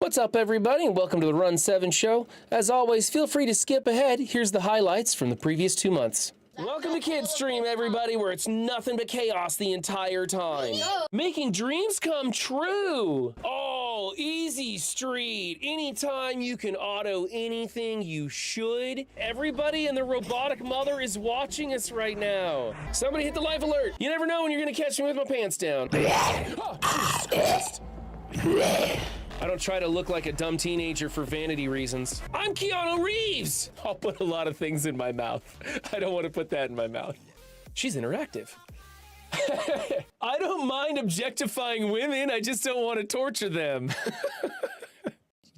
What's up, everybody, and welcome to the Run 7 show. As always, feel free to skip ahead. Here's the highlights from the previous 2 months. Welcome to Kids Stream, everybody, where it's nothing but chaos the entire time. Making dreams come true. Oh, easy street. Anytime you can auto anything, you should. Everybody and their robotic mother is watching us right now. Somebody hit the live alert. You never know when you're gonna catch me with my pants down. Oh, Jesus Christ. I don't try to look like a dumb teenager for vanity reasons. I'm Keanu Reeves! I'll put a lot of things in my mouth. I don't want to put that in my mouth. She's interactive. I don't mind objectifying women, I just don't want to torture them.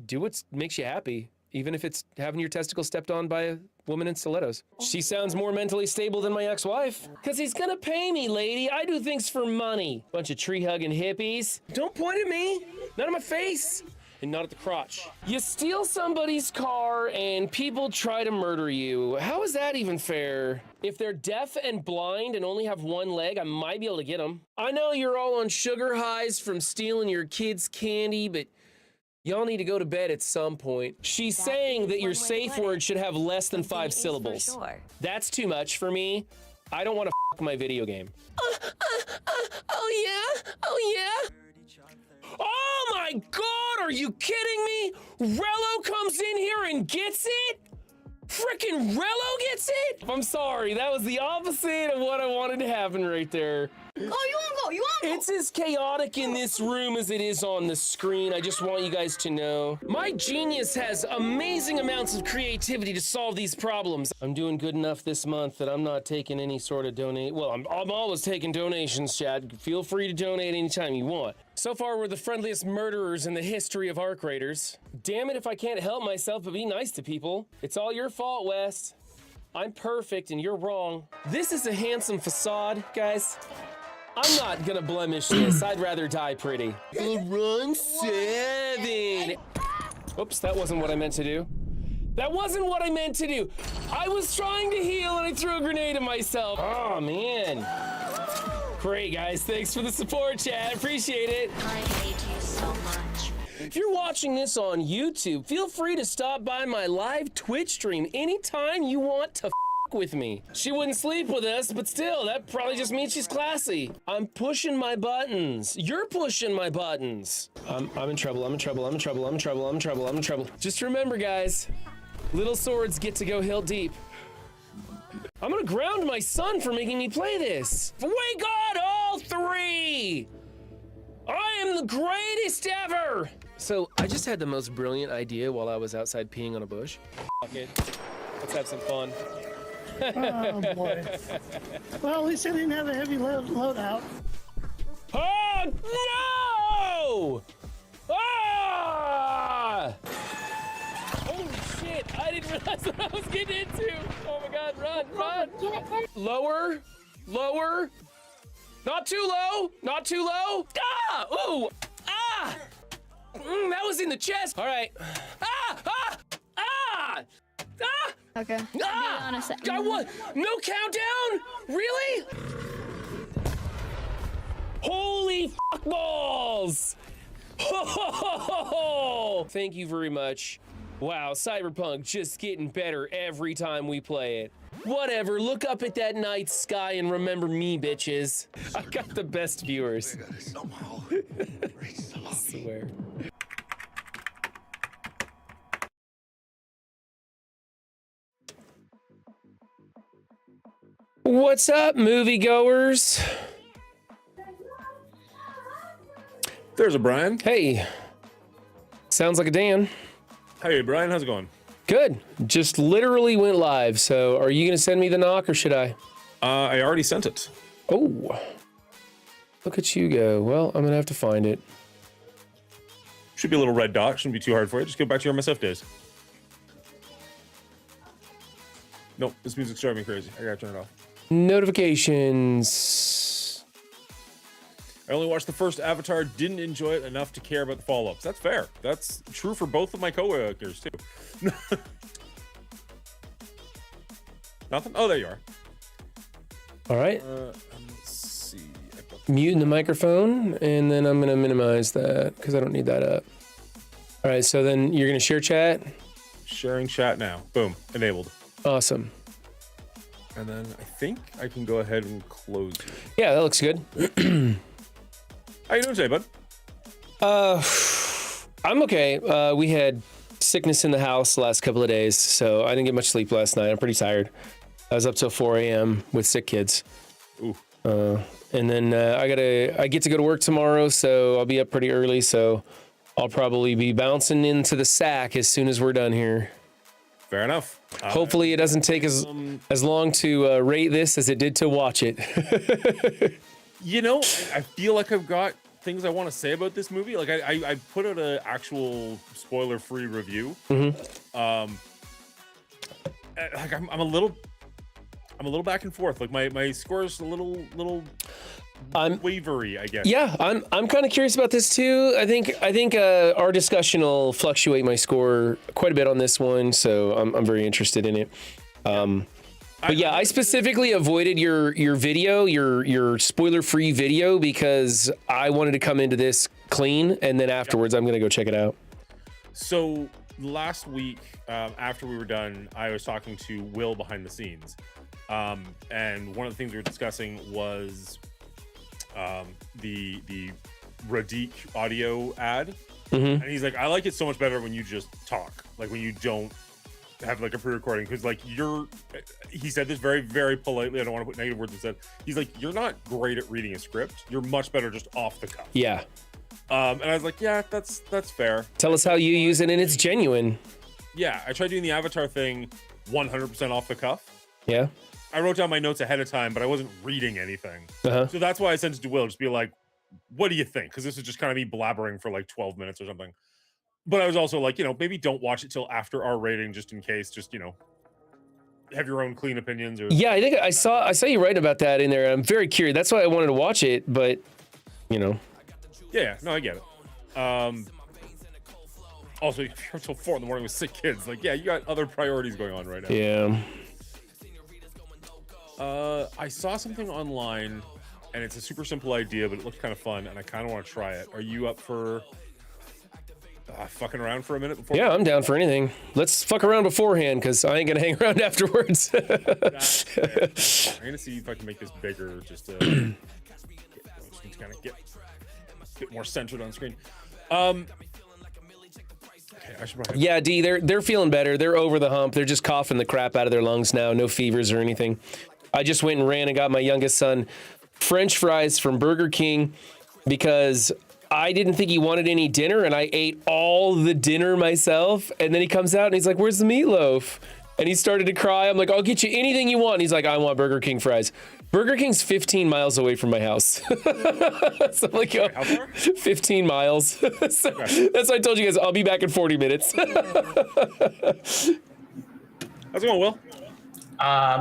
Do what makes you happy, even if it's having your testicles stepped on by a woman in stilettos. She sounds more mentally stable than my ex-wife. Cause he's gonna pay me, lady. I do things for money. Bunch of tree-hugging hippies. Don't point at me, not at my face, and not at the crotch. You steal somebody's car and people try to murder you. How is that even fair? If they're deaf and blind and only have one leg, I might be able to get them. I know you're all on sugar highs from stealing your kids' candy, but y'all need to go to bed at some point. She's saying that your safe word should have less than 5 syllables. Sure. That's too much for me. I don't want to f my video game. Oh yeah? Oh yeah? Oh my God, are you kidding me? Rello comes in here and gets it? Frickin' Rello gets it? I'm sorry, that was the opposite of what I wanted to happen right there. Oh, you wanna go? You wanna go? It's as chaotic in this room as it is on the screen. I just want you guys to know. My genius has amazing amounts of creativity to solve these problems. I'm doing good enough this month that I'm not taking any sort of donate. Well, I'm always taking donations, Chad. Feel free to donate anytime you want. So far, we're the friendliest murderers in the history of Arc Raiders. Damn it if I can't help myself but be nice to people. It's all your fault, West. I'm perfect and you're wrong. This is a handsome facade, guys. I'm not gonna blemish this. I'd rather die pretty. Run 7. Oops, that wasn't what I meant to do. That wasn't what I meant to do. I was trying to heal and I threw a grenade at myself. Oh, man. Great, guys. Thanks for the support, chat. Appreciate it. I hate you so much. If you're watching this on YouTube, feel free to stop by my live Twitch stream anytime you want to with me. She wouldn't sleep with us, but still, that probably just means she's classy. I'm pushing my buttons. You're pushing my buttons. I'm in trouble. I'm in trouble. I'm in trouble. I'm in trouble. I'm in trouble. I'm in trouble. Just remember, guys, little swords get to go hilt deep. I'm gonna ground my son for making me play this. We got all 3. I am the greatest ever. So I just had the most brilliant idea while I was outside peeing on a bush. Fuck it. Let's have some fun. Oh boy. Well, at least I didn't have a heavy load out. Oh no! Ah! Holy shit! I didn't realize what I was getting into. Oh my God! Run! Run! Lower! Lower! Not too low! Not too low! Ah! Ooh! Ah! That was in the chest. All right. Ah! Ah! Ah! Ah! Okay. Ah! Honest. I what? No countdown? Really? Holy fuck balls! Oh, thank you very much. Wow, Cyberpunk just getting better every time we play it. Whatever, look up at that night sky and remember me, bitches. I got the best viewers. I swear. What's up, moviegoers? There's a Brian. Hey. Sounds like a Dan. Hey, Brian, how's it going? Good. Just literally went live, so are you gonna send me the knock or should I? I already sent it. Oh. Look at you go. Well, I'm gonna have to find it. Should be a little red dot. Shouldn't be too hard for you. Just go back to your MSF days. Nope, this music's driving me crazy. I gotta turn it off. Notifications. I only watched the first Avatar, didn't enjoy it enough to care about the follow-ups. That's fair. That's true for both of my co-workers, too. Nothing? Oh, there you are. All right. Let's see. Muting the microphone, and then I'm gonna minimize that because I don't need that up. All right, so then you're gonna share chat. Sharing chat now. Boom, enabled. Awesome. And then I think I can go ahead and close you. Yeah, that looks good. How you doing today, bud? I'm okay. We had sickness in the house the last couple of days, so I didn't get much sleep last night. I'm pretty tired. I was up till 4 a.m. with sick kids. Ooh. And then I get to go to work tomorrow, so I'll be up pretty early. So I'll probably be bouncing into the sack as soon as we're done here. Fair enough. Hopefully, it doesn't take as long to rate this as it did to watch it. You know, I feel like I've got things I want to say about this movie. Like I put out an actual spoiler-free review. Like I'm a little back and forth. Like my score is a little wavery, I guess. Yeah, I'm kind of curious about this too. I think our discussion will fluctuate my score quite a bit on this one, so I'm very interested in it. But yeah, I specifically avoided your video, your spoiler-free video, because I wanted to come into this clean, and then afterwards I'm gonna go check it out. So last week, after we were done, I was talking to Will behind the scenes, and one of the things we were discussing was the Radiq audio ad, and he's like, I like it so much better when you just talk, like when you don't have like a pre-recording, because like he said this very, very politely. I don't want to put negative words instead. He's like, you're not great at reading a script. You're much better just off the cuff. Yeah. And I was like, yeah, that's fair. Tell us how you use it, and it's genuine. Yeah, I tried doing the Avatar thing 100% off the cuff. Yeah. I wrote down my notes ahead of time, but I wasn't reading anything. Uh-huh. So that's why I sent it to Will, just be like, what do you think? Because this is just kind of me blabbering for like 12 minutes or something. But I was also like, maybe don't watch it till after our rating, just in case, just, have your own clean opinions. Or Yeah, I think I saw you write about that in there. I'm very curious. That's why I wanted to watch it, but, Yeah, no, I get it. Also, if you're until 4 a.m. with sick kids, like, yeah, you got other priorities going on right now. Yeah. I saw something online, and it's a super simple idea, but it looked kind of fun, and I kind of want to try it. Are you up for fucking around for a minute before? Yeah, I'm down for anything. Let's fuck around beforehand, because I ain't gonna hang around afterwards. I'm gonna see if I can make this bigger, just to kind of get a bit more centered on screen. Okay, I should probably... Yeah, D, they're feeling better. They're over the hump. They're just coughing the crap out of their lungs now. No fevers or anything. I just went and ran and got my youngest son French fries from Burger King because I didn't think he wanted any dinner, and I ate all the dinner myself. And then he comes out and he's like, "Where's the meatloaf?" And he started to cry. I'm like, "I'll get you anything you want." And he's like, "I want Burger King fries." Burger King's 15 miles away from my house. So I'm like, how far? 15 miles. So Okay. That's why I told you guys I'll be back in 40 minutes. How's it going, Will?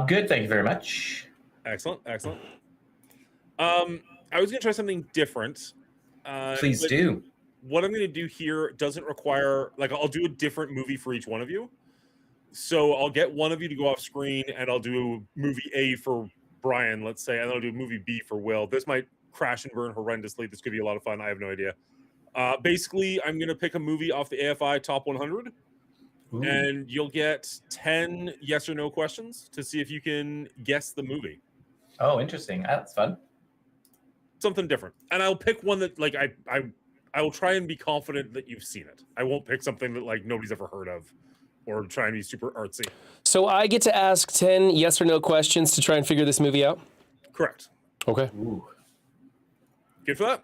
Good, thank you very much. Excellent. I was gonna try something different. Please but do. What I'm gonna do here doesn't require, like, I'll do a different movie for each one of you. So I'll get one of you to go off screen, and I'll do movie A for Brian, let's say, and I'll do movie B for Will. This might crash and burn horrendously. This could be a lot of fun. I have no idea. Basically, I'm gonna pick a movie off the AFI Top 100. Ooh. And you'll get 10 yes or no questions to see if you can guess the movie. Oh, interesting. That's fun. Something different. And I'll pick one that, like, I will try and be confident that you've seen it. I won't pick something that, like, nobody's ever heard of or try and be super artsy. So I get to ask 10 yes or no questions to try and figure this movie out? Correct. Okay. Ooh. Good for that?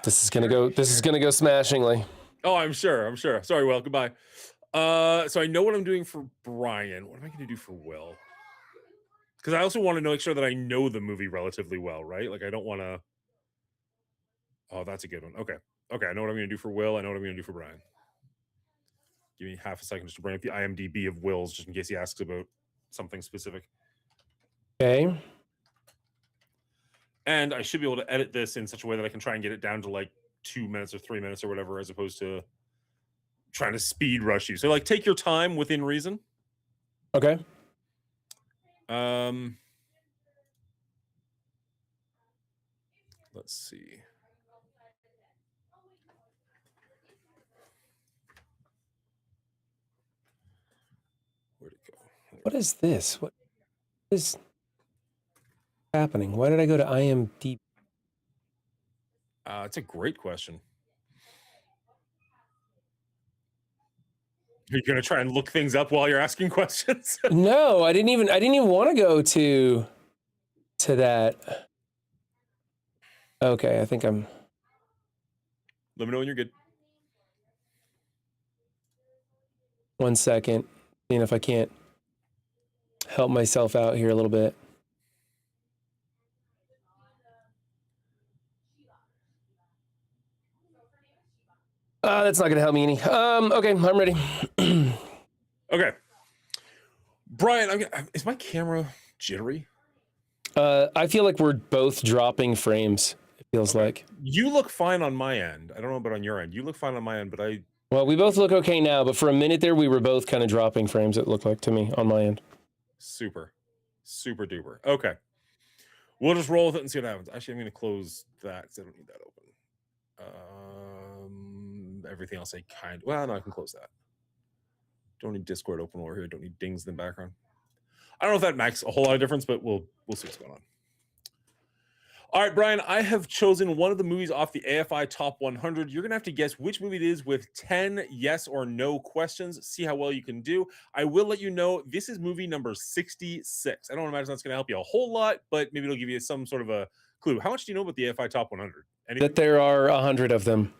This is gonna go smashingly. Oh, I'm sure. Sorry, Will. Goodbye. So I know what I'm doing for Brian. What am I going to do for Will? Because I also want to make sure that I know the movie relatively well, right? Like, I don't want to... Oh, that's a good one. Okay, I know what I'm going to do for Will. I know what I'm going to do for Brian. Give me half a second just to bring up the IMDb of Will's, just in case he asks about something specific. Okay. And I should be able to edit this in such a way that I can try and get it down to like 2 minutes or 3 minutes or whatever, as opposed to trying to speed rush you. So, like, take your time within reason. Okay. Let's see. What is this? What is happening? Why did I go to IMDb? It's a great question. Are you gonna try and look things up while you're asking questions? No, I didn't even want to go to that. Okay, I think I'm. Let me know when you're good. 1 second, seeing if I can't help myself out here a little bit. That's not going to help me any. Okay, I'm ready. Okay. Brian, is my camera jittery? I feel like we're both dropping frames. It feels like. You look fine on my end. I don't know about on your end. You look fine on my end, but Well, we both look okay now, but for a minute there, we were both kind of dropping frames, it looked like to me on my end. super duper. Okay. We'll just roll with it and see what happens. Actually, I'm going to close that because I don't need that open. Everything else well, no, I can close that. Don't need Discord open over here. Don't need dings in the background. I don't know if that makes a whole lot of difference, but we'll see what's going on. All right, Brian, I have chosen one of the movies off the AFI Top 100. You're going to have to guess which movie it is with 10 yes or no questions. See how well you can do. I will let you know this is movie number 66. I don't imagine that's going to help you a whole lot, but maybe it'll give you some sort of a clue. How much do you know about the AFI Top 100? That there are 100 of them.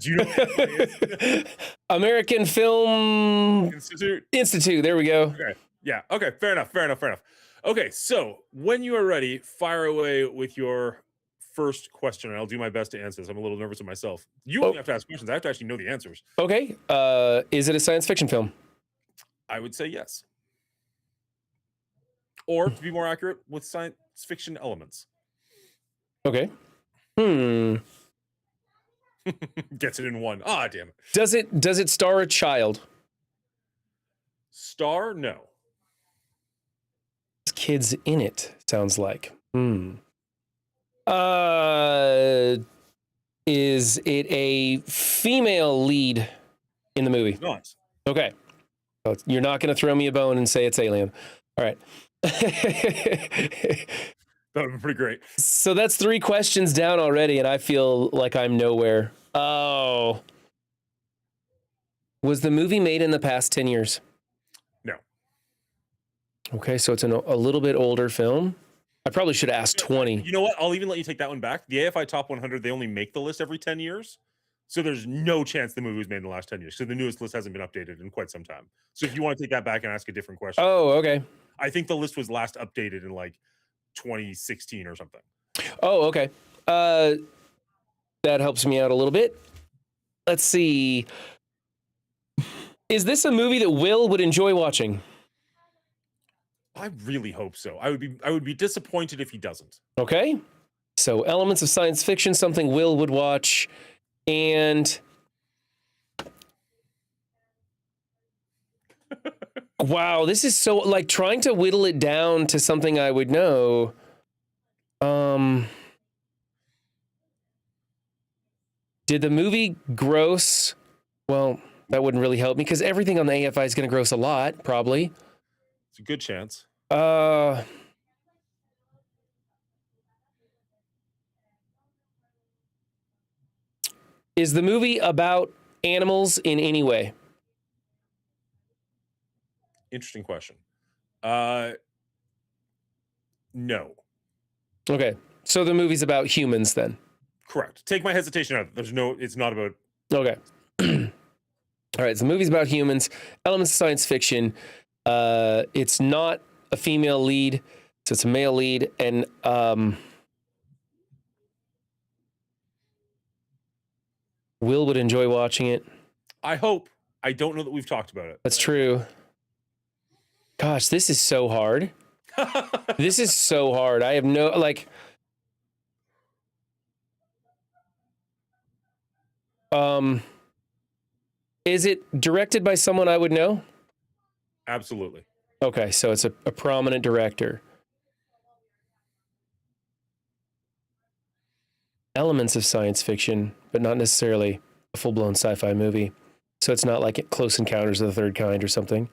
Do you know what it is? American Film Institute. There we go. Okay. Yeah. Okay. Fair enough. Okay. So when you are ready, fire away with your first question, and I'll do my best to answer this. I'm a little nervous of myself. You only have to ask questions. I have to actually know the answers. Okay. Is it a science fiction film? I would say yes. Or to be more accurate, with science fiction elements. Okay. Gets it in one. Ah, damn it. Does it star a child? Star? No. Kids in it, sounds like. Is it a female lead in the movie? Not. Okay. So you're not going to throw me a bone and say it's Alien. All right. That would be pretty great. So that's 3 questions down already, and I feel like I'm nowhere. Oh. Was the movie made in the past 10 years? No. Okay, so it's a little bit older film. I probably should have asked 20. You know what? I'll even let you take that one back. The AFI Top 100, they only make the list every 10 years. So there's no chance the movie was made in the last 10 years. So the newest list hasn't been updated in quite some time. So if you want to take that back and ask a different question. Oh, okay. I think the list was last updated in like 2016 or something. Oh, okay. That helps me out a little bit. Let's see. Is this a movie that Will would enjoy watching? I really hope so. I would be disappointed if he doesn't. Okay. So elements of science fiction, something Will would watch, and wow, this is so like trying to whittle it down to something I would know. Did the movie gross? Well, that wouldn't really help me because everything on the AFI is going to gross a lot, probably. It's a good chance. Is the movie about animals in any way? Interesting question. No. Okay. So the movie's about humans then? Correct. Take my hesitation out. It's not about. Okay. All right. So the movie's about humans, elements of science fiction. It's not a female lead, so it's a male lead. And Will would enjoy watching it. I hope. I don't know that we've talked about it. That's true. Gosh, this is so hard. This is so hard. I have no, like... Is it directed by someone I would know? Absolutely. Okay, so it's a prominent director. Elements of science fiction, but not necessarily a full-blown sci-fi movie. So it's not like Close Encounters of the Third Kind or something.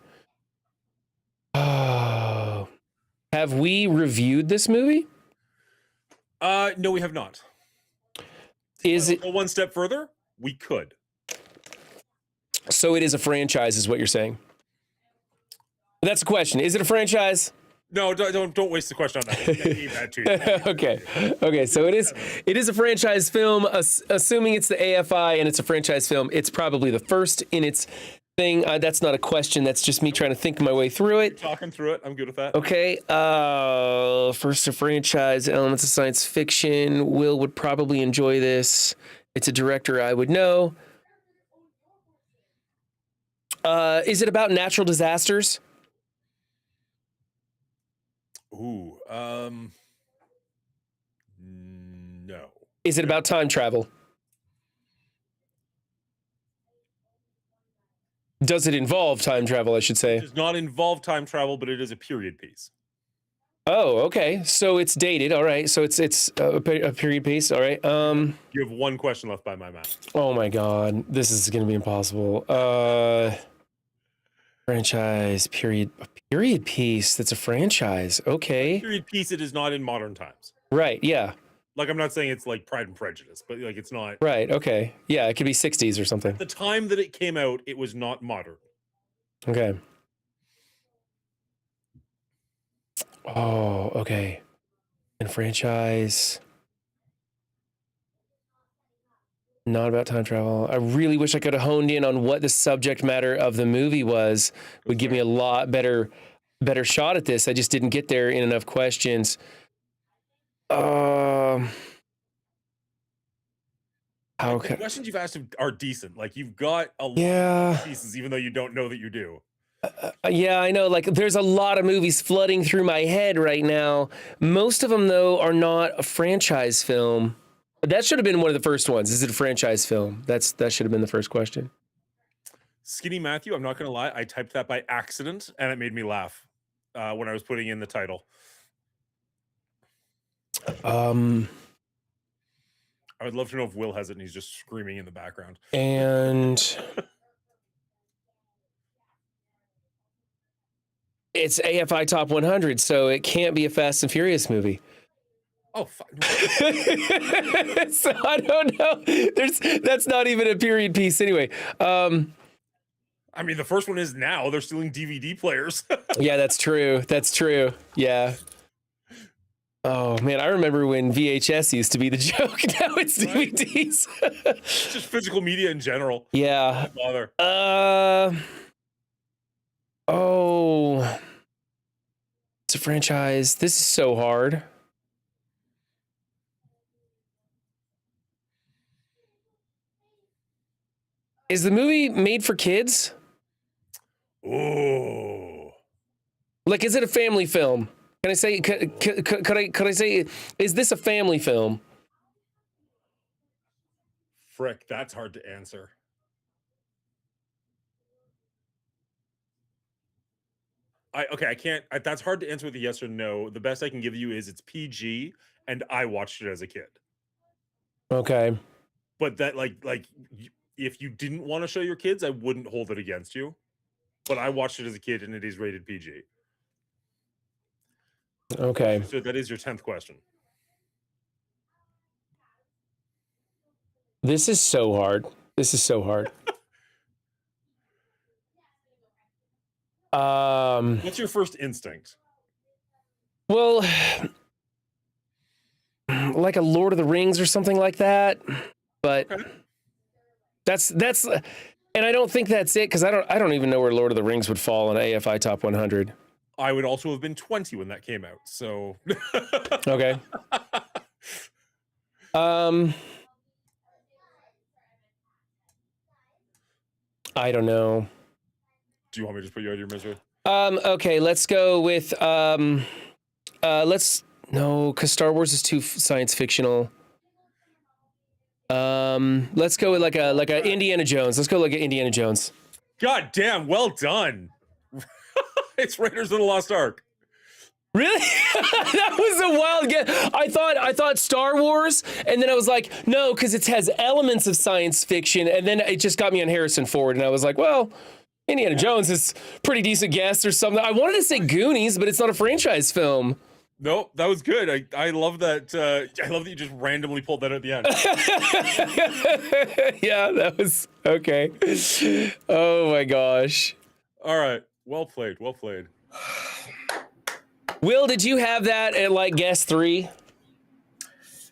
have we reviewed this movie? No, we have not. Is it Go one step further? We could. so? It is a franchise, is what you're saying? That's a question. Is it a franchise? No, don't waste the question on that. I gave that to you. Okay. So it is a franchise film. Assuming it's the AFI and it's a franchise film, it's probably the first in its thing. That's not a question. That's just me trying to think my way through it. Talking through it. I'm good with that. Okay. First a franchise, elements of science fiction. Will would probably enjoy this. It's a director I would know. Is it about natural disasters? Ooh. No. Is it about time travel? Does it involve time travel, I should say? It does not involve time travel, but it is a period piece. Oh, okay. So it's dated. All right. So it's a period piece. All right. You have one question left by my math. Oh my God, this is going to be impossible. Franchise period piece. That's a franchise. Okay. Period piece. It is not in modern times. Right. Yeah. Like, I'm not saying it's like Pride and Prejudice, but like it's not. Right. Okay. Yeah. It could be 60s or something. At the time that it came out, it was not modern. Okay. Oh, okay. And franchise. Not about time travel. I really wish I could have honed in on what the subject matter of the movie was. Would give me a lot better shot at this. I just didn't get there in enough questions. How The can questions you've asked are decent. Like, you've got a lot Yeah. of pieces, even though you don't know that you do. Yeah, I know. Like, there's a lot of movies flooding through my head right now. Most of them, though, are not a franchise film. That should have been one of the first ones. Is it a franchise film? That should have been the first question. Skinny Matthew, I'm not going to lie. I typed that by accident, and it made me laugh when I was putting in the title. I would love to know if Will has it and he's just screaming in the background. And it's AFI Top 100, so it can't be a Fast and Furious movie. Oh, fuck. So I don't know. That's not even a period piece anyway. I mean, the first one is now. They're stealing DVD players. Yeah, that's true. That's true. Yeah. Oh, man, I remember when VHS used to be the joke. Now it's DVDs. It's just physical media in general. Yeah. Don't bother. Oh. It's a franchise. This is so hard. Is the movie made for kids? Oh. Like, is it a family film? Can I say, could I say, is this a family film? Frick, that's hard to answer. I can't. That's hard to answer with a yes or no. The best I can give you is it's PG, and I watched it as a kid. Okay. But that, if you didn't want to show your kids, I wouldn't hold it against you. But I watched it as a kid, and it is rated PG. Okay. So that is your 10th question. This is so hard. This is so hard. What's your first instinct? Well, like a Lord of the Rings or something like that. But Okay. that's and I don't think that's it, because I don't even know where Lord of the Rings would fall on AFI Top 100. I would also have been 20 when that came out. So Okay. I don't know. do you want me to just put you out of your misery? Okay, let's go with because Star Wars is too science fictional. Let's go with like a Indiana Jones. Let's go like an Indiana Jones. God damn, well done. It's Raiders of the Lost Ark. Really? That was a wild guess. I thought Star Wars, and then I was like, no, because it has elements of science fiction, and then it just got me on Harrison Ford, and I was like, well, Indiana Jones is pretty decent guess or something. I wanted to say Goonies, but it's not a franchise film. Nope, that was good. I love that. I love that you just randomly pulled that at the end. Yeah, that was okay. Oh my gosh. All right, well played. Well played. Will, did you have that at like guess 3?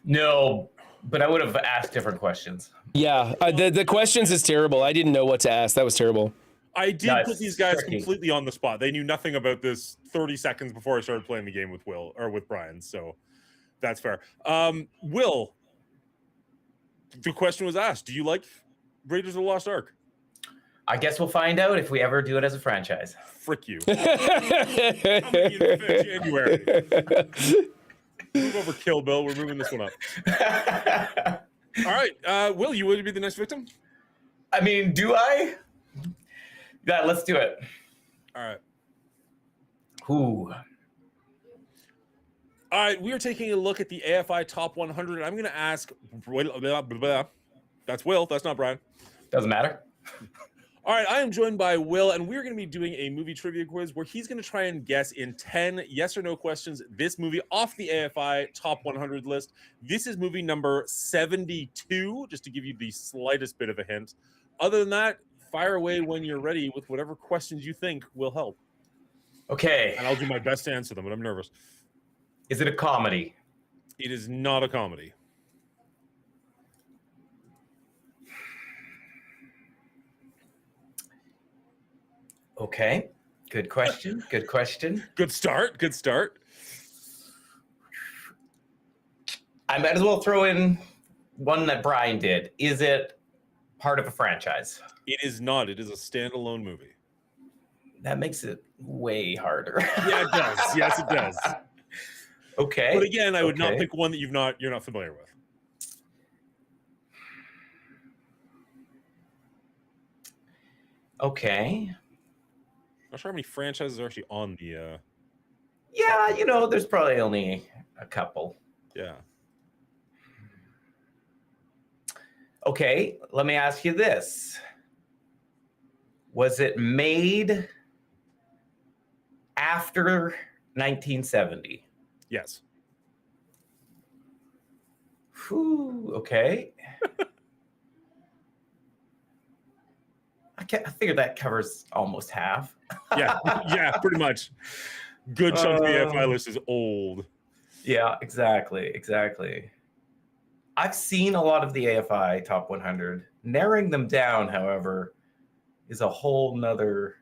No, but I would have asked different questions. Yeah, the questions is terrible. I didn't know what to ask. That was terrible. I did No, put it's these guys tricky. completely on the spot. They knew nothing about this 30 seconds before I started playing the game with Will or with Brian. So that's fair. Will, the question was asked: do you like Raiders of the Lost Ark? I guess we'll find out if we ever do it as a franchise. Frick you! Coming in January. Move over, Kill Bill. We're moving this one up. All right, Will, you would be the next victim. I mean, do I? Yeah, let's do it. All right. Ooh. All right, we are taking a look at the AFI Top 100. I'm going to ask. That's Will. That's not Brian. Doesn't matter. All right, I am joined by Will, and we're going to be doing a movie trivia quiz where he's going to try and guess in 10 yes or no questions this movie off the AFI Top 100 list. This is movie number 72, just to give you the slightest bit of a hint. Other than that, fire away when you're ready with whatever questions you think will help. Okay. And I'll do my best to answer them, but I'm nervous. Is it a comedy? It is not a comedy. Okay. Good question. Good question. Good start. Good start. I might as well throw in one that Brian did. Is it part of a franchise? It is not. It is a standalone movie. That makes it way harder. Yeah, it does. Yes, it does. Okay. But again, I would not Okay. pick one that you're not familiar with. Okay. Not sure how many franchises are actually on the. Yeah, there's probably only a couple. Yeah. Okay, let me ask you this. Was it made after 1970? Yes. Whew, okay. I figured that covers almost half. Yeah. Yeah. Pretty much. Good chunk of the AFI list is old. Yeah, exactly. I've seen a lot of the AFI Top 100. Narrowing them down, however, is a whole nother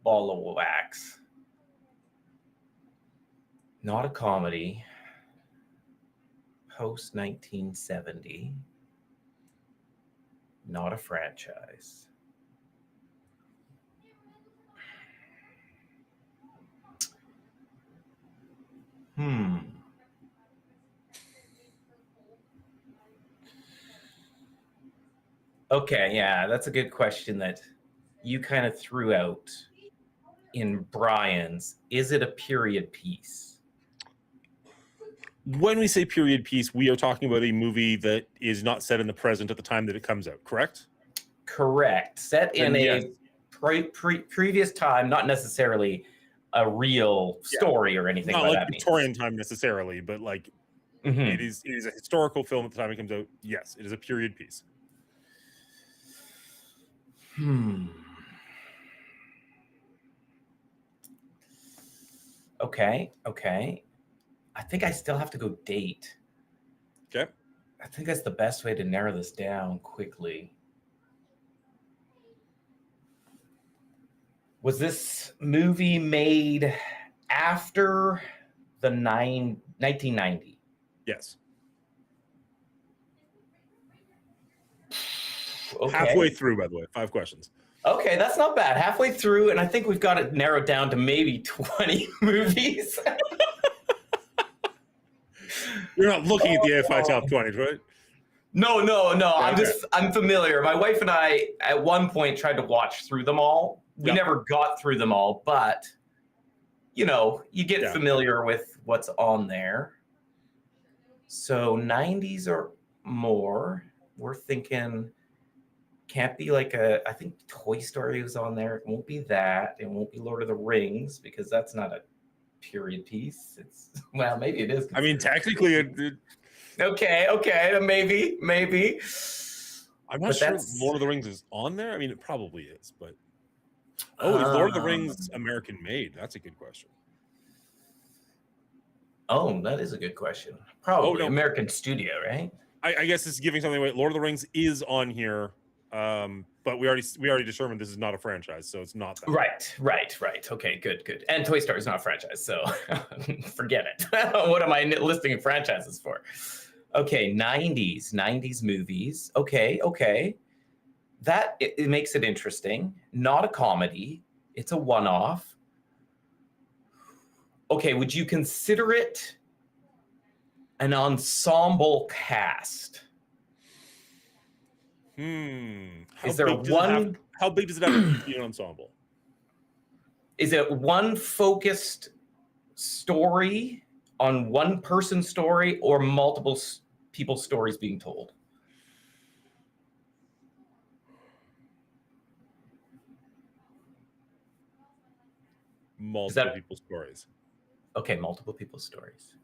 ball of wax. Not a comedy. Post 1970. Not a franchise. Okay, yeah, that's a good question that you kind of threw out in Brian's. Is it a period piece? When we say period piece, we are talking about a movie that is not set in the present at the time that it comes out, correct? Correct. Set in Then yes. a previous time, not necessarily a real story or anything Not like like that. Victorian time necessarily, but like Mhm. it is a historical film at the time it comes out. Yes, it is a period piece. Okay. I think I still have to go date. Okay. I think that's the best way to narrow this down quickly. Was this movie made after the 1990? Yes. Okay. Halfway through, by the way. 5 questions. Okay, that's not bad. Halfway through, and I think we've got it narrowed down to maybe 20 movies. You're not looking at the AFI Top 20, right? No. Okay. I'm familiar. My wife and I, at one point, tried to watch through them all. We Yeah. never got through them all, but, you get Yeah. familiar with what's on there. So 90s or more, we're thinking Can't be like a. I think Toy Story was on there. It won't be that. It won't be Lord of the Rings because that's not a period piece. It's well, maybe it is. I mean, technically, it, Okay, maybe. I'm not But sure that's- Lord of the Rings is on there. I mean, it probably is, but is Lord of the Rings American made? That's a good question. Oh, that is a good question. Probably no. American studio, right? I guess it's giving something away. Lord of the Rings is on here, but we already determined this is not a franchise, so it's not that. Right. Okay, good. And Toy Story is not a franchise, so forget it. What am I listing franchises for? Okay, 90s movies. Okay. That it makes it interesting. Not a comedy. It's a one-off. Okay, would you consider it an ensemble cast? Is there one? How big does it have to be an ensemble? Is it one focused story on one person's story or multiple people's stories being told? Multiple people's stories. Okay, multiple people's stories.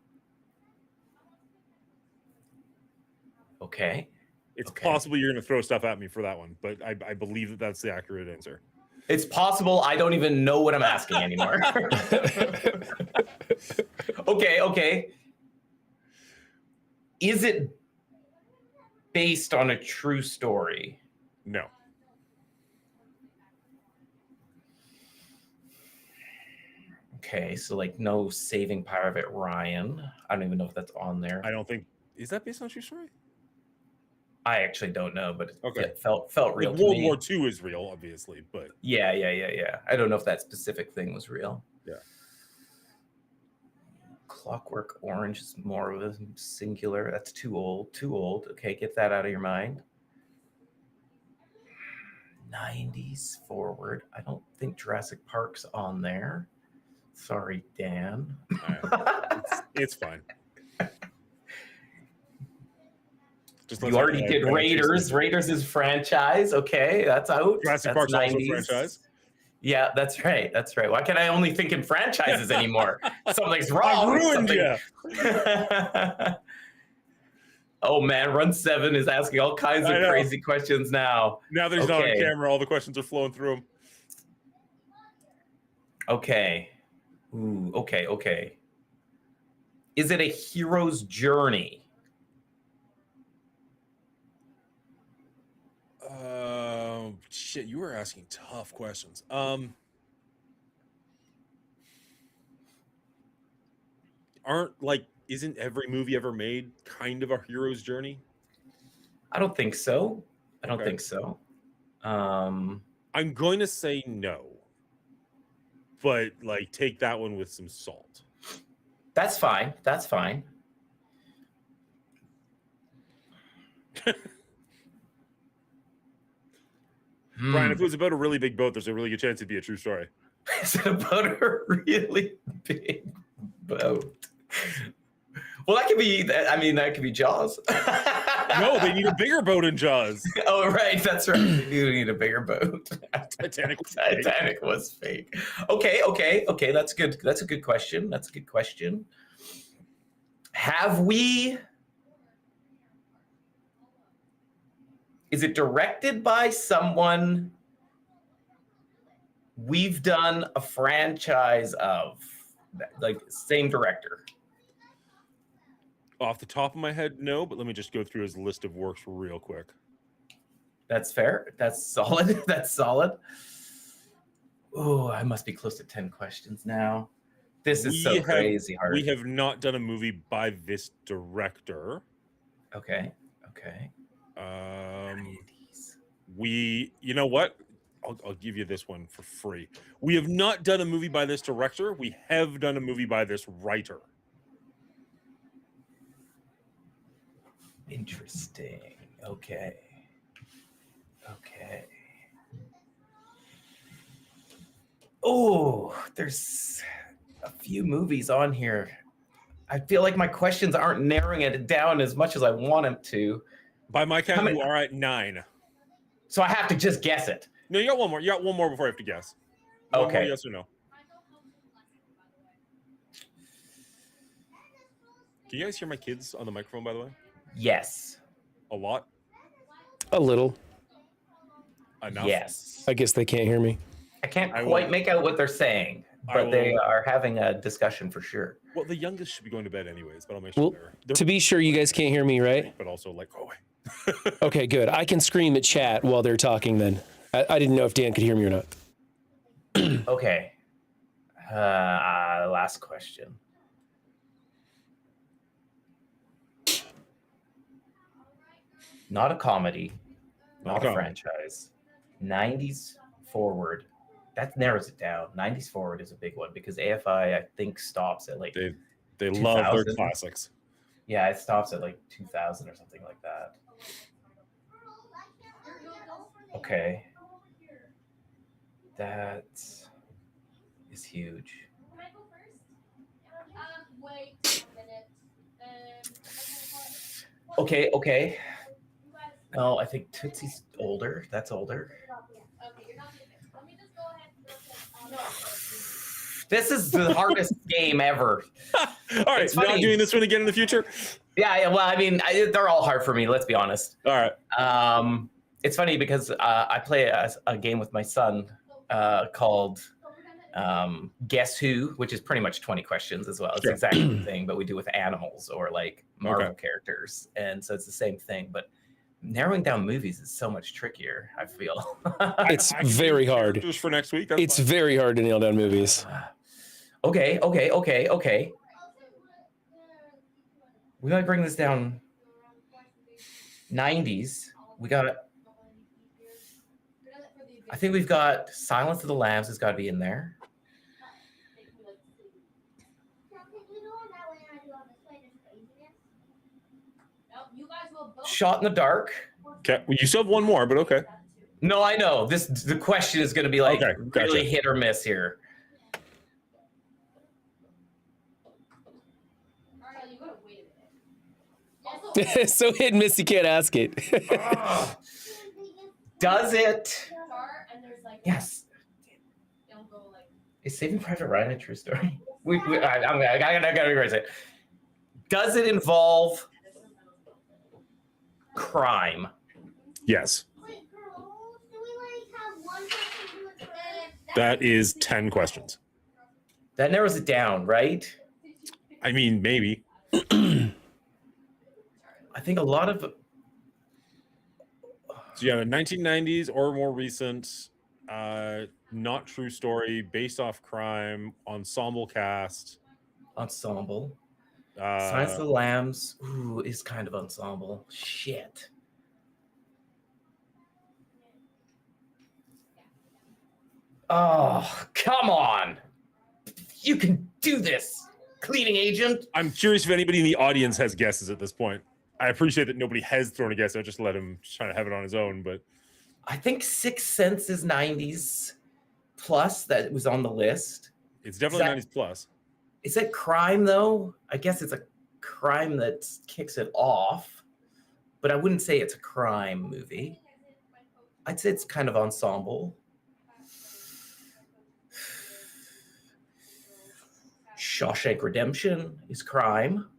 Okay. It's Okay. possible you're going to throw stuff at me for that one, but I believe that that's the accurate answer. It's possible I don't even know what I'm asking anymore. Okay. Is it based on a true story? No. Okay, so like no Saving Private Ryan. I don't even know if that's on there. I don't think is that based on a true story? I actually don't know, but Okay. it felt real Like to World me. War II is real, obviously, but Yeah. I don't know if that specific thing was real. Yeah. Clockwork Orange is more of a singular. That's too old. Okay, get that out of your mind. 90s forward. I don't think Jurassic Park's on there. Sorry, Dan. it's fine. Just You already did Raiders. Raiders is franchise. Okay, that's out. Jurassic That's Park's also a franchise. Yeah, that's right. Why can't I only think in franchises anymore? Something's wrong. I ruined you. Oh man, Run 7 is asking all kinds of I know. crazy questions now. Now that he's not on Okay. camera, all the questions are flowing through him. Okay. Ooh, okay. Is it a hero's journey? Shit, you were asking tough questions. Isn't every movie ever made kind of a hero's journey? I don't think so. Okay. Um, I'm going to say no, but take that one with some salt. That's fine. Brian, if it was about a really big boat, there's a really good chance it'd be a true story. Is it about a really big boat? Well, that could be. I mean, that could be Jaws. No, they need a bigger boat in Jaws. Oh, right. That's right. They do need a bigger boat. Titanic Was fake. Okay. That's good. That's a good question. Have we? Is it directed by someone we've done a franchise of? Like same director? Off the top of my head, no, but let me just go through his list of works real quick. That's fair. That's solid. Oh, I must be close to 10 questions now. This is so crazy hard. We have not done a movie by this director. Okay. You know what? I'll give you this one for free. We have not done a movie by this director. We have done a movie by this writer. Interesting. Okay. Oh, there's a few movies on here. I feel like my questions aren't narrowing it down as much as I want them to. By my count, you are at 9. So I have to just guess it. No, you got one more. You got one more before I have to guess. One Okay. more, yes or no? Can you guys hear my kids on the microphone, by the way? Yes. A lot? A little. Enough? Yes. I guess they can't hear me. I can't I quite will- make out what they're saying, I but they will- are having a discussion for sure. Well, the youngest should be going to bed anyways, but I'll make sure Well, they're to be sure, you guys can't hear me, right? but also like, go away. Okay, good. I can scream at chat while they're talking then. I didn't know if Dan could hear me or not. Okay. Last question. Not a comedy, not a comedy. franchise. 90s forward. That narrows it down. 90s forward is a big one because AFI, I think, stops at like, They love their 2000. classics. yeah, it stops at like 2000 or something like that. Okay. That is huge. Wait a minute. Okay. No, I think Tootsie's older. That's older. Okay, you're not gonna fix it. Let me just go ahead and throw this. This is the hardest game ever. All right, It's not funny. doing this one again in the future. Yeah, well, I mean, they're all hard for me. Let's be honest. All right. It's funny because I play a game with my son called Guess Who, which is pretty much 20 questions as well. It's Sure. exactly the thing, but we do with animals or like Marvel Okay. characters, and so it's the same thing. But narrowing down movies is so much trickier. I feel. It's I can do very hard. characters for next week. That's It's fine. very hard to nail down movies. Okay. We might bring this down. 90s. We got. I think we've got Silence of the Lambs has got to be in there. Shot in the Dark. Okay. Well, you still have one more, but okay. No, I know. The question is going to be like Okay, gotcha. really hit or miss here. So hit and miss, you can't ask it. Does it? Yes. Is Saving Private Ryan a true story? I gotta erase it. Does it involve crime? Yes. That is 10 questions. That narrows it down, right? I mean, maybe. I think a lot of So you have a 1990s or more recent, not true story, based off crime, ensemble cast. ensemble. Silence of the Lambs, is kind of ensemble. Shit. Oh, come on. You can do this, cleaning agent. I'm curious if anybody in the audience has guesses at this point. I appreciate that nobody has thrown a guess. I just let him try to have it on his own, but I think Sixth Sense is 90s plus that was on the list. it's definitely that- 90s plus. Is it crime though? I guess it's a crime that kicks it off, but I wouldn't say it's a crime movie. I'd say it's kind of ensemble. Shawshank Redemption is crime.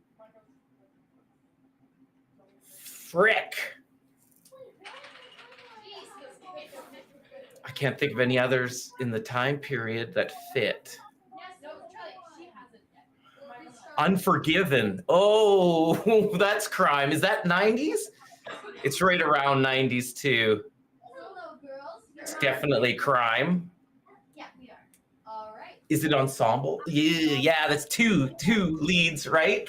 Frick. I can't think of any others in the time period that fit. Unforgiven. Oh, that's crime. Is that 90s? It's right around 90s too. It's definitely crime. Yeah, we are. All right. Is it ensemble? Yeah, that's two leads, right?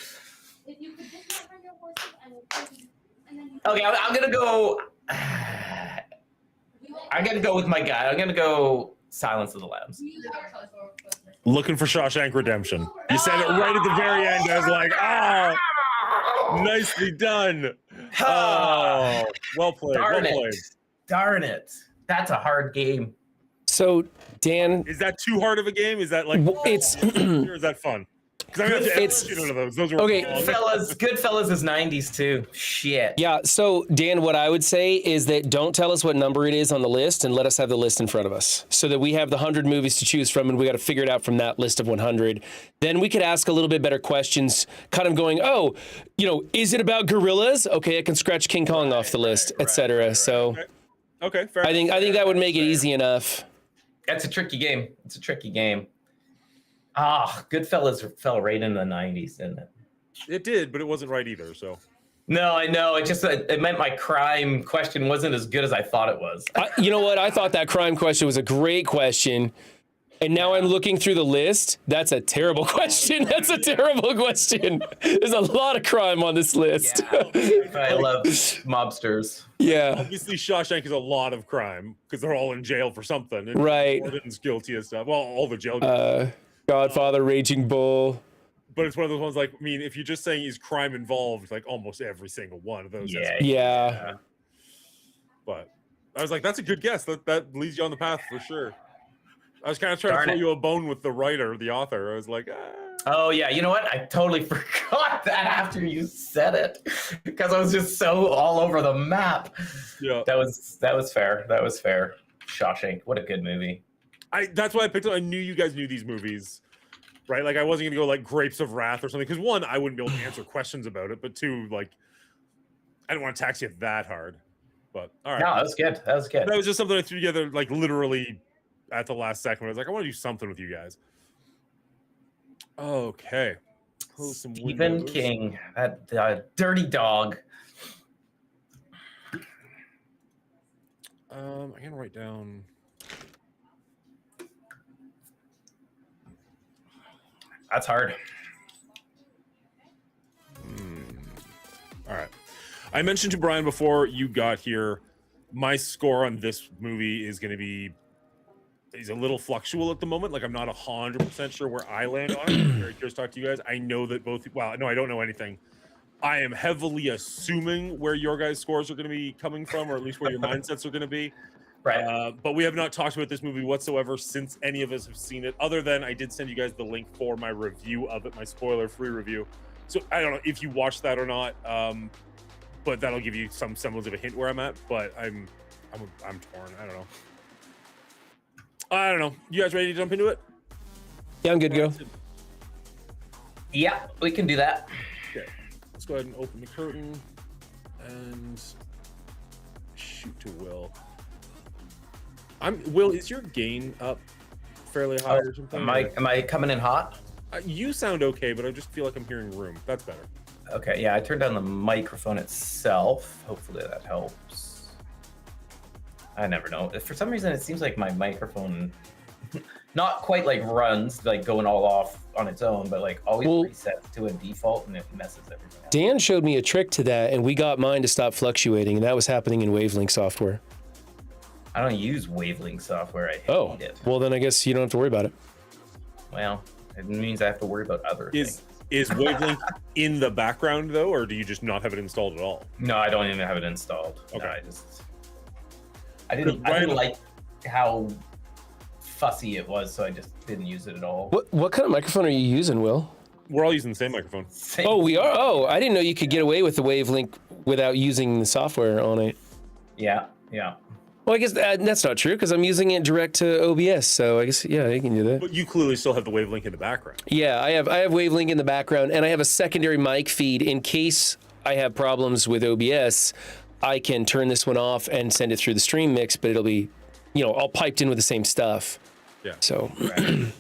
If you could just bring your horses, I will put you, and then you Okay, I'm gonna go. I'm gonna go with my guy. I'm gonna go Silence of the Lambs. Looking for Shawshank Redemption. You said it right at the very end. I was like, nicely done. Oh, well played. Darn well played. it! Darn it! That's a hard game. So Dan, Is that too hard of a game? Is that like, it's or is that fun? Because I got It's- none of those. Those were Okay. wrong. Goodfellas is 90s too. Shit. Yeah, so Dan, what I would say is that don't tell us what number it is on the list and let us have the list in front of us so that we have the 100 movies to choose from and we got to figure it out from that list of 100. Then we could ask a little bit better questions, kind of going, oh, is it about gorillas? Okay, I can scratch King Kong off the list, etc. So Okay, fair. I think that would make it easy enough. That's a tricky game. It's a tricky game. Goodfellas fell right in the 90s, didn't it? It did, but it wasn't right either. So No, I know. It meant my crime question wasn't as good as I thought it was. You know what? I thought that crime question was a great question. And now I'm looking through the list. That's a terrible question. That's a terrible question. There's a lot of crime on this list. I love mobsters. Yeah. obviously, Shawshank is a lot of crime because they're all in jail for something. And Right. Gordon's guilty of stuff. Well, all the jail. Godfather, Raging Bull. But it's one of those ones like, I mean, if you're just saying is crime involved, like almost every single one of those. has- Yeah. But I was like, that's a good guess. That leads you on the path for sure. I was kind of trying Darn to throw it. you a bone with the writer, the author. I was like, Oh yeah, you know what? I totally forgot that after you said it because I was just so all over the map. yeah. That was fair. That was fair. Shawshank, what a good movie. That's why I picked it. I knew you guys knew these movies, right? Like I wasn't gonna go like Grapes of Wrath or something because one, I wouldn't be able to answer questions about it, but two, like I didn't want to tax you that hard. But all right, No, that was good. That was good. that was just something I threw together like literally at the last second. I was like, I want to do something with you guys. Okay. Close some Stephen windows. King, that dirty dog. I'm gonna write down. That's hard. All right. I mentioned to Brian before you got here, my score on this movie is going to be is a little fluctual at the moment. Like I'm not 100% sure where I land on it. I'm very curious to talk to you guys. I know that both. Well, no, I don't know anything. I am heavily assuming where your guys' scores are going to be coming from, or at least where your mindsets are going to be. Right. But we have not talked about this movie whatsoever since any of us have seen it, other than I did send you guys the link for my review of it, my spoiler-free review. So I don't know if you watched that or not, but that'll give you some semblance of a hint where I'm at. But I'm torn. I don't know. You guys ready to jump into it? Yeah, I'm good to go. Yeah, we can do that. Okay. Let's go ahead and open the curtain and shoot to Will. Will, is your gain up fairly high or something? Am I coming in hot? You sound okay, but I just feel like I'm hearing room. That's better. Okay, yeah, I turned down the microphone itself. Hopefully that helps. I never know. For some reason, it seems like my microphone not quite like runs, like going all off on its own, but like always resets to a default and it messes everything up. Dan showed me a trick to that, and we got mine to stop fluctuating, and that was happening in Wavelink software. I don't use Wavelink software. I hate it. Well, then I guess you don't have to worry about it. Well, it means I have to worry about other things. Is Wavelink in the background though, or do you just not have it installed at all? No, I don't even have it installed. Okay. No, I didn't like how fussy it was, so I just didn't use it at all. What kind of microphone are you using, Will? We're all using the same microphone. Same- Oh, we are? Oh, I didn't know you could get away with the Wavelink without using the software on it. Yeah. Well, I guess that's not true because I'm using it direct to OBS, so I guess, yeah, you can do that. But you clearly still have the Wavelink in the background. Yeah, I have Wavelink in the background, and I have a secondary mic feed in case I have problems with OBS. I can turn this one off and send it through the stream mix, but it'll be, all piped in with the same stuff. Yeah. So, Right. I'm gonna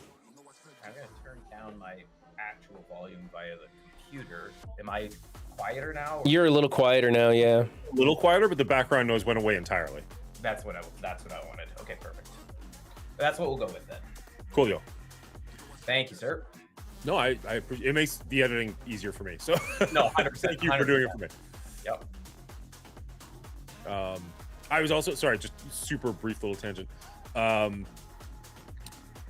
turn down my actual volume via the computer. Am I quieter now? you're a little quieter now, yeah. A little quieter, but the background noise went away entirely. That's what I wanted. Okay, perfect. That's what we'll go with then. Coolio. Thank you, sir. No, I it makes the editing easier for me. So No, 100%. thank you for doing it for me. Yep. I was also sorry, just super brief little tangent. I'm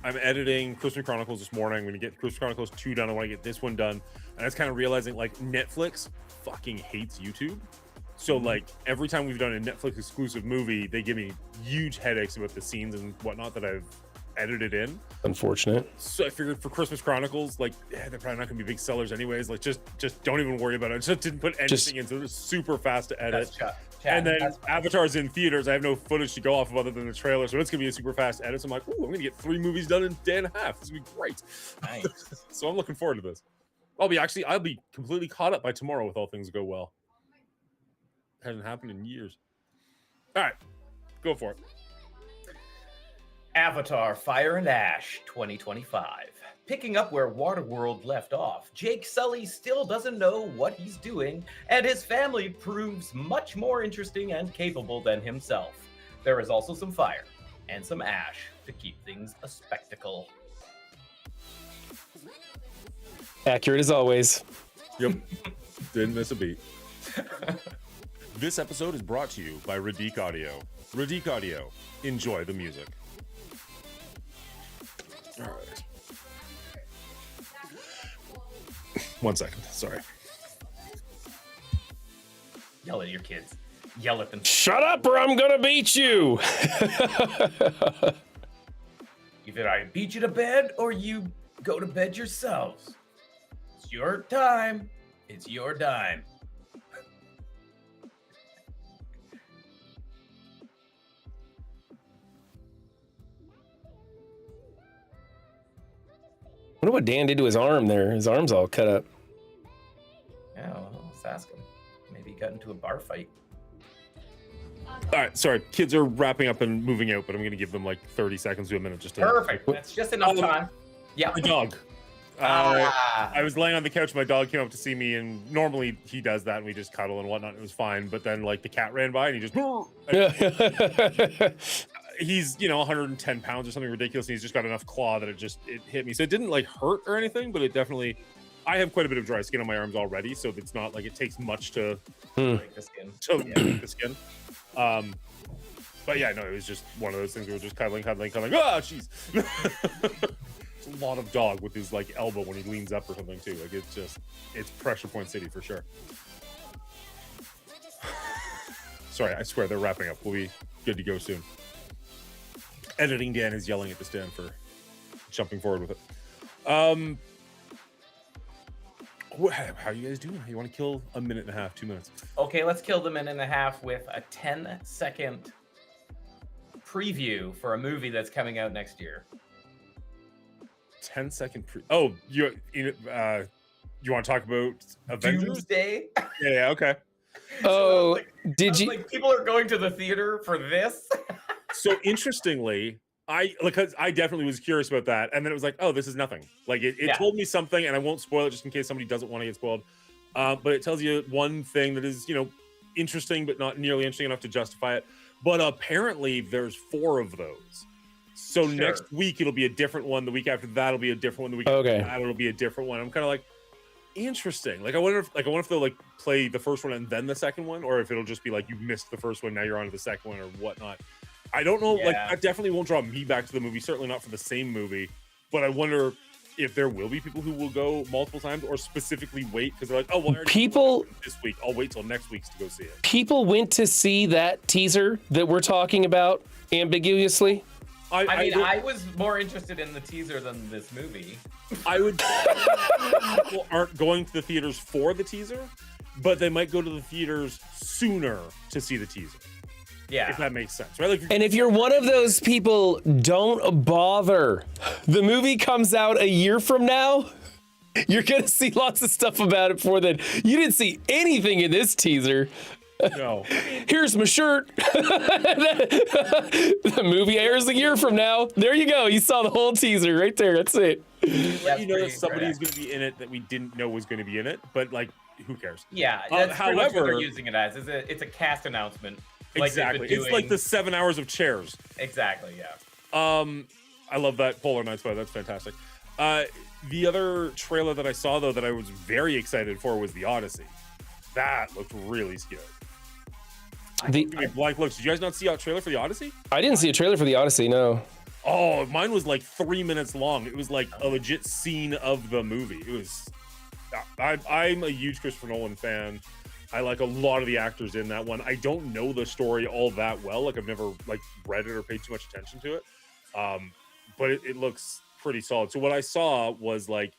editing Christmas Chronicles this morning. I'm gonna get Christmas Chronicles 2 done. I want to get this one done, and I was kind of realizing like Netflix fucking hates YouTube. So like every time we've done a Netflix exclusive movie, they give me huge headaches about the scenes and whatnot that I've edited in. Unfortunate. So I figured for Christmas Chronicles, like they're probably not gonna be big sellers anyways. Like just don't even worry about it. I just didn't put anything in, so it was super fast to edit. And then Avatar's in theaters. I have no footage to go off of other than the trailer, so it's gonna be a super fast edit. So I'm like, ooh, I'm gonna get 3 movies done in a day and a half. This would be great. Nice. So I'm looking forward to this. I'll be completely caught up by tomorrow if all things go well. Hasn't happened in years. All right, go for it. Avatar Fire and Ash 2025. Picking up where Waterworld left off, Jake Sully still doesn't know what he's doing, and his family proves much more interesting and capable than himself. There is also some fire and some ash to keep things a spectacle. Accurate as always. Yep. Didn't miss a beat. This episode is brought to you by Radique Audio. Radique Audio. Enjoy the music. All right. 1 second. Sorry. Yell at your kids. Yell at them. Shut up or I'm gonna beat you. Either I beat you to bed or you go to bed yourselves. It's your time. It's your dime. I wonder what Dan did to his arm there. His arm's all cut up. Yeah, well, let's ask him. Maybe he got into a bar fight. All right, sorry. Kids are wrapping up and moving out, but I'm going to give them like 30 seconds to a minute just to... Perfect. That's just enough time. Yeah. My dog. I was laying on the couch. My dog came up to see me, and normally he does that, and we just cuddle and whatnot. And it was fine, but then like the cat ran by, and he just... He's 110 pounds or something ridiculous, and he's just got enough claw that it hit me. So it didn't like hurt or anything, but it definitely... I have quite a bit of dry skin on my arms already, so it's not like it takes much to Break the skin. break the skin. But yeah, no, it was just one of those things where we're just cuddling. Ah, jeez. It's a lot of dog with his like elbow when he leans up or something too. Like it's pressure point city for sure. Sorry, I swear they're wrapping up. We'll be good to go soon. Editing Dan is yelling at the stand for jumping forward with it. How are you guys doing? You want to kill a minute and a half, 2 minutes? Okay, let's kill the minute and a half with a 10-second preview for a movie that's coming out next year. 10-second Oh, you want to talk about Avengers? Doomsday? Yeah, okay. Oh, did you? Like, people are going to the theater for this? So interestingly, I definitely was curious about that, and then it was like, oh, this is nothing. Like it told me something, and I won't spoil it just in case somebody doesn't want to get spoiled. But it tells you one thing that is, interesting, but not nearly interesting enough to justify it. But apparently, there's 4 of those. So next week it'll be a different one. The week after that it'll be a different one. The week after that it'll be a different one. I'm kind of like, interesting. Like I wonder if they'll like play the first one and then the second one, or if it'll just be like you missed the first one, now you're on to the second one or whatnot. I don't know. Like that definitely won't draw me back to the movie. Certainly not for the same movie. But I wonder if there will be people who will go multiple times or specifically wait because they're like, oh, well, people this week. I'll wait till next week's to go see it. People went to see that teaser that we're talking about ambiguously. I was more interested in the teaser than this movie. I would. People aren't going to the theaters for the teaser, but they might go to the theaters sooner to see the teaser. Yeah, if that makes sense, right? Like, and if you're one of those people, don't bother. The movie comes out a year from now. You're gonna see lots of stuff about it before then. You didn't see anything in this teaser. No. Here's my shirt. The movie airs a year from now. There you go. You saw the whole teaser right there. That's it. Let you know that somebody's going to be in it that we didn't know was going to be in it, but like, who cares? Yeah, that's however what they're using it as. It's a cast announcement. Exactly. It's like the 7 hours of chairs. Exactly. Yeah. I love that Polar Nights, by that's fantastic. The other trailer that I saw though that I was very excited for was The Odyssey. That looked really scary. Blank looks. Did you guys not see a trailer for The Odyssey? I didn't see a trailer for The Odyssey, no. Oh, mine was like 3 minutes long. It was like a legit scene of the movie. It was. I'm a huge Christopher Nolan fan. I like a lot of the actors in that one. I don't know the story all that well. Like I've never like read it or paid too much attention to it. but it looks pretty solid. So what I saw was like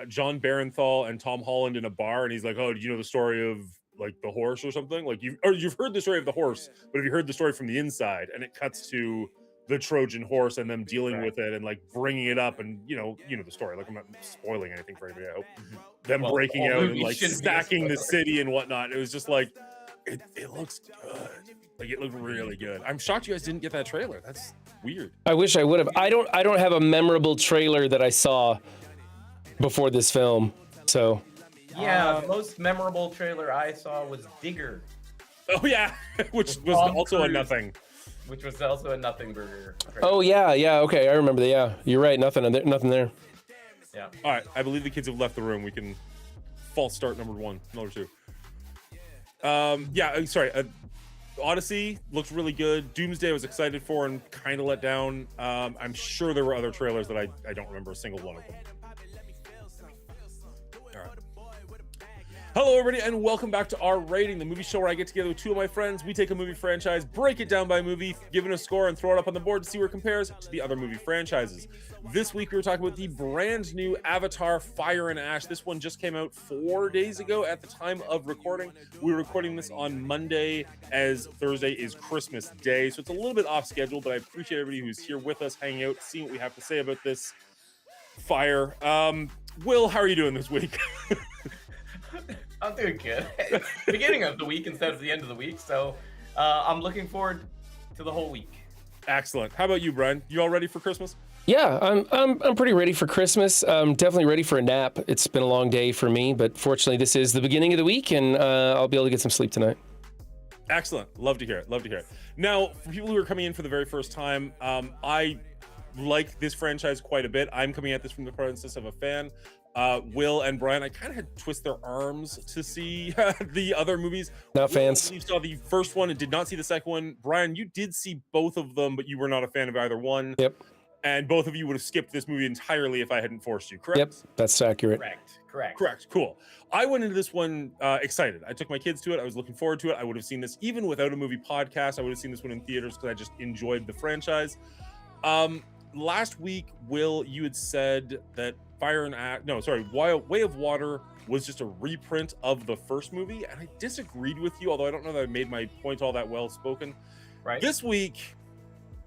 John Barenthal and Tom Holland in a bar, and he's like, "Oh, do you know the story of like the horse or something? Like you've heard the story of the horse, but have you heard the story from the inside?" And it cuts to the Trojan horse and them dealing with it and like bringing it up, and you know the story. Like I'm not spoiling anything for anybody. I hope them Well, breaking the whole out and movie like shouldn't be a stacking the spoiler. city and whatnot. It was just like it looks good. Like it looked really good. I'm shocked you guys didn't get that trailer. That's weird. I wish I would have. I don't have a memorable trailer that I saw before this film. So Yeah, the most memorable trailer I saw was Digger, Oh yeah, which was Tom also a Cruise. nothing. which was also a Nothing Burger trailer. oh yeah, okay, I remember that. Yeah, you're right. Nothing there. Yeah. All right, I believe the kids have left the room. We can false start number 2. Sorry. Odyssey looks really good. Doomsday I was excited for and kind of let down. I'm sure there were other trailers that I don't remember a single one of them. All right. Hello, everybody, and welcome back to Our Rating, the movie show where I get together with two of my friends. We take a movie franchise, break it down by movie, give it a score, and throw it up on the board to see where it compares to the other movie franchises. This week, we were talking about the brand new Avatar Fire and Ash. This one just came out 4 days ago at the time of recording. We were recording this on Monday, as Thursday is Christmas Day, so it's a little bit off schedule, but I appreciate everybody who's here with us, hanging out, seeing what we have to say about this Fire. Will, how are you doing this week? I'm doing good. It's the beginning of the week instead of the end of the week, so I'm looking forward to the whole week. Excellent. How about you, Brian? You all ready for Christmas? Yeah, I'm pretty ready for Christmas. I'm definitely ready for a nap. It's been a long day for me, but fortunately, this is the beginning of the week, and I'll be able to get some sleep tonight. Excellent. Love to hear it. Love to hear it. Now, for people who are coming in for the very first time, I like this franchise quite a bit. I'm coming at this from the process of a fan. Will and Brian, I kind of had to twist their arms to see the other movies. Not fans. You saw the first one and did not see the second one. Brian, you did see both of them, but you were not a fan of either one. Yep. And both of you would have skipped this movie entirely if I hadn't forced you, correct? Yep, that's accurate. Correct. Cool. I went into this one excited. I took my kids to it. I was looking forward to it. I would have seen this even without a movie podcast. I would have seen this one in theaters because I just enjoyed the franchise. Last week, Will, you had said that Way of Water was just a reprint of the first movie, and I disagreed with you, although I don't know that I made my point all that well spoken. Right. This week,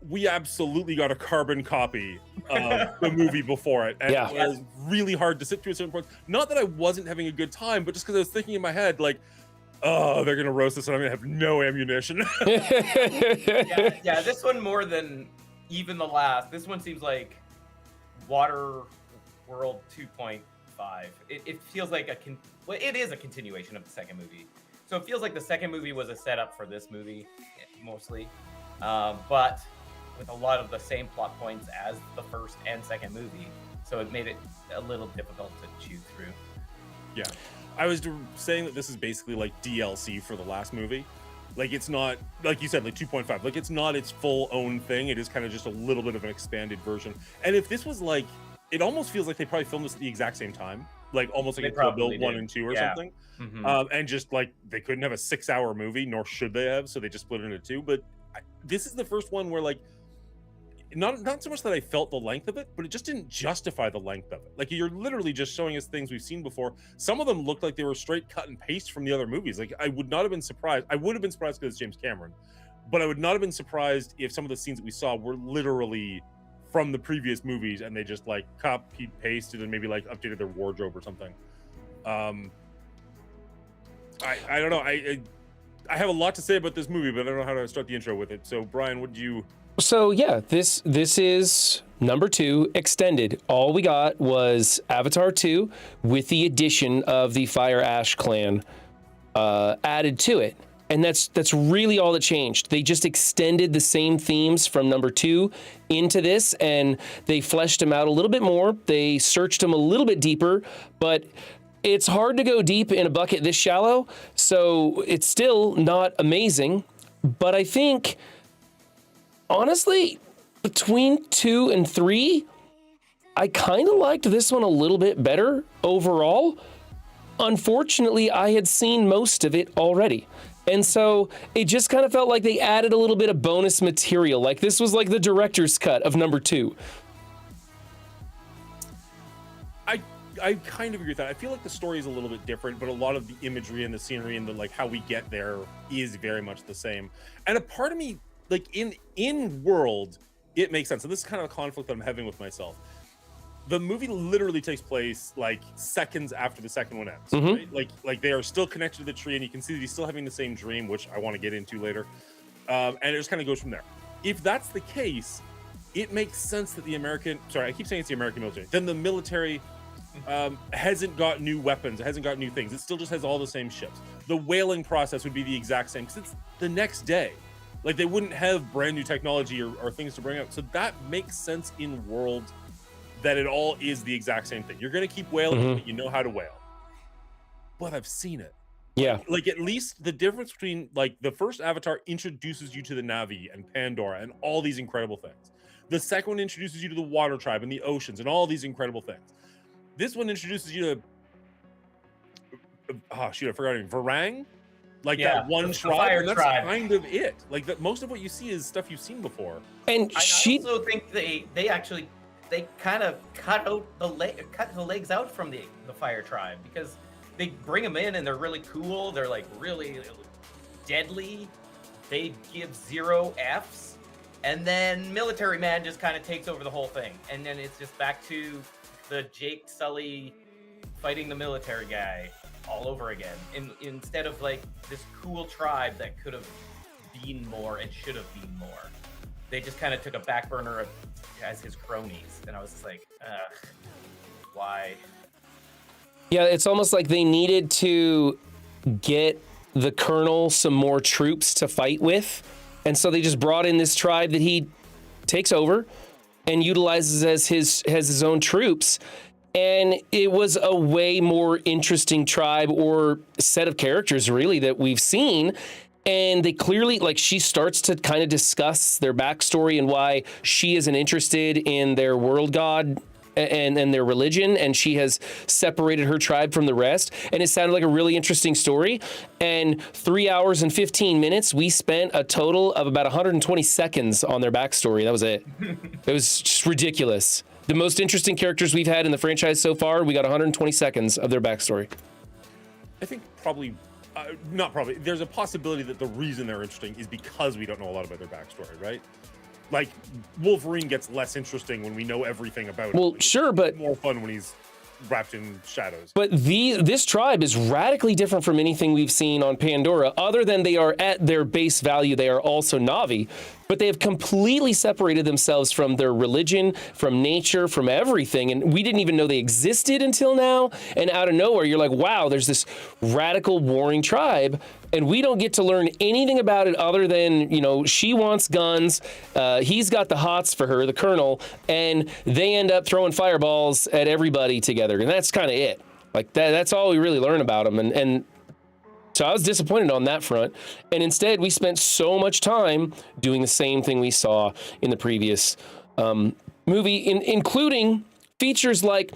we absolutely got a carbon copy of the movie before it, and Yeah. it was really hard to sit through at certain points. Not that I wasn't having a good time, but just because I was thinking in my head, like, oh, they're gonna roast this and I'm gonna have no ammunition. yeah, this one more than even the last. This one seems like Water World 2.5. It feels like it is a continuation of the second movie. So it feels like the second movie was a setup for this movie, mostly. But with a lot of the same plot points as the first and second movie. So it made it a little difficult to chew through. Yeah. I was saying that this is basically like DLC for the last movie. Like, it's not, like you said, like 2.5. Like, it's not its full own thing. It is kind of just a little bit of an expanded version. And if this was like, it almost feels like they probably filmed this at the exact same time. Like, almost like They it's Kill Bill probably 1 did. and 2 or Yeah. something. Mhm. And just like, they couldn't have a 6-hour movie, nor should they have. So they just split it into two. But this is the first one where, like, not so much that I felt the length of it, but it just didn't justify the length of it. Like, you're literally just showing us things we've seen before. Some of them looked like they were straight cut and paste from the other movies. Like, I would not have been surprised. I would have been surprised because it's James Cameron, but I would not have been surprised if some of the scenes that we saw were literally from the previous movies and they just like copied, pasted, and maybe like updated their wardrobe or something. I don't know. I have a lot to say about this movie, but I don't know how to start the intro with it. So, Brian, what did you? So yeah, this is number 2 extended. All we got was Avatar 2 with the addition of the Fire Ash clan added to it, and that's really all that changed. They just extended the same themes from number 2 into this, and they fleshed them out a little bit more. They searched them a little bit deeper, but it's hard to go deep in a bucket this shallow, so it's still not amazing. But I think, honestly, between 2 and 3, I kind of liked this one a little bit better overall. Unfortunately, I had seen most of it already. And so it just kind of felt like they added a little bit of bonus material. Like this was like the director's cut of number 2. I kind of agree with that. I feel like the story is a little bit different, but a lot of the imagery and the scenery and the like how we get there is very much the same. And a part of me, like in world, it makes sense. So this is kind of a conflict that I'm having with myself. The movie literally takes place like seconds after the second one ends. Mhm. Right? Like they are still connected to the tree, and you can see that he's still having the same dream, which I want to get into later. And it just kind of goes from there. If that's the case, it makes sense that the American, sorry, I keep saying it's the American military, then the military hasn't got new weapons, it hasn't got new things, it still just has all the same ships. The whaling process would be the exact same because it's the next day. Like they wouldn't have brand new technology or things to bring out. So that makes sense in world that it all is the exact same thing. You're going to keep whaling, but you know how to whale. But I've seen it. Yeah. Like at least the difference between like the first Avatar introduces you to the Na'vi and Pandora and all these incredible things. The second one introduces you to the Water Tribe and the oceans and all these incredible things. This one introduces you to, oh shoot, I forgot it. Varang, like that one the tribe. fire And that's tribe. kind of it. Like that, most of what you see is stuff you've seen before. And I she also think they kind of cut the legs out from the fire tribe because they bring them in and they're really cool. They're like really deadly. They give 0 Fs, and then Military Man just kind of takes over the whole thing, and then it's just back to the Jake Sully fighting the military guy all over again. Instead of like this cool tribe that could have been more and should have been more, they just kind of took a back burner as his cronies, and I was just like, ugh, why? Yeah, it's almost like they needed to get the Colonel some more troops to fight with. And so they just brought in this tribe that he takes over and utilizes as his own troops. And it was a way more interesting tribe or set of characters, really, that we've seen. And they clearly, like, she starts to kind of discuss their backstory and why she isn't interested in their world god and their religion, and she has separated her tribe from the rest. And it sounded like a really interesting story. And 3 hours and 15 minutes, we spent a total of about 120 seconds on their backstory. That was it. It was just ridiculous. The most interesting characters we've had in the franchise so far, we got 120 seconds of their backstory. I think probably, not probably, there's a possibility that the reason they're interesting is because we don't know a lot about their backstory, right? Like, Wolverine gets less interesting when we know everything about him. Well, Like, sure, it's but more fun when he's wrapped in shadows. But this tribe is radically different from anything we've seen on Pandora, other than they are at their base value. They are also Na'vi, but they have completely separated themselves from their religion, from nature, from everything. And we didn't even know they existed until now. And out of nowhere, you're like, wow, there's this radical warring tribe. And we don't get to learn anything about it other than, you know, she wants guns. He's got the hots for her, the Colonel, and they end up throwing fireballs at everybody together. And that's kind of it. Like that's all we really learn about them. And so I was disappointed on that front. And instead, we spent so much time doing the same thing we saw in the previous movie, including features like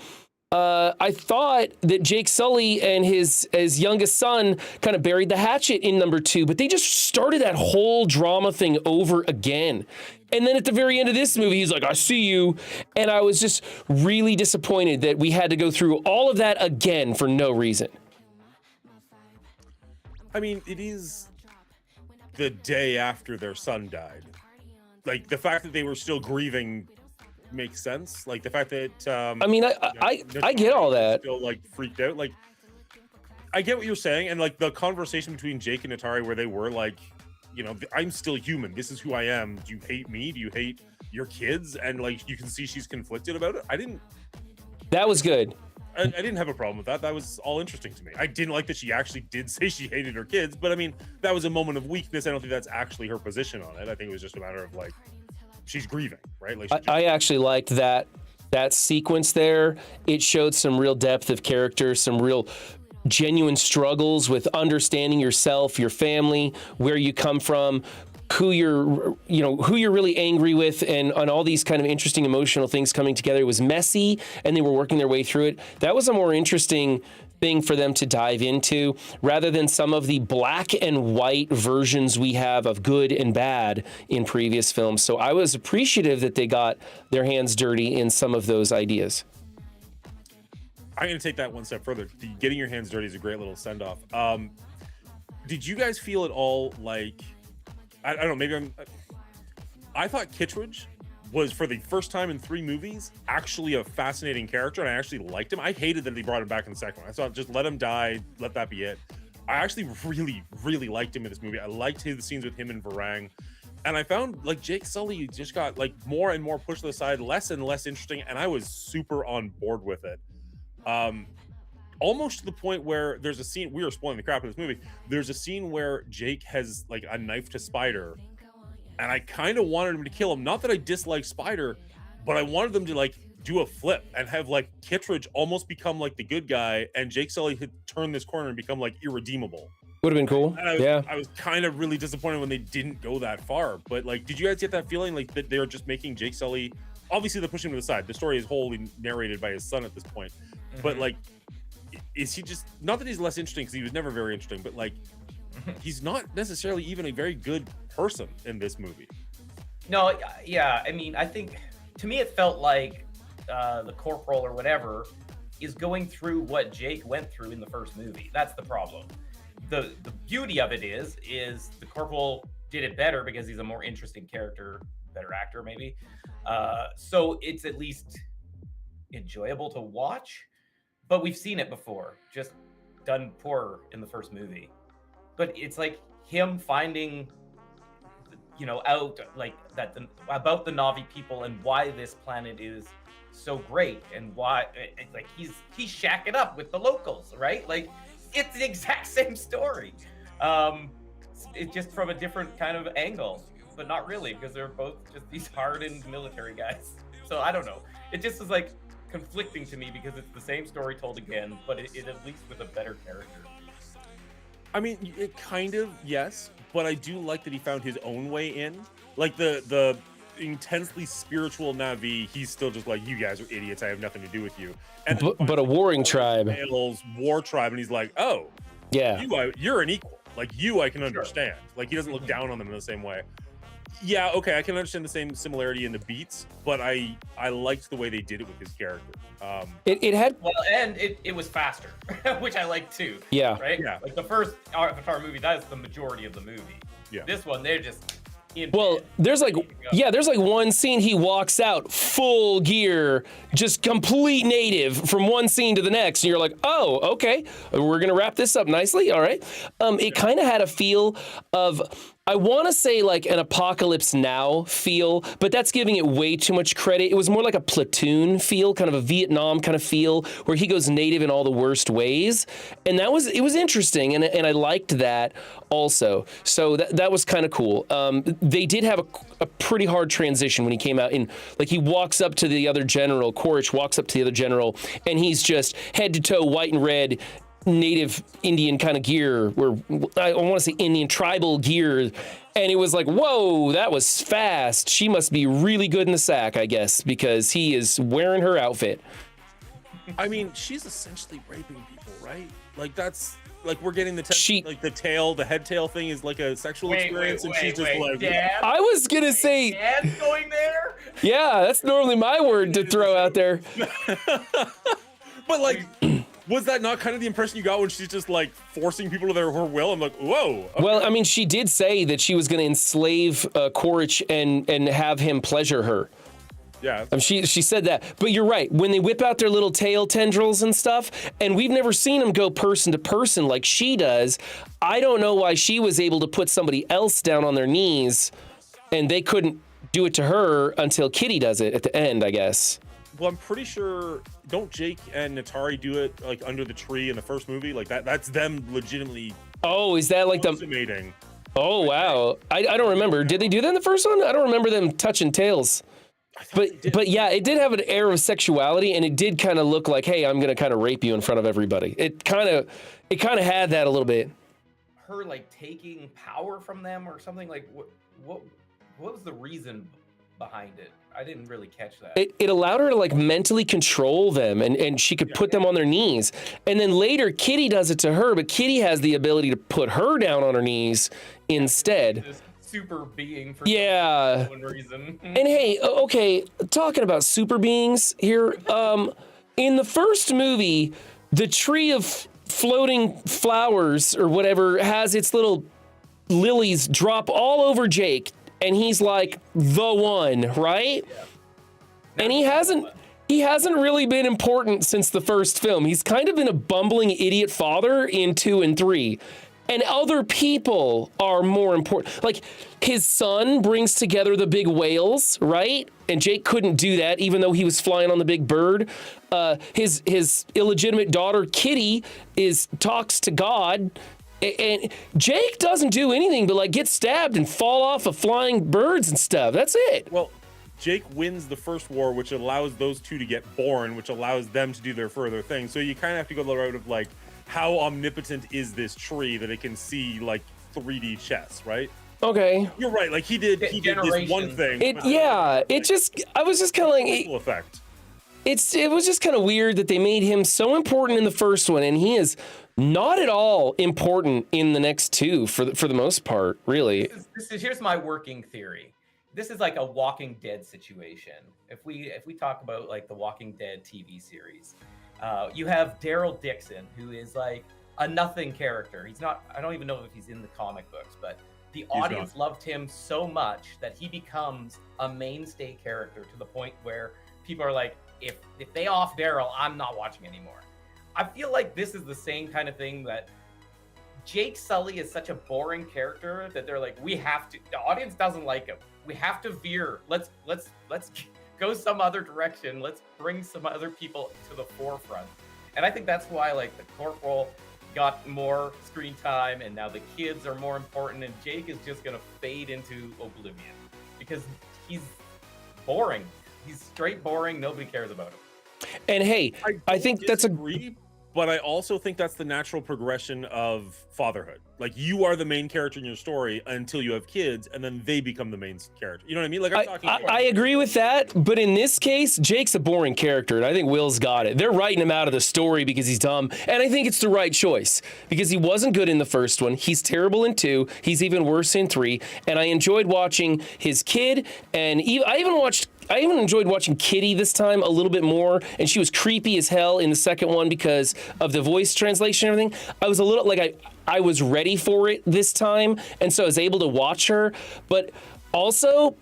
I thought that Jake Sully and his youngest son kind of buried the hatchet in number 2, but they just started that whole drama thing over again. And then at the very end of this movie, he's like, I see you. And I was just really disappointed that we had to go through all of that again for no reason. I mean, it is the day after their son died. Like, the fact that they were still grieving makes sense. Like, the fact that I mean, I get all that. Still, like, freaked out. Like, I get what you're saying. And, like, the conversation between Jake and Atari where they were like, you know, I'm still human. This is who I am. Do you hate me? Do you hate your kids? And, like, you can see she's conflicted about it. That was good. I didn't have a problem with that. That was all interesting to me. I didn't like that she actually did say she hated her kids, but I mean, that was a moment of weakness. I don't think that's actually her position on it. I think it was just a matter of like, she's grieving, right? Like, I actually liked that sequence there. It showed some real depth of character, some real genuine struggles with understanding yourself, your family, where you come from, who you're really angry with, and on all these kind of interesting emotional things coming together. It was messy and they were working their way through it. That was a more interesting thing for them to dive into rather than some of the black and white versions we have of good and bad in previous films. So I was appreciative that they got their hands dirty in some of those ideas. I'm going to take that one step further. Getting your hands dirty is a great little send off. Did you guys feel at all like, I don't know, maybe I thought Kittredge was, for the first time in 3 movies, actually a fascinating character, and I actually liked him. I hated that they brought him back in the second one. I thought, just let him die, let that be it. I actually really, really liked him in this movie. I liked the scenes with him and Varang. And I found, like, Jake Sully just got, like, more and more pushed to the side, less and less interesting, and I was super on board with it. Almost to the point where there's a scene, we were spoiling the crap of this movie, there's a scene where Jake has, like, a knife to Spider, and I kind of wanted him to kill him. Not that I dislike Spider, but I wanted them to, like, do a flip and have, like, Kittredge almost become, like, the good guy, and Jake Sully had turned this corner and become, like, irredeemable. Would have been cool. I was kind of really disappointed when they didn't go that far. But, like, did you guys get that feeling, like, that they're just making Jake Sully, obviously they're pushing him to the side. The story is wholly narrated by his son at this point. But, like, is he just, not that he's less interesting, because he was never very interesting, but, like, he's not necessarily even a very good person in this movie. No, yeah, I mean, I think, to me, it felt like the corporal or whatever is going through what Jake went through in the first movie. That's the problem. The beauty of it is the corporal did it better because he's a more interesting character, better actor maybe. So it's at least enjoyable to watch, but we've seen it before, just done poorer in the first movie. But it's like him finding, you know, out like that about the Na'vi people and why this planet is so great and why like he's shacking up with the locals, right? Like it's the exact same story. It's just from a different kind of angle, but not really, because they're both just these hardened military guys. So I don't know. It just is like conflicting to me because it's the same story told again, but it at least with a better character. I mean, it kind of, yes, but I do like that he found his own way in. Like the intensely spiritual Na'vi, he's still just like, you guys are idiots, I have nothing to do with you. And But a warring tribe. War tribe, and he's like, oh, Yeah. you're an equal. Like, you, I can understand. Like, he doesn't look down on them in the same way. Yeah, okay, I can understand the same similarity in the beats, but I liked the way they did it with his character. It had, Well, and it was faster, which I like too. yeah. Right? Yeah. Like the first Avatar movie, that is the majority of the movie. Yeah. This one, they're just in Well, bed. there's like one scene he walks out full gear, just complete native from one scene to the next, and you're like, oh, okay, we're gonna wrap this up nicely. All right. It kind of had a feel of, I want to say like an Apocalypse Now feel, but that's giving it way too much credit. It was more like a Platoon feel, kind of a Vietnam kind of feel, where he goes native in all the worst ways, and it was interesting, and I liked that also. So that was kind of cool. They did have a pretty hard transition when he came out in, like, he walks up to the other general, Quaritch walks up to the other general, and he's just head to toe white and red, native Indian kind of gear, where I want to say Indian tribal gear, and it was like, whoa, that was fast. She must be really good in the sack, I guess, because he is wearing her outfit. I mean, she's essentially raping people, right? Like, that's, like, we're getting the like the head tail thing is like a sexual experience, and she's just like, Dad? I was gonna say, Dad's going there? yeah, that's normally my word to throw out there. but like, was that not kind of the impression you got when she's just like forcing people to her will? I'm like, whoa. Okay. Well, I mean, she did say that she was going to enslave Quaritch and have him pleasure her. Yeah. She said that. But you're right. When they whip out their little tail tendrils and stuff, and we've never seen them go person to person like she does, I don't know why she was able to put somebody else down on their knees, and they couldn't do it to her until Kitty does it at the end, I guess. Well, I'm pretty sure, don't Jake and Natari do it like under the tree in the first movie? Like that's them legitimately Oh, is that like the... consummating. Oh, wow. I don't remember. Did they do that in the first one? I don't remember them touching tails. But yeah, it did have an air of sexuality, and it did kind of look like, hey, I'm going to kind of rape you in front of everybody. It kind of had that a little bit. Her like taking power from them or something, like what was the reason behind it. I didn't really catch that. It allowed her to like mentally control them, and she could put them on their knees. And then later, Kitty does it to her, but Kitty has the ability to put her down on her knees instead. This super being for Yeah. some reason. And hey, okay, talking about super beings here. In the first movie, the tree of floating flowers or whatever has its little lilies drop all over Jake, and he's like the one, right? Yeah. And he hasn't really been important since the first film. He's kind of been a bumbling idiot father in 2 and 3. And other people are more important. Like his son brings together the big whales, right? And Jake couldn't do that, even though he was flying on the big bird. His illegitimate daughter Kitty talks to God, and Jake doesn't do anything but like get stabbed and fall off of flying birds and stuff. That's it. Well, Jake wins the first war, which allows those two to get born, which allows them to do their further thing. So you kind of have to go the route of like, how omnipotent is this tree that it can see like 3D chess, right? Okay. You're right. Like he did this one thing. I was just kind of like, Effect. it was just kind of weird that they made him so important in the first one, and he is not at all important in the next two for the most part, really. Here's my working theory. This is like a Walking Dead situation. If we talk about like the Walking Dead TV series, you have Daryl Dixon, who is like a nothing character. He's not. I don't even know if he's in the comic books, but the audience loved him so much that he becomes a mainstay character to the point where people are like, if they off Daryl, I'm not watching anymore. I feel like this is the same kind of thing that Jake Sully is such a boring character that they're like, we have to. The audience doesn't like him. We have to veer. Let's go some other direction. Let's bring some other people to the forefront. And I think that's why like the Corporal got more screen time, and now the kids are more important, and Jake is just gonna fade into oblivion because he's boring. He's straight boring. Nobody cares about him. And hey, I think that's a but I also think that's the natural progression of fatherhood. Like you are the main character in your story until you have kids, and then they become the main character. You know what I mean? Like I agree with that, but in this case, Jake's a boring character, and I think Will's got it. They're writing him out of the story because he's dumb, and I think it's the right choice because he wasn't good in the first one. He's terrible in 2. He's even worse in 3, and I enjoyed watching his kid, and I even enjoyed watching Kitty this time a little bit more, and she was creepy as hell in the second one because of the voice translation and everything. I was a little like I was ready for it this time, and so I was able to watch her. But also,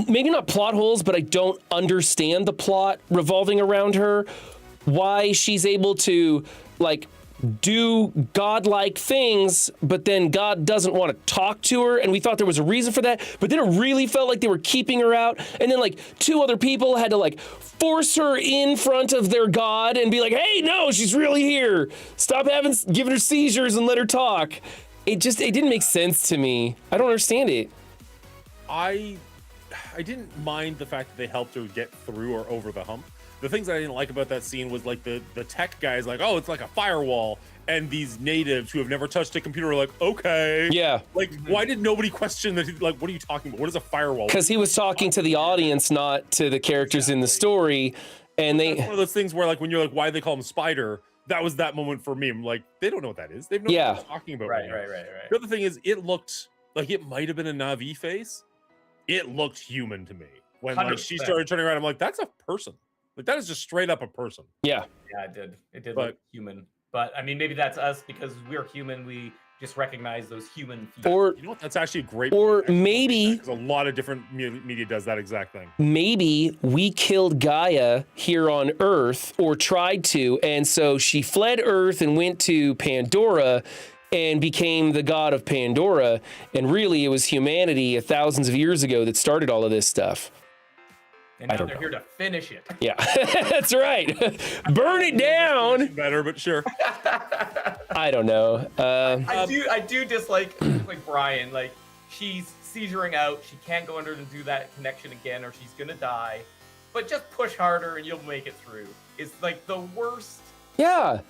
maybe not plot holes, but I don't understand the plot revolving around her. Why she's able to like do godlike things, but then God doesn't want to talk to her, and we thought there was a reason for that, but then it really felt like they were keeping her out, and then like 2 other people had to like force her in front of their God and be like, hey, no, she's really here, stop giving her seizures and let her talk. It didn't make sense to me. I don't understand it. I didn't mind the fact that they helped her get through or over the hump. The things that I didn't like about that scene was like the tech guys like, oh, it's like a firewall, and these natives who have never touched a computer are like, okay. Yeah. Like, why did nobody question that? Like, what are you talking about? What is a firewall? Because he was talking to the audience, not to the characters in the story. And that's one of those things where like when you're like, why do they call him Spider? That was that moment for me. I'm like, they don't know what that is. They've no idea what they're talking about. Right. The other thing is, it looked like it might have been a Na'vi face. It looked human to me. When like she started turning around, I'm like, that's a person. Like that is just straight up a person. Yeah, it did. It did look human. But I mean, maybe that's us because we're human. We just recognize those human features. Or you know what? That's actually a great. Or maybe a lot of different media does that exact thing. Maybe we killed Gaia here on Earth, or tried to, and so she fled Earth and went to Pandora and became the god of Pandora. And really, it was humanity thousands of years ago that started all of this stuff. And now they're here to finish it. Yeah, that's right. Burn it down. Better, but sure. I don't know. I do dislike like Brian. Like she's seizuring out. She can't go under and do that connection again, or she's gonna die. But just push harder, and you'll make it through. It's like the worst. Yeah.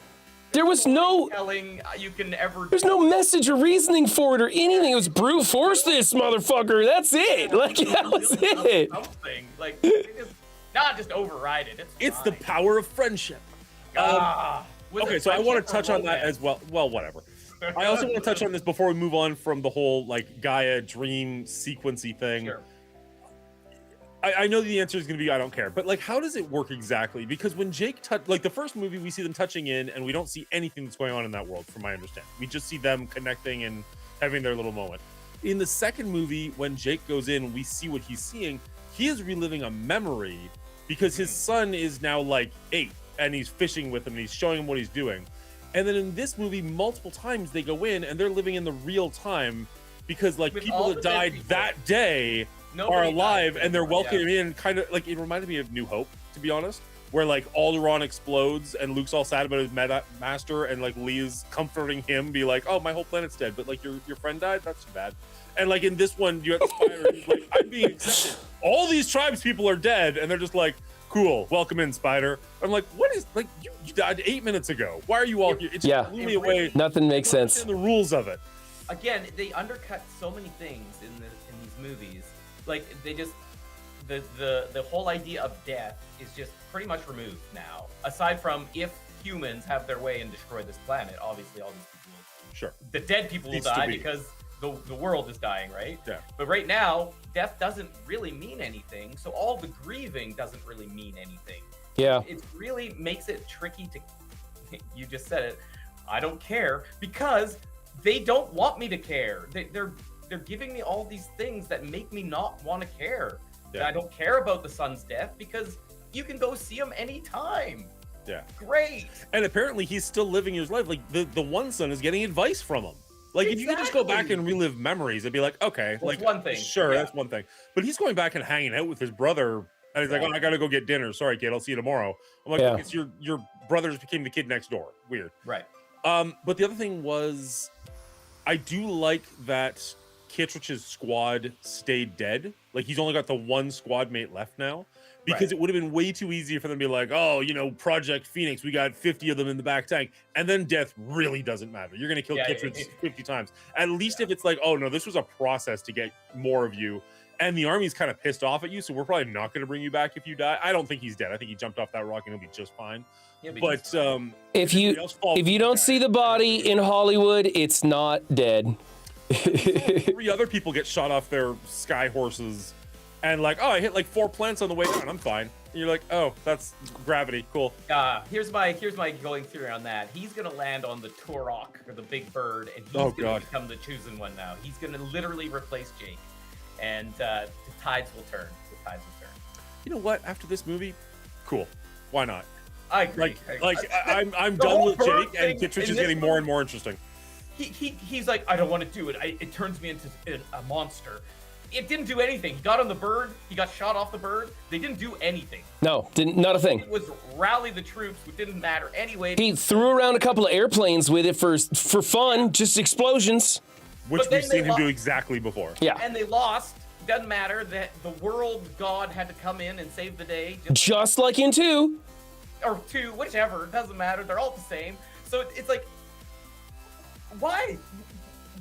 There was no telling you can ever. there's no message or reasoning for it or anything. It was brute force this motherfucker. That's it. Like that was it. Something like they just, not just override it. It's the fine. power of friendship. Was Okay, it so I want friendship to touch or on that romance? as well. Well, whatever. I also want to touch on this before we move on from the whole like Gaia dream sequency thing. Sure. I know the answer is going to be I don't care, but like, how does it work exactly? Because when Jake like the first movie, we see them touching in, and we don't see anything that's going on in that world, from my understanding. We just see them connecting and having their little moment. In the second movie, when Jake goes in, we see what he's seeing. He is reliving a memory because his son is now like 8, and he's fishing with him, and he's showing him what he's doing. And then in this movie, multiple times they go in, and they're living in the real time because like With people all that the dead died people. that day Nobody are died alive, and they're anymore, welcoming in, kind of like it reminded me of New Hope, to be honest, where like Alderaan explodes and Luke's all sad about his master, and like Leia's comforting him, be like, "Oh, my whole planet's dead, but like your friend died. That's too bad." And like in this one, you have Spider, who's like, "I'm being accepted. All these tribes people are dead," and they're just like, "Cool, welcome in, Spider." I'm like, "What is like you died 8 minutes ago? Why are you all here?" It just Yeah. blew me away. Nothing makes I don't sense. understand the rules of it. Again, they undercut so many things in these movies. Like they just the whole idea of death is just pretty much removed now. Aside from if humans have their way and destroy this planet, obviously all these people, Sure. the dead people will Needs to die be. because the world is dying, right? Yeah. But right now, death doesn't really mean anything. So all the grieving doesn't really mean anything. Yeah. It really makes it tricky to. You just said it. I don't care because they don't want me to care. They're giving me all these things that make me not want to care. Yeah. I don't care about the son's death because you can go see him anytime. Yeah. Great. And apparently he's still living his life. Like the one son is getting advice from him. Like if you could just go back and relive memories, it'd be like, okay, That's like one thing, Sure, yeah. that's one thing. But he's going back and hanging out with his brother, and he's like, "Oh, I gotta go get dinner. Sorry, kid, I'll see you tomorrow." I'm like, Yeah. "It's your brother just became the kid next door. Weird." Right. But the other thing was, I do like that Kittredge's squad stayed dead. Like he's only got the one squad mate left now. Because Right. it would have been way too easy for them to be like, "Oh, you know, Project Phoenix, we got 50 of them in the back tank," and then death really doesn't matter. You're gonna kill Yeah, Kittredge 50 times. At least if it's like, "Oh no, this was a process to get more of you," and the army's kind of pissed off at you, so we're probably not gonna bring you back if you die. I don't think he's dead. I think he jumped off that rock and he'll be just fine. Yeah, But because- If everybody else falls you for don't the see guy. the body in Hollywood, it's not dead. 3 other people get shot off their sky horses, and like, "Oh, I hit like 4 plants on the way down. I'm fine." And you're like, "Oh, that's gravity. Cool." here's my going theory on that. He's gonna land on the Turok or the big bird, and he's Oh, gonna God. become the chosen one now. He's gonna literally replace Jake, and the tides will turn. The tides will turn. You know what? After this movie, cool. Why not? I agree. I'm The done whole with bird Jake, thing and Kittredge in is this getting more and more interesting. He's like, I don't want to do it. It turns me into a monster. It didn't do anything. He got on the bird. He got shot off the bird. They didn't do anything. No, not a thing. It was rally the troops, which didn't matter anyway. He threw around a couple of airplanes with it for fun, just explosions. Which But then we've seen they him do lo- exactly before. Yeah. And they lost. Doesn't matter that the world god had to come in and save the day. Just like in 2. Or 2, whichever. It doesn't matter. They're all the same. So it's like, why?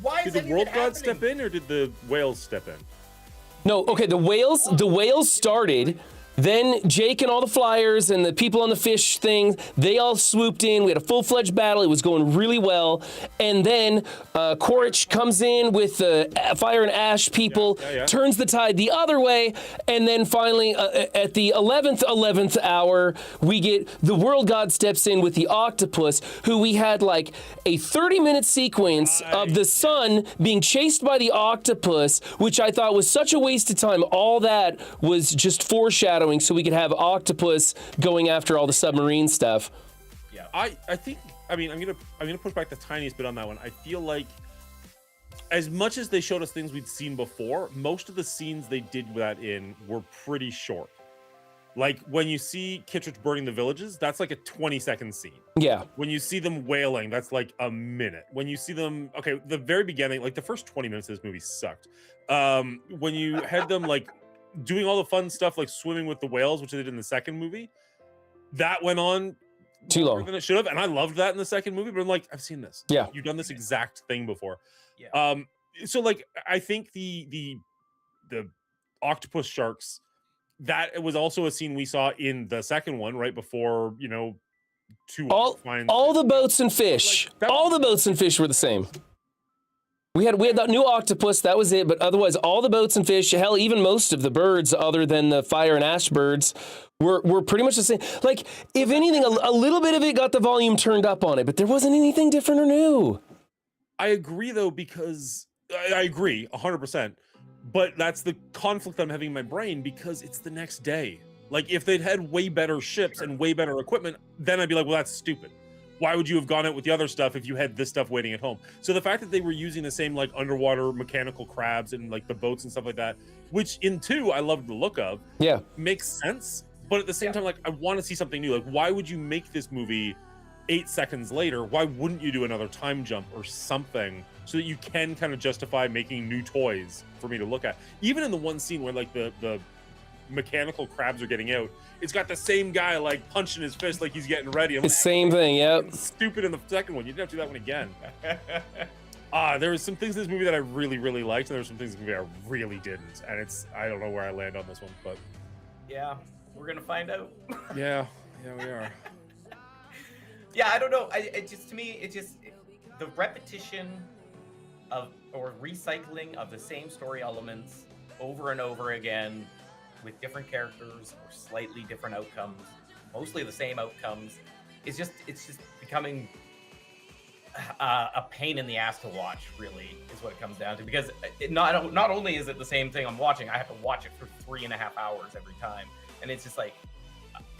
Why Did is the any of world it god step happening? in, or did the whales step in? No, okay, the whales started. Then Jake and all the flyers and the people on the fish thing, they all swooped in. We had a full-fledged battle. It was going really well. And then Quaritch comes in with the fire and ash people, Yeah. turns the tide the other way. And then finally, at the 11th hour, we get the world god steps in with the octopus, who we had like a 30-minute sequence of the sun being chased by the octopus, which I thought was such a waste of time. All that was just foreshadowing so we could have octopus going after all the submarine stuff. I think, I mean, I'm gonna push back the tiniest bit on that one. I feel like as much as they showed us things we'd seen before, most of the scenes they did that in were pretty short. Like when you see Kittredge burning the villages, that's like a 20-second scene. Yeah. When you see them wailing, that's like a minute. When you see them, okay, the very beginning, like the first 20 minutes of this movie sucked. When you had them like doing all the fun stuff, like swimming with the whales, which they did in the second movie, that went on Too more long. than it should have, and I loved that in the second movie. But I'm like, I've seen this. Yeah. You've done this exact thing before. Yeah. So like, I think the octopus sharks, that was also a scene we saw in the second one, right before All the boats and fish, all the boats and fish were the same. We had that new octopus, that was it, but otherwise all the boats and fish, hell, even most of the birds other than the fire and ash birds were pretty much the same. Like, if anything, a little bit of it got the volume turned up on it, but there wasn't anything different or new. I agree though, because I agree 100%, but that's the conflict I'm having in my brain, because it's the next day. Like, if they'd had way better ships and way better equipment, then I'd be like, well, that's stupid. Why would you have gone out with the other stuff if you had this stuff waiting at home? So the fact that they were using the same like underwater mechanical crabs and like the boats and stuff like that, which in 2 I loved the look of, Yeah. makes sense. But at the same time, like, I want to see something new. Like, why would you make this movie 8 seconds later? Why wouldn't you do another time jump or something so that you can kind of justify making new toys for me to look at? Even in the one scene where like the mechanical crabs are getting out, it's got the same guy like punching his fist like he's getting ready. I'm The like, same thing, yep. stupid in the second one. You didn't have to do that one again. There was some things in this movie that I really, really liked, and there were some things in this movie I really didn't. And I don't know where I land on this one, but Yeah, we're gonna find out. yeah, we are. Yeah, I don't know. To me, the repetition of or recycling of the same story elements over and over again with different characters or slightly different outcomes, mostly the same outcomes, it's just becoming a pain in the ass to watch. Really, is what it comes down to. Because not only is it the same thing I'm watching, I have to watch it for 3.5 hours every time, and it's just like,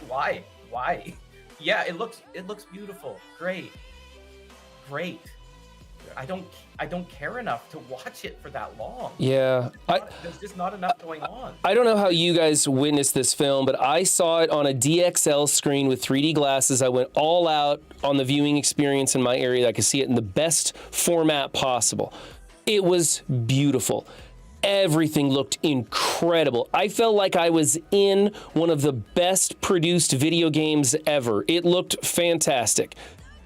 why? Yeah, it looks beautiful. Great. Yeah. I don't care enough to watch it for that long. Yeah. There's just not enough going on. I don't know how you guys witnessed this film, but I saw it on a DXL screen with 3D glasses. I went all out on the viewing experience in my area that I could see it in the best format possible. It was beautiful. Everything looked incredible. I felt like I was in one of the best produced video games ever. It looked fantastic.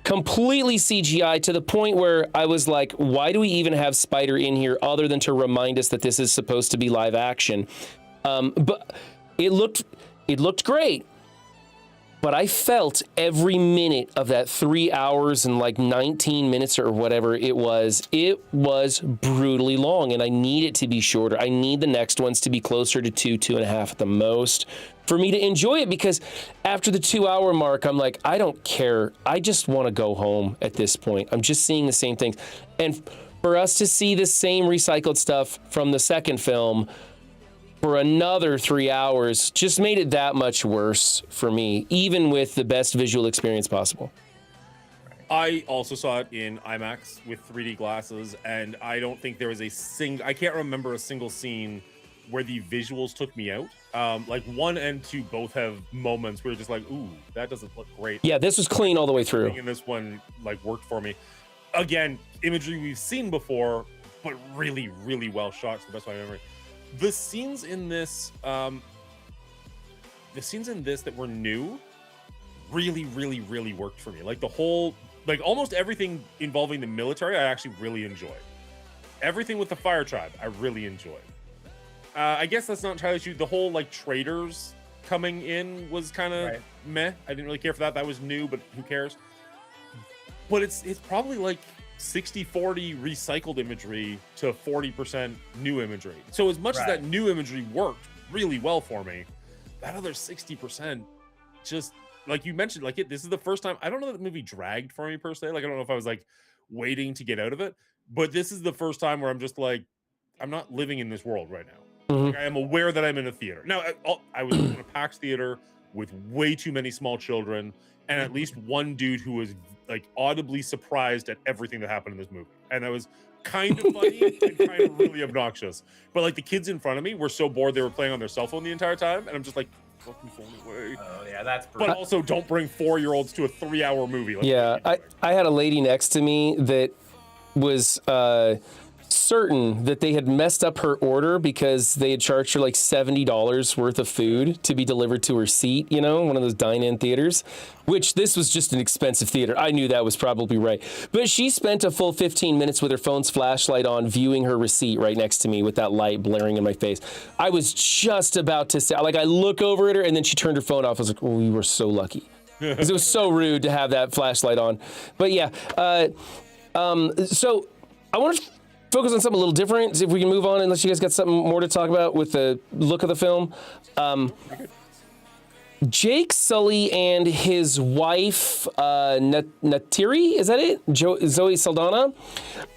Completely CGI to the point where I was like, why do we even have Spider in here other than to remind us that this is supposed to be live action? But it looked great. But I felt every minute of that 3 hours and like 19 minutes or whatever it was brutally long, and I need it to be shorter. I need the next ones to be closer to 2.5 at the most for me to enjoy it, because after the 2 hour mark, I'm like, I don't care. I just want to go home at this point. I'm just seeing the same things. And for us to see the same recycled stuff from the second film for another 3 hours just made it that much worse for me, even with the best visual experience possible. I also saw it in IMAX with 3D glasses, and I don't think there was I can't remember a single scene where the visuals took me out. Like 1 and 2 both have moments where you're just like, ooh, that doesn't look great. Yeah, this was clean all the way through. And this one like worked for me. Again, imagery we've seen before, but really, really well shot. It's the best way I remember. The scenes in this, that were new, really, really, really worked for me. Like the whole, like almost everything involving the military, I actually really enjoyed. Everything with the fire tribe, I really enjoyed. I guess that's not entirely true. The whole like traders coming in was kind of meh. I didn't really care for that. That was new, but who cares? But it's probably like 60-40 recycled imagery to 40% new imagery. So as much as that new imagery worked really well for me, that other 60% just, like you mentioned, like this is the first time, I don't know that the movie dragged for me per se. Like I don't know if I was like waiting to get out of it, but this is the first time where I'm just like, I'm not living in this world right now. Like, I am aware that I'm in a theater. Now, I was in a PAX theater with way too many small children and at least one dude who was like audibly surprised at everything that happened in this movie. And that was kind of funny and kind of really obnoxious. But like the kids in front of me were so bored they were playing on their cell phone the entire time. And I'm just like, fucking phone away. Oh yeah, that's brutal. But also don't bring 4-year-olds to a 3-hour movie. Like, Yeah, I had a lady next to me that was certain that they had messed up her order because they had charged her like $70 worth of food to be delivered to her seat, you know, one of those dine-in theaters, which this was just an expensive theater. I knew that was probably right. But she spent a full 15 minutes with her phone's flashlight on, viewing her receipt right next to me with that light blaring in my face. I was just about to say, like, I look over at her and then she turned her phone off. I was like, oh, we were so lucky. Because it was so rude to have that flashlight on. But yeah, so I want to focus on something a little different. See if we can move on, unless you guys got something more to talk about with the look of the film. Jake Sully and his wife, Natiri, is that it? Zoe Saldana?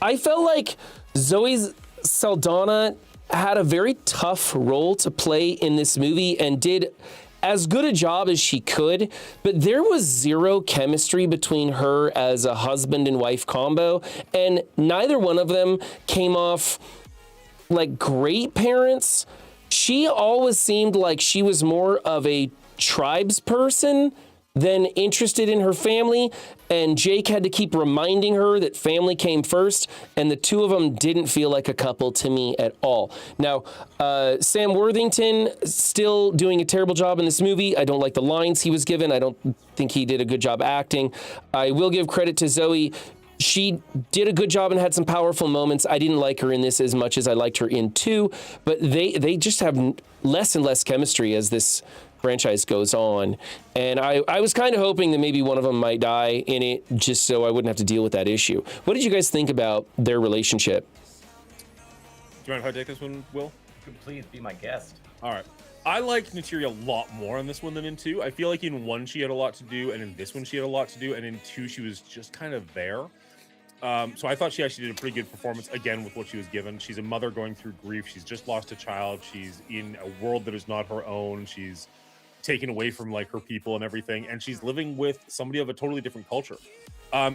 I felt like Zoe Saldana had a very tough role to play in this movie and did as good a job as she could, but there was zero chemistry between her as a husband and wife combo, and neither one of them came off like great parents. She always seemed like she was more of a tribes person than interested in her family, and Jake had to keep reminding her that family came first, and the two of them didn't feel like a couple to me at all. Now, Sam Worthington still doing a terrible job in this movie. I don't like the lines he was given. I don't think he did a good job acting. I will give credit to Zoe. She did a good job and had some powerful moments. I didn't like her in this as much as I liked her in 2, but they just have less and less chemistry as this franchise goes on, and I was kind of hoping that maybe one of them might die in it, just so I wouldn't have to deal with that issue. What did you guys think about their relationship? Do you mind if I take this one, Will? Please be my guest. All right. I like Natiri a lot more in this one than in 2. I feel like in 1 she had a lot to do, and in this one she had a lot to do, and in 2 she was just kind of there. So I thought she actually did a pretty good performance, again, with what she was given. She's a mother going through grief. She's just lost a child. She's in a world that is not her own. She's taken away from like her people and everything, and she's living with somebody of a totally different culture.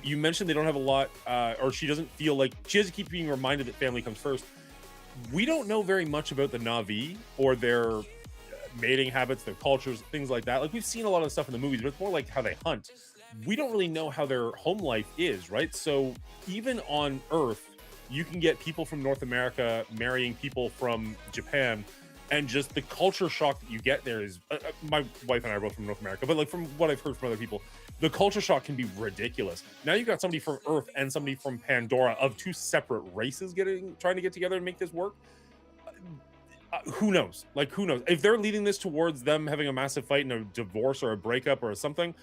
You mentioned they don't have a lot, or she doesn't feel like she has to keep being reminded that family comes first. We don't know very much about the Na'vi or their mating habits, their cultures, things like that. Like, we've seen a lot of stuff in the movies, but it's more like how they hunt. We don't really know how their home life is, right? So even on Earth, you can get people from North America marrying people from Japan, and just the culture shock that you get there is my wife and I are both from North America, but like from what I've heard from other people, the culture shock can be ridiculous. Now you've got somebody from Earth and somebody from Pandora, of 2 separate races trying to get together and make this work. Who knows? Like, who knows? If they're leading this towards them having a massive fight and a divorce or a breakup or something,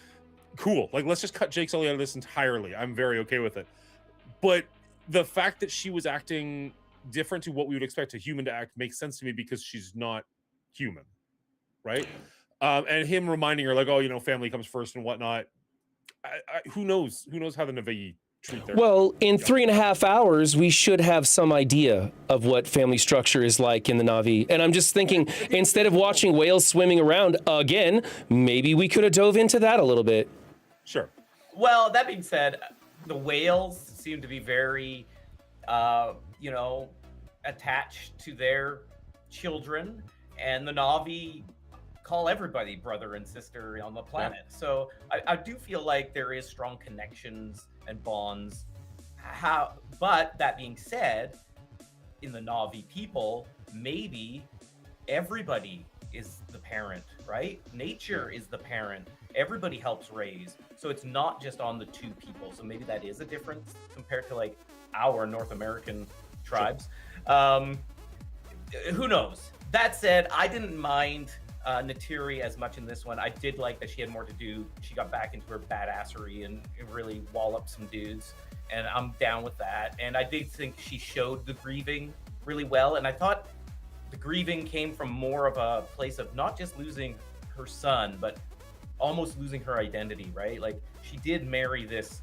cool. Like, let's just cut Jake Sully out of this entirely. I'm very okay with it. But the fact that she was acting different to what we would expect a human to act makes sense to me, because she's not human, right? And him reminding her, like, oh, you know, family comes first and whatnot. Who knows how the Na'vi treat their... Well, in 3.5 hours, we should have some idea of what family structure is like in the Na'vi. And I'm just thinking, instead of watching whales swimming around again, maybe we could have dove into that a little bit. Sure. Well, that being said, the whales seem to be very, you know, attached to their children, and the Na'vi call everybody brother and sister on the planet. So I do feel like there is strong connections and bonds. But that being said, in the Na'vi people, maybe everybody is the parent, right? Nature is the parent. Everybody helps raise. So it's not just on the 2 people. So maybe that is a difference compared to like our North American tribes. Who knows? That said, I didn't mind Natiri as much in this one. I did like that she had more to do. She got back into her badassery and really walloped some dudes, and I'm down with that. And I did think she showed the grieving really well, and I thought the grieving came from more of a place of not just losing her son, but almost losing her identity, right? Like, she did marry this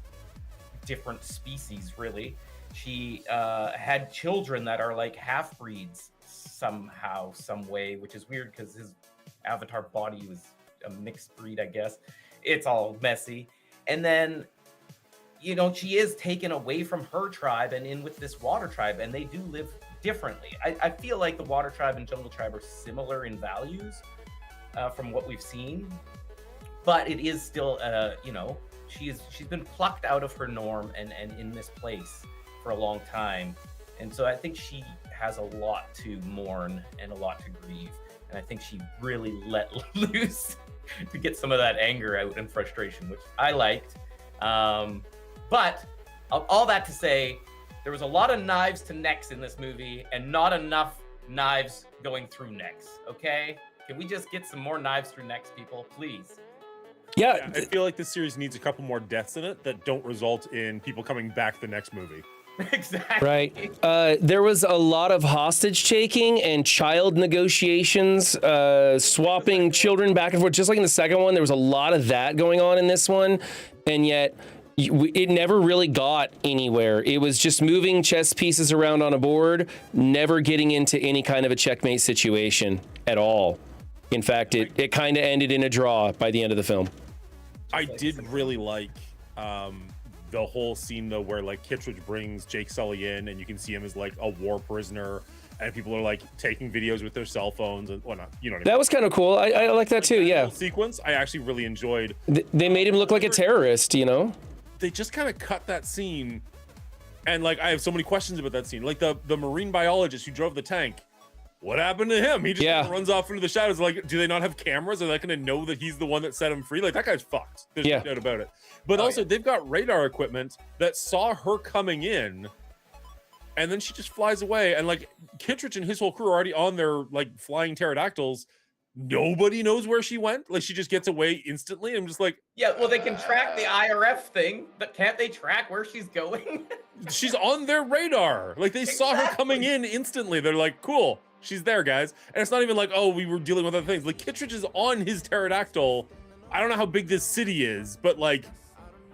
different species, really. She had children that are like half-breeds somehow, some way, which is weird because his avatar body was a mixed breed, I guess. It's all messy. And then, you know, she is taken away from her tribe and in with this water tribe, and they do live differently. I feel like the water tribe and jungle tribe are similar in values from what we've seen, but it is still, you know, she's been plucked out of her norm and in this place for a long time. And so I think she has a lot to mourn and a lot to grieve. And I think she really let loose to get some of that anger out and frustration, which I liked. But all that to say, there was a lot of knives to necks in this movie and not enough knives going through necks, okay? Can we just get some more knives through necks, people, please? Yeah, I feel like this series needs a couple more deaths in it that don't result in people coming back the next movie. Exactly. right. There was a lot of hostage taking and child negotiations, swapping children back and forth. Just like in the second one, there was a lot of that going on in this one, and yet it never really got anywhere. It was just moving chess pieces around on a board, never getting into any kind of a checkmate situation at all. In fact, it kind of ended in a draw by the end of the film. I did really like the whole scene though, where like Kittredge brings Jake Sully in, and you can see him as like a war prisoner, and people are like taking videos with their cell phones and whatnot. You know what I mean? That was kind of cool. I like that too. That Yeah. whole sequence I actually really enjoyed. They made him look like a terrorist, you know? They just kind of cut that scene, and like I have so many questions about that scene. Like the marine biologist who drove the tank. What happened to him? He just Yeah. kinda runs off into the shadows. Like, do they not have cameras? Are they going to know that he's the one that set him free? Like, that guy's fucked. There's no doubt about it. But also, they've got radar equipment that saw her coming in, and then she just flies away. And like, Kittredge and his whole crew are already on their like flying pterodactyls. Nobody knows where she went. Like, she just gets away instantly. I'm just like, Yeah, well, they can track the IRF thing, but can't they track where she's going? she's on their radar. Like, they saw her coming in instantly. They're like, cool. She's there, guys. And it's not even like, oh, we were dealing with other things. Like, Kittredge is on his pterodactyl. I don't know how big this city is, but like,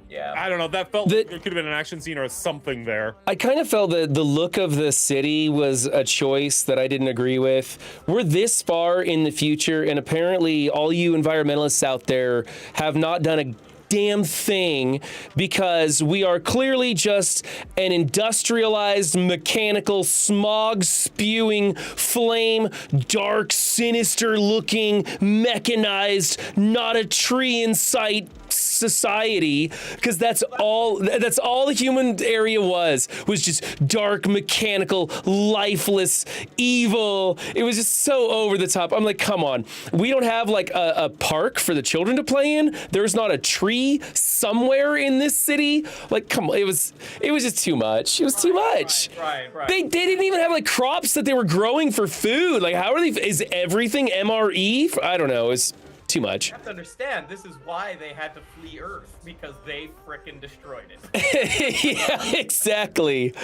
Yeah. I don't know. That felt like there could have been an action scene or something there. I kind of felt that the look of the city was a choice that I didn't agree with. We're this far in the future, and apparently all you environmentalists out there have not done a damn thing, because we are clearly just an industrialized, mechanical, smog spewing, flame, dark, sinister looking, mechanized, not a tree in sight society, because that's all the human area was just dark, mechanical, lifeless, evil. It was just so over the top. I'm like, come on, we don't have like a park for the children to play in. There's not a tree somewhere in this city. Like, come on, it was just too much. It was too much. Right. They didn't even have like crops that they were growing for food. Like, how are they? Is everything MRE? I don't know. It's too much. You have to understand, this is why they had to flee Earth, because they frickin' destroyed it. Yeah, exactly.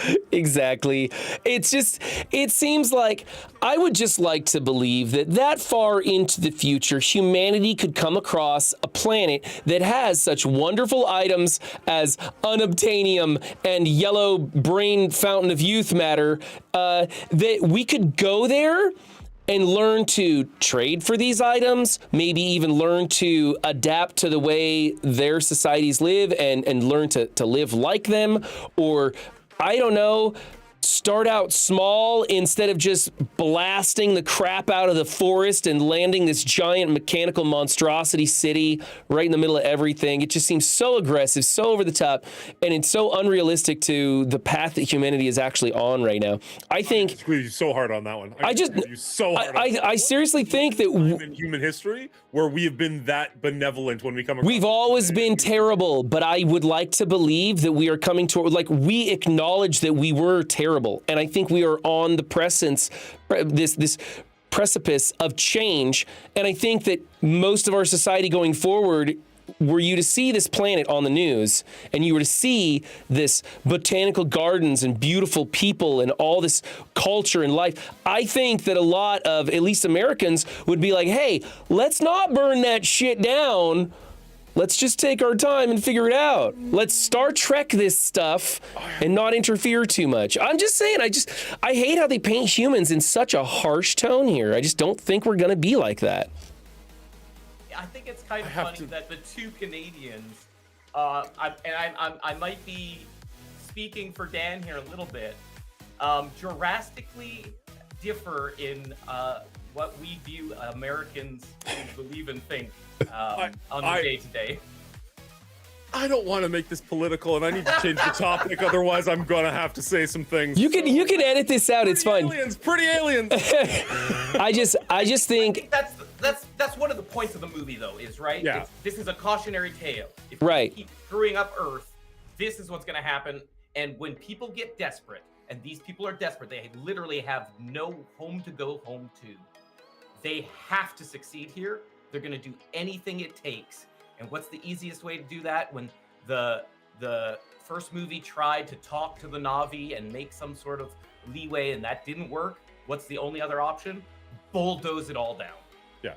It seems like I would just like to believe that far into the future, humanity could come across a planet that has such wonderful items as unobtainium and yellow brain fountain of youth matter, that we could go there and learn to trade for these items, maybe even learn to adapt to the way their societies live and learn to live like them, or I don't know, start out small instead of just blasting the crap out of the forest and landing this giant mechanical monstrosity city right in the middle of everything. It just seems so aggressive, so over the top, and it's so unrealistic to the path that humanity is actually on right now. I think I squeeze you so hard on that one. I seriously think that in human history where we have been that benevolent when we come across. We've always been terrible, but I would like to believe that we are coming toward, like, we acknowledge that we were terrible, and I think we are on the this precipice of change, and I think that most of our society going forward, were you to see this planet on the news and you were to see this botanical gardens and beautiful people and all this culture and life, I think that a lot of, at least Americans, would be like, hey, let's not burn that shit down. Let's just take our time and figure it out. Let's Star Trek this stuff and not interfere too much. I'm just saying, I hate how they paint humans in such a harsh tone here. I just don't think we're gonna be like that. I think it's kind of funny that the two Canadians, I might be speaking for Dan here a little bit, drastically differ in what we view Americans who believe and think on the day-to-day. I don't want to make this political, and I need to change the topic. Otherwise, I'm gonna have to say some things. You can edit this out. It's fine. Pretty aliens. I just think That's one of the points of the movie, though, is right. Yeah. This is a cautionary tale. If Right. you keep screwing up Earth, this is what's going to happen. And when people get desperate, and these people are desperate, they literally have no home to go home to. They have to succeed here. They're going to do anything it takes. And what's the easiest way to do that? When the first movie tried to talk to the Na'vi and make some sort of leeway, and that didn't work. What's the only other option? Bulldoze it all down. Yeah.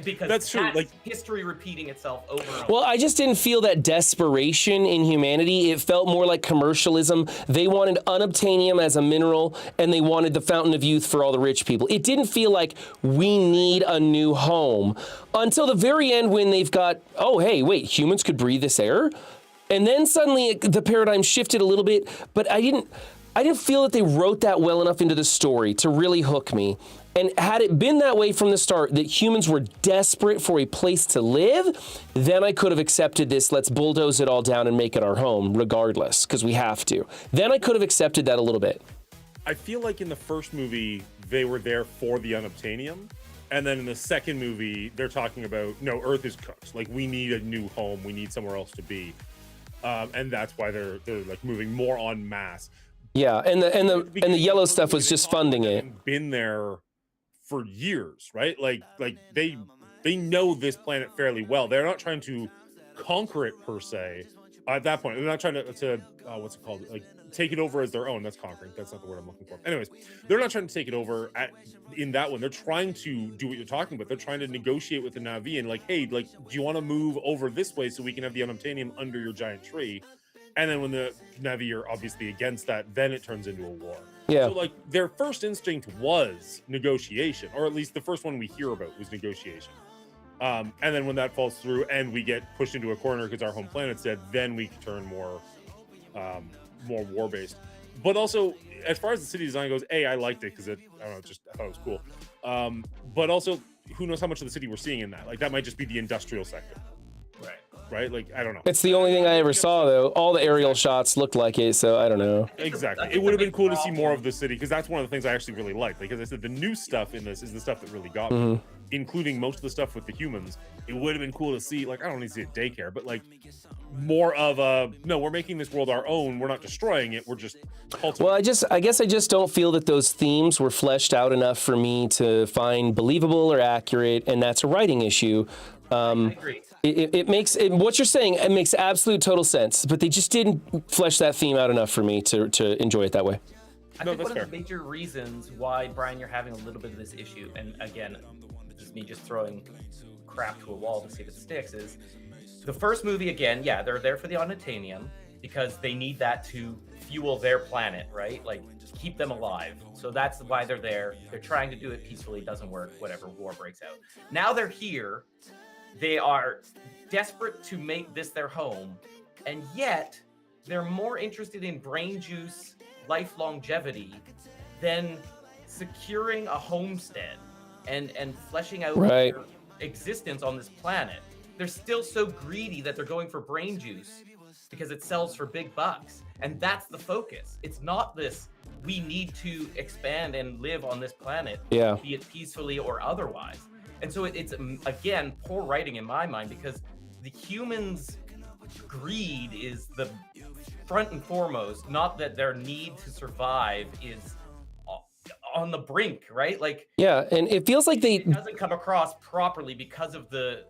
Because That's true, like- history repeating itself over and over. Well, I just didn't feel that desperation in humanity. It felt more like commercialism. They wanted unobtainium as a mineral, and they wanted the fountain of youth for all the rich people. It didn't feel like we need a new home until the very end when they've got, oh, hey, wait, humans could breathe this air? And then suddenly the paradigm shifted a little bit, but I didn't feel that they wrote that well enough into the story to really hook me. And had it been that way from the start, that humans were desperate for a place to live, then I could have accepted this, let's bulldoze it all down and make it our home, regardless, because we have to. Then I could have accepted that a little bit. I feel like in the first movie, they were there for the unobtainium. And then in the second movie, they're talking about, no, Earth is cooked. Like, we need a new home. We need somewhere else to be. And that's why they're like moving more en masse. Yeah, and the yellow stuff was just funding it. Been there for years, right? Like they know this planet fairly well. They're not trying to conquer it per se. At that point, they're not trying to what's it called? Like take it over as their own. That's conquering. That's not the word I'm looking for. Anyways, they're not trying to take it over in that one. They're trying to do what you're talking about. They're trying to negotiate with the Na'vi and like, hey, like, do you want to move over this way so we can have the unobtainium under your giant tree? And then when the Na'vi are obviously against that, then it turns into a war. Yeah. So like their first instinct was negotiation, or at least the first one we hear about was negotiation. And then when that falls through and we get pushed into a corner because our home planet's dead, then we turn more war-based. But also, as far as the city design goes, I liked it because I thought it was cool. But also, who knows how much of the city we're seeing in that? Like that might just be the industrial sector. Right? Like, I don't know. It's the only thing I ever saw, though. All the aerial shots looked like it, so I don't know. Exactly. It would have been cool to see more of the city, because that's one of the things I actually really liked. Like, as I said, the new stuff in this is the stuff that really got me, including most of the stuff with the humans. It would have been cool to see, like, I don't need to see a daycare, but, like, more of a, no, we're making this world our own. We're not destroying it. We're just cultivating. Well, I guess I just don't feel that those themes were fleshed out enough for me to find believable or accurate, and that's a writing issue. I agree. It makes what you're saying. It makes absolute total sense, but they just didn't flesh that theme out enough for me to enjoy it that way. I think one of the major reasons why, Brian, you're having a little bit of this issue, and again, this is me just throwing crap to a wall to see if it sticks, is the first movie, again, yeah, they're there for the unobtainium because they need that to fuel their planet, right? Like, keep them alive. So that's why they're there. They're trying to do it peacefully. It doesn't work. Whatever, war breaks out. Now they're here. They are desperate to make this their home, and yet they're more interested in brain juice, life longevity, than securing a homestead and fleshing out their existence on this planet. They're still so greedy that they're going for brain juice because it sells for big bucks, and that's the focus. It's not this, we need to expand and live on this planet, be it peacefully or otherwise. And so it's, again, poor writing in my mind, because the humans' greed is the front and foremost, not that their need to survive is on the brink, right? Like, yeah, and it feels like it doesn't come across properly because of the...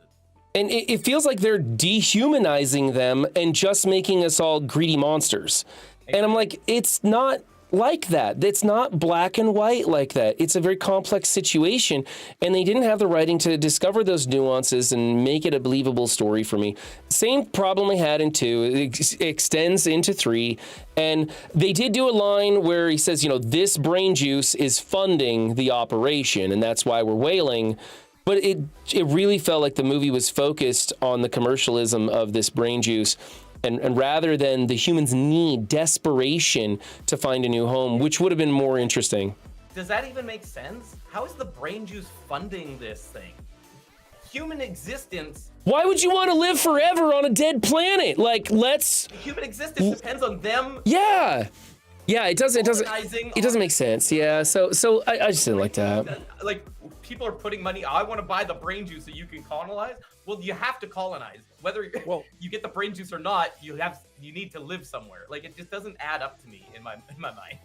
And it feels like they're dehumanizing them and just making us all greedy monsters. And I'm like, it's not like that. It's not black and white like that. It's a very complex situation, and they didn't have the writing to discover those nuances and make it a believable story for me. Same problem I had in 2. It extends into 3, and they did do a line where he says, you know, this brain juice is funding the operation, and that's why we're wailing. But it really felt like the movie was focused on the commercialism of this brain juice, and rather than the humans' need, desperation to find a new home, which would have been more interesting. Does that even make sense? How is the brain juice funding this thing? human existence. Why would you want to live forever on a dead planet? Like, let's. Human existence depends on them. Yeah. Yeah, it doesn't colonizing make sense. Yeah, so I just didn't like that. Like, people are putting money. I want to buy the brain juice so you can colonize. Well, you have to colonize. Whether you get the brain juice or not, you need to live somewhere. Like, it just doesn't add up to me in my mind.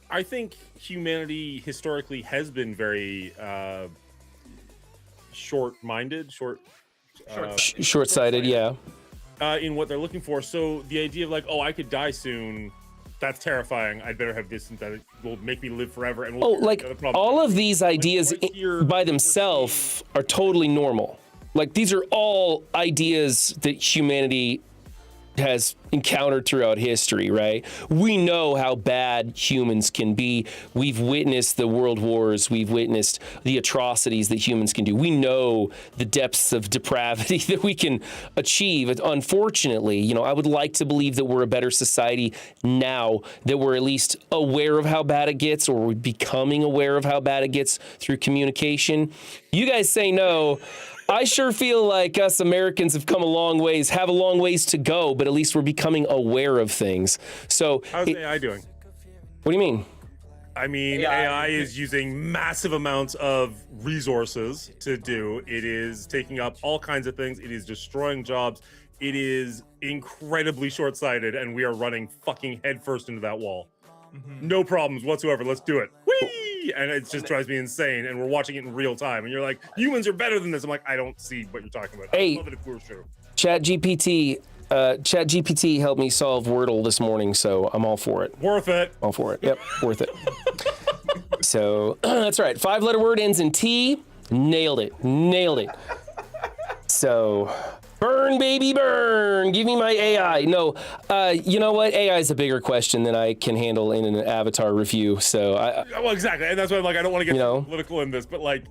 I think humanity historically has been very short-minded, Short-sighted, yeah. In what they're looking for. So the idea of like, oh, I could die soon, that's terrifying. I'd better have this and that. It will make me live forever. And we'll all of these ideas by themselves are totally normal. Like, these are all ideas that humanity has encountered throughout history, right? We know how bad humans can be. We've witnessed the world wars. We've witnessed the atrocities that humans can do. We know the depths of depravity that we can achieve. Unfortunately, I would like to believe that we're a better society now, that we're at least aware of how bad it gets, or we're becoming aware of how bad it gets through communication. You guys say no. I sure feel like us Americans have come a long ways to go, but at least we're becoming aware of things. So how's AI doing? What do you mean? I mean, AI is using massive amounts of resources to do. It is taking up all kinds of things. It is destroying jobs. It is incredibly short-sighted, and we are running fucking headfirst into that wall. Mm-hmm. No problems whatsoever. Let's do it. Whee! And it just drives me insane. And we're watching it in real time. And you're like, humans are better than this. I'm like, I don't see what you're talking about. Hey, I love it if we were true. ChatGPT helped me solve Wordle this morning, so I'm all for it. Worth it. All for it. Yep, worth it. So that's right. 5-letter word ends in T. Nailed it. So, burn, baby, burn. Give me my AI. No, you know what? AI is a bigger question than I can handle in an Avatar review. So well, exactly, and that's why I'm like, I don't want to get political in this, but like,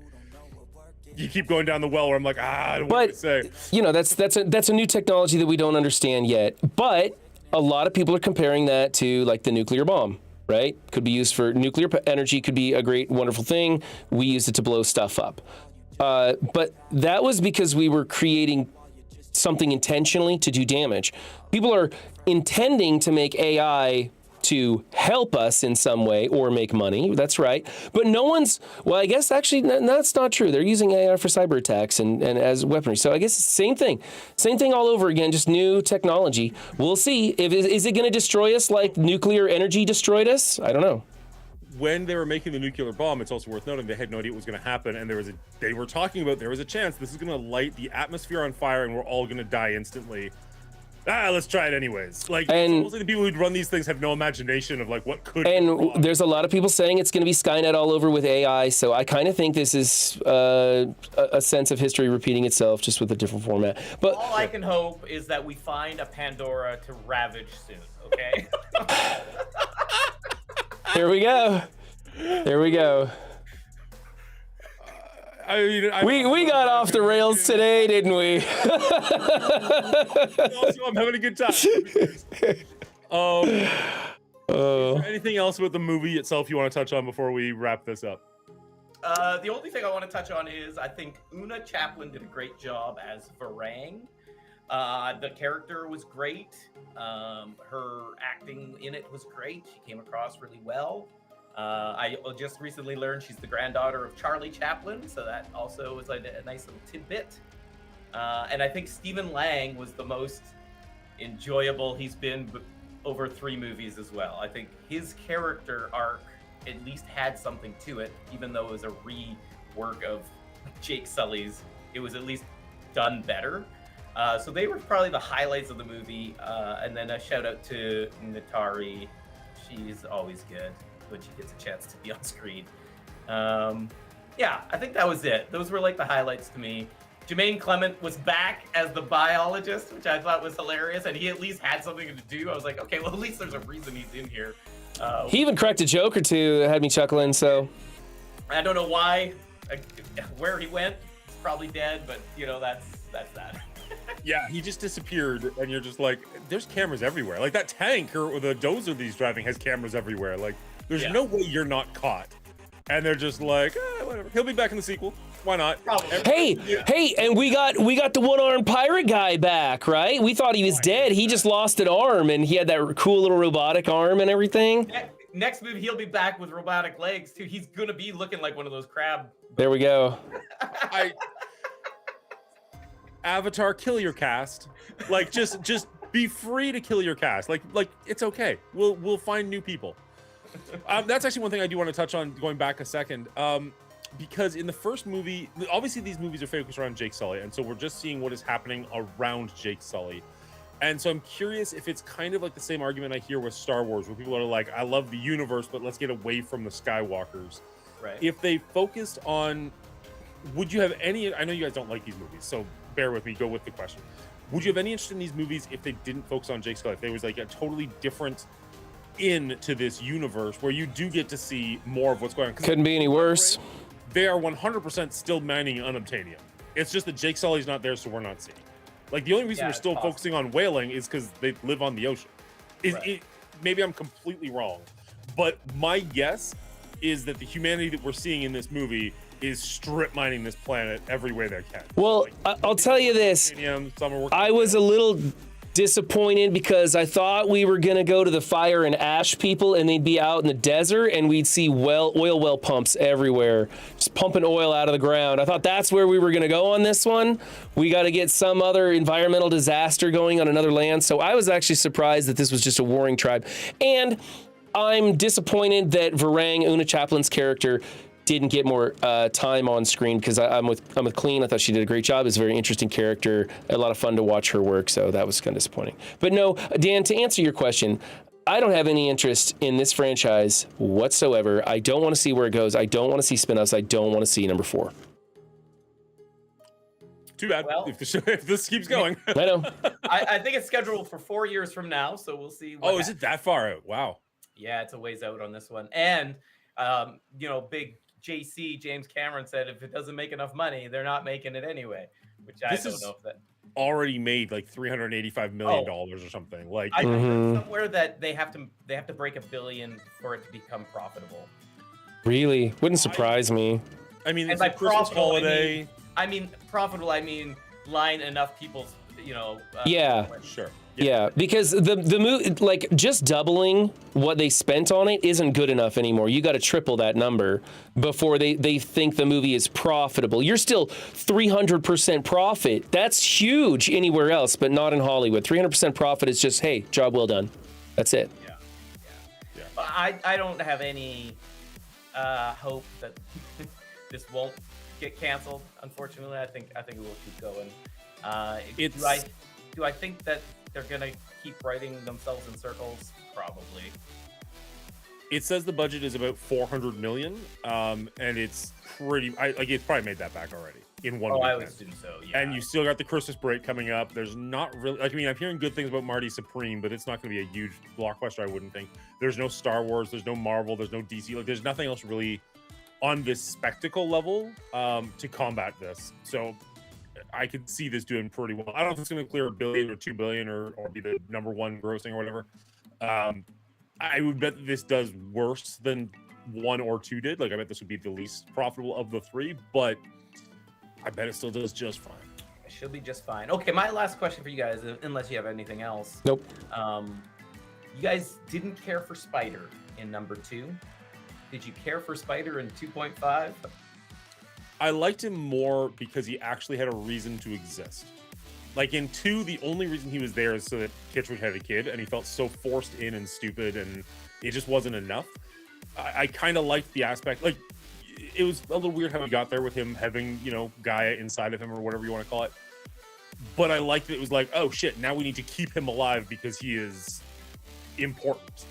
you keep going down the well where I'm like, I don't want to say. That's a new technology that we don't understand yet. But a lot of people are comparing that to like the nuclear bomb. Right? Could be used for nuclear energy. Could be a great, wonderful thing. We used it to blow stuff up. But that was because we were creating something intentionally to do damage. People are intending to make AI to help us in some way or make money. That's right. But I guess actually that's not true. They're using AI for cyber attacks and as weaponry. So I guess it's the same thing. Same thing all over again, just new technology. We'll see. Is it going to destroy us like nuclear energy destroyed us? I don't know. When they were making the nuclear bomb, it's also worth noting they had no idea what was going to happen, and they were talking about there was a chance this is going to light the atmosphere on fire, and we're all going to die instantly. Let's try it anyways. Like, mostly the people who run these things have no imagination of like what could. And there's a lot of people saying it's going to be Skynet all over with AI. So I kind of think this is a sense of history repeating itself, just with a different format. But all I can hope is that we find a Pandora to ravage soon. Okay. There we go. I mean, we got off the rails today, didn't we? Also, I'm having a good time. Is there anything else about the movie itself you want to touch on before we wrap this up? The only thing I want to touch on is I think Una Chaplin did a great job as Varang. The character was great. Her acting in it was great. She came across really well. I just recently learned she's the granddaughter of Charlie Chaplin, so that also was a nice little tidbit. And I think Stephen Lang was the most enjoyable he's been over 3 movies as well. I think his character arc at least had something to it, even though it was a rework of Jake Sully's. It was at least done better. So they were probably the highlights of the movie. And then a shout out to Natari. She's always good when she gets a chance to be on screen. Yeah, I think that was it. Those were like the highlights to me. Jermaine Clement was back as the biologist, which I thought was hilarious, and he at least had something to do. I was like, okay, well, at least there's a reason he's in here. He even cracked a joke or two that had me chuckling, so. I don't know why, where he went. He's probably dead, but, that's that. Yeah, he just disappeared, and you're just like, there's cameras everywhere. Like, that tank or the dozer that he's driving has cameras everywhere. Like, there's no way you're not caught. And they're just like, whatever. He'll be back in the sequel. Why not? Probably. Hey, and we got the one-armed pirate guy back, right? We thought he was dead. He just lost an arm, and he had that cool little robotic arm and everything. Next movie, he'll be back with robotic legs too. He's gonna be looking like one of those crab. There we go. Avatar, kill your cast. Like, just be free to kill your cast. Like it's okay. We'll find new people. That's actually one thing I do want to touch on. Going back a second. Because in the first movie, obviously these movies are focused around Jake Sully, and so we're just seeing what is happening around Jake Sully. And so I'm curious if it's kind of like the same argument I hear with Star Wars, where people are like, I love the universe, but let's get away from the Skywalkers. Right. If they focused on, would you have any, I know you guys don't like these movies, so bear with me, go with the question. Would you have any interest in these movies if they didn't focus on Jake Sully? If there was like a totally different into this universe where you do get to see more of what's going on? Couldn't be any worse. They are 100% still mining unobtainium. It's just that Jake Sully's not there, so we're not seeing. Like, the only reason Yeah, we're it's still possible. focusing on whaling is because they live on the ocean. Right. Maybe I'm completely wrong, but my guess is that the humanity that we're seeing in this movie is strip mining this planet every way they can. Well, I'll tell you this. Some are working I was a little disappointed because I thought we were gonna go to the fire and ash people, and they'd be out in the desert, and we'd see oil well pumps everywhere, just pumping oil out of the ground. I thought that's where we were gonna go on this one. We got to get some other environmental disaster going on another land. So I was actually surprised that this was just a warring tribe, and I'm disappointed that Varang, Una Chaplin's character, didn't get more time on screen, because I'm with Clean. I thought she did a great job. It's a very interesting character. A lot of fun to watch her work, so that was kind of disappointing. But no, Dan, to answer your question, I don't have any interest in this franchise whatsoever. I don't want to see where it goes. I don't want to see spin-offs. I don't want to see number 4. Too bad Well- if this keeps going. I know. I think it's scheduled for 4 years from now, so we'll see. What Oh, is it that far out? Wow. Yeah, it's a ways out on this one. And big JC James Cameron said if it doesn't make enough money, they're not making it anyway. Which I This don't is- know if that. Already made like $385 million or something. Like, I Mhm. heard somewhere that they have to break $1 billion for it to become profitable. Really? Wouldn't surprise me. I mean, And it's by a Christmas profitable, holiday. I mean profitable. I mean line enough people's. Yeah. Sure. Yeah, because the movie, like, just doubling what they spent on it isn't good enough anymore. You got to triple that number before they think the movie is profitable. You're still 300% profit. That's huge anywhere else, but not in Hollywood. 300% profit is just, hey, job well done. That's it. But I don't have any hope that this won't get canceled. Unfortunately, I think it will keep going. Do I think that they're gonna keep writing themselves in circles? Probably. It says the budget is about 400 million, and it's it's probably made that back already in one Oh, I would weekend. assume so. Yeah. And you still got the Christmas break coming up. There's not really, I'm hearing good things about Marty Supreme, but it's not going to be a huge blockbuster, I wouldn't think. There's no Star Wars, there's no Marvel, there's no DC. Like, there's nothing else really on this spectacle level to combat this. So I could see this doing pretty well. I don't know if it's going to clear $1 billion or $2 billion or be the #1 grossing or whatever. I would bet that this does worse than 1 or 2 did. Like, I bet this would be the least profitable of the 3, but I bet it still does just fine. It should be just fine. Okay, my last question for you guys, unless you have anything else. Nope. You guys didn't care for Spider in #2. Did you care for Spider in 2.5? I liked him more because he actually had a reason to exist. Like, in 2, the only reason he was there is so that Kitchwood had a kid, and he felt so forced in and stupid, and it just wasn't enough. I kind of liked the aspect. Like, it was a little weird how he got there with him having, Gaia inside of him or whatever you want to call it. But I liked that it was like, oh shit, now we need to keep him alive because he is important.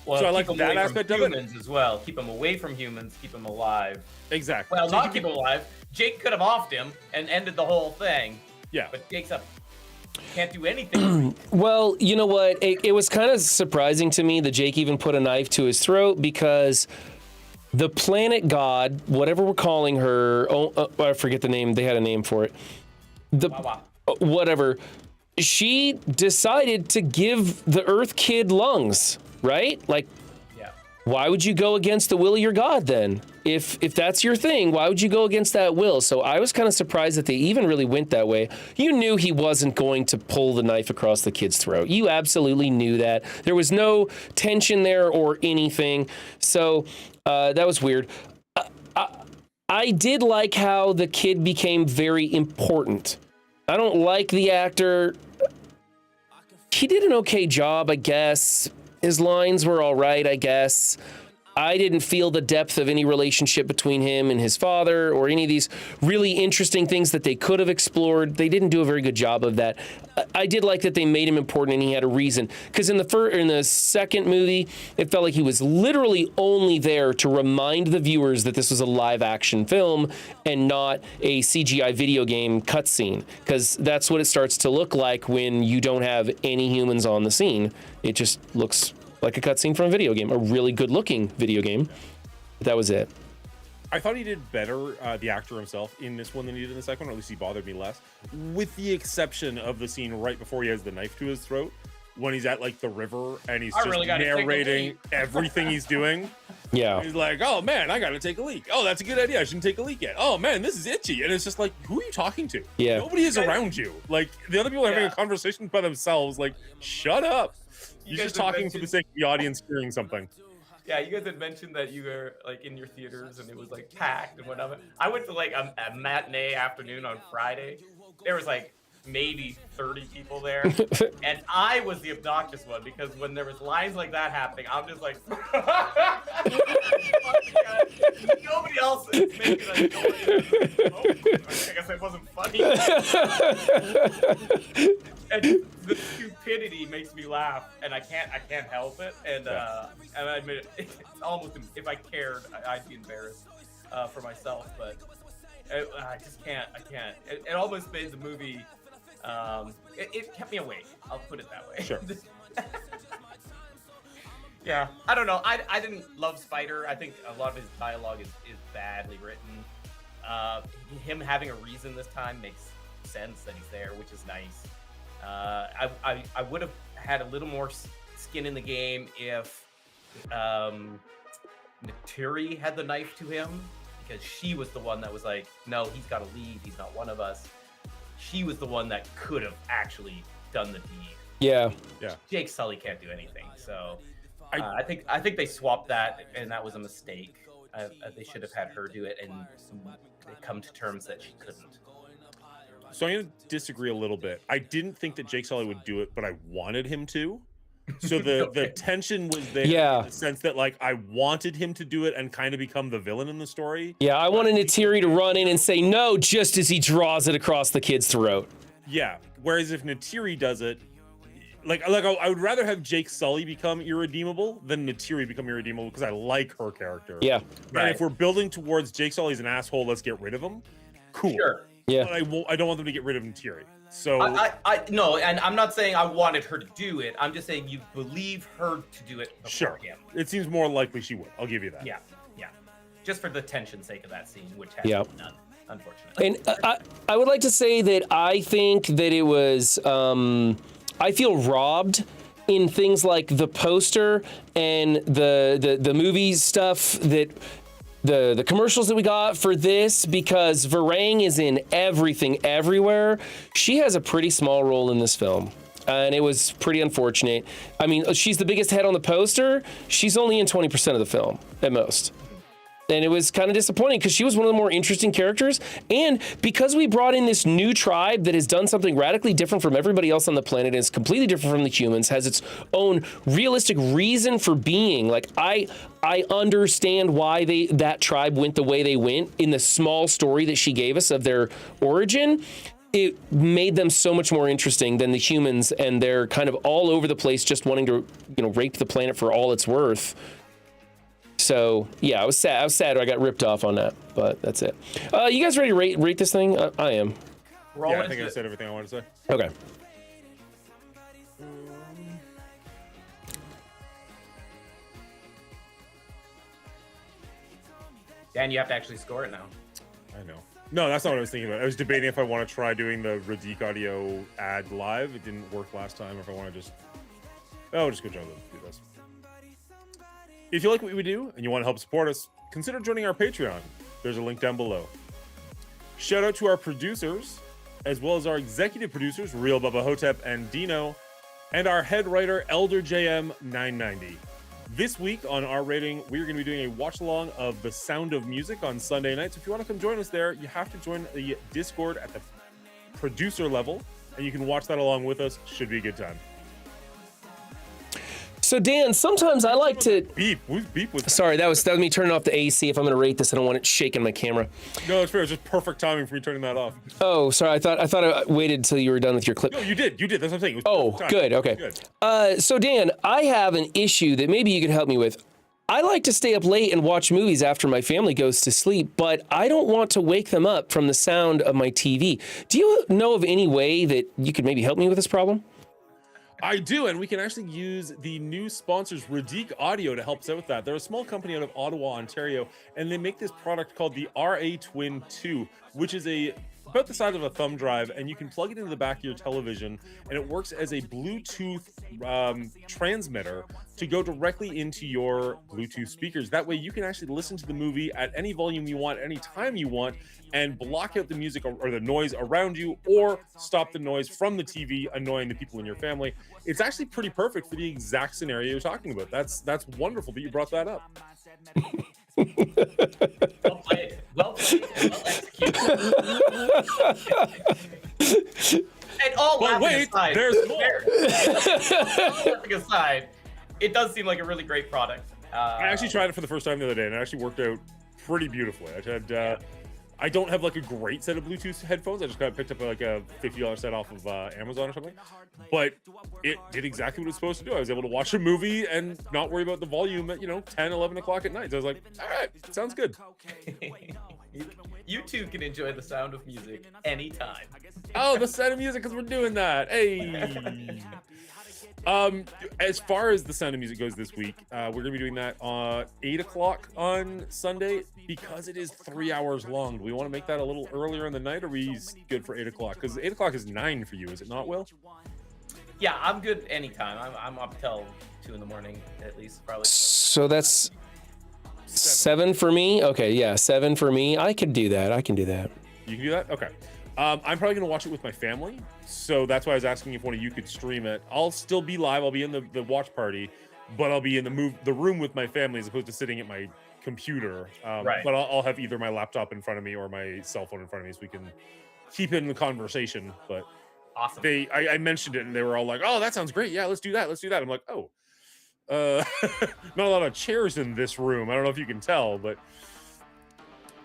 Well, So I keep like him that away from aspect of it. humans as well. Keep him away from humans. Keep him alive. Exactly. Well, So not you keep can- him alive. Jake could have offed him and ended the whole thing. Yeah. But Jake's up. Can't do anything. Well, you know what? It was kind of surprising to me that Jake even put a knife to his throat, because the planet god, whatever we're calling her, I forget the name. They had a name for it. Wow. Whatever. She decided to give the Earth Kid lungs, right? Like, Yeah. why would you go against the will of your god then? if that's your thing, why would you go against that will? So I was kind of surprised that they even really went that way. You knew he wasn't going to pull the knife across the kid's throat. You absolutely knew that. There was no tension there or anything. So that was weird. I did like how the kid became very important. I don't like the actor. He did an okay job, I guess. His lines were all right, I guess. I didn't feel the depth of any relationship between him and his father or any of these really interesting things that they could have explored. They didn't do a very good job of that. I did like that they made him important and he had a reason. Because in the second movie, it felt like he was literally only there to remind the viewers that this was a live action film and not a CGI video game cutscene. Because that's what it starts to look like when you don't have any humans on the scene. It just looks like a cutscene from a video game, a really good-looking video game. That was it. I thought he did better, the actor himself, in this one than he did in the second one, or at least he bothered me less. With the exception of the scene right before he has the knife to his throat, when he's at like the river and he's just narrating everything he's doing. Yeah. He's like, oh man, I gotta take a leak. Oh, that's a good idea. I shouldn't take a leak yet. Oh man, this is itchy. And it's just like, who are you talking to? Yeah. Nobody is around you. Like, the other people are having a conversation by themselves. Like, shut up. You're just talking for the sake of the audience hearing something. Yeah, you guys had mentioned that you were like in your theaters and it was like packed and whatnot. I went to like a matinee afternoon on Friday. There was like maybe 30 people there, and I was the obnoxious one because when there was lines like that happening, I'm just like, nobody else is making a noise. I guess it wasn't funny. And the stupidity makes me laugh, and I can't help it. And I admit it's almost, if I cared, I'd be embarrassed for myself. But I just can't. I can't. It almost made the movie. It kept me awake. I'll put it that way. Sure. Yeah, I don't know. I didn't love Spider. I think a lot of his dialogue is badly written. Him having a reason this time makes sense that he's there, which is nice. I would have had a little more skin in the game if Naturi had the knife to him, because she was the one that was like, no, he's got to leave. He's not one of us. She was the one that could have actually done the deed. Yeah. Jake Sully can't do anything. So I think they swapped that, and that was a mistake. They should have had her do it, and they come to terms that she couldn't. So I'm going to disagree a little bit. I didn't think that Jake Sully would do it, but I wanted him to. So the tension was there in the sense that, like, I wanted him to do it and kind of become the villain in the story. Yeah, I wanted Natiri to run in and say no just as he draws it across the kid's throat. Yeah, whereas if Natiri does it, I would rather have Jake Sully become irredeemable than Natiri become irredeemable, because I like her character. Yeah. And if we're building towards Jake Sully's an asshole, let's get rid of him. Cool. Sure. Yeah. But I don't want them to get rid of Natiri. So I no, and I'm not saying I wanted her to do it. I'm just saying you believe her to do it before him. It seems more likely she would. I'll give you that. Yeah. Just for the tension's sake of that scene, which has been done, unfortunately. And I would like to say that I think that it was, I feel robbed in things like the poster and the movie stuff, that the commercials that we got for this, because Varang is in everything, everywhere. She has a pretty small role in this film, and it was pretty unfortunate. I mean, she's the biggest head on the poster. She's only in 20% of the film at most. And it was kind of disappointing because she was one of the more interesting characters. And because we brought in this new tribe that has done something radically different from everybody else on the planet, and is completely different from the humans, has its own realistic reason for being. Like, I understand why that tribe went the way they went in the small story that she gave us of their origin. It made them so much more interesting than the humans, and they're kind of all over the place just wanting to, rape the planet for all it's worth. So yeah, I was sad I got ripped off on that, but that's it. You guys ready to rate this thing? I am. Yeah, I think I said everything I wanted to say. Okay. Dan, you have to actually score it now. I know. No, that's not what I was thinking about. I was debating if I want to try doing the Radique audio ad live. It didn't work last time. Or if I want to just go try to do this. If you like what we do and you want to help support us, consider joining our Patreon. There's a link down below. Shout out to our producers, as well as our executive producers, Real Bubba Hotep and Dino, and our head writer, Elder JM990. This week on our rating, we're going to be doing a watch along of The Sound of Music on Sunday nights. If you want to come join us there, you have to join the Discord at the producer level, and you can watch that along with us. Should be a good time. So Dan, sometimes I like to Beep. Whose beep was that? Sorry, that was me turning off the AC. If I'm going to rate this, I don't want it shaking my camera. No, it's fair. It's just perfect timing for me turning that off. Oh, sorry. I thought I waited until you were done with your clip. No, you did. That's what I'm saying. It was Oh, perfect timing. good. Okay. Good. So Dan, I have an issue that maybe you could help me with. I like to stay up late and watch movies after my family goes to sleep, but I don't want to wake them up from the sound of my TV. Do you know of any way that you could maybe help me with this problem? I do, and we can actually use the new sponsors, Radique Audio, to help us out with that. They're a small company out of Ottawa, Ontario, and they make this product called the RA Twin 2, which is about the size of a thumb drive, and you can plug it into the back of your television, and it works as a Bluetooth transmitter to go directly into your Bluetooth speakers. That way you can actually listen to the movie at any volume you want, any time you want, and block out the music or the noise around you, or stop the noise from the TV annoying the people in your family. It's actually pretty perfect for the exact scenario you're talking about. That's wonderful that you brought that up. Well played. Well played. And well executed. And all But laughing wait, aside, there's more. all laughing aside, it does seem like a really great product. I actually tried it for the first time the other day, and it actually worked out pretty beautifully. I don't have like a great set of Bluetooth headphones. I just got picked up like a $50 set off of Amazon or something. But it did exactly what it was supposed to do. I was able to watch a movie and not worry about the volume at 10, 11 o'clock at night. So I was like, all right, sounds good. You too can enjoy the sound of music anytime. Oh, the Sound of Music, because we're doing that. Hey. As far as the Sound of Music goes this week, we're gonna be doing that 8 o'clock on Sunday because it is 3 hours long. Do we want to make that a little earlier in the night, or are we good for 8 o'clock? Because 8 o'clock is 9 for you, is it not, Will? Yeah, I'm good anytime. I'm up till 2 in the morning at least, probably. So that's 7 for me. Okay, yeah, 7 for me. I could do that. I can do that. You can do that? Okay. I'm probably going to watch it with my family, so that's why I was asking if one of you could stream it. I'll still be live. I'll be in the watch party, but I'll be in the room with my family as opposed to sitting at my computer. Right. But I'll have either my laptop in front of me or my cell phone in front of me so we can keep in the conversation. But Awesome. I mentioned it, and they were all like, "Oh, that sounds great. Yeah, let's do that. Let's do that." I'm like, "Oh, not a lot of chairs in this room. I don't know if you can tell, but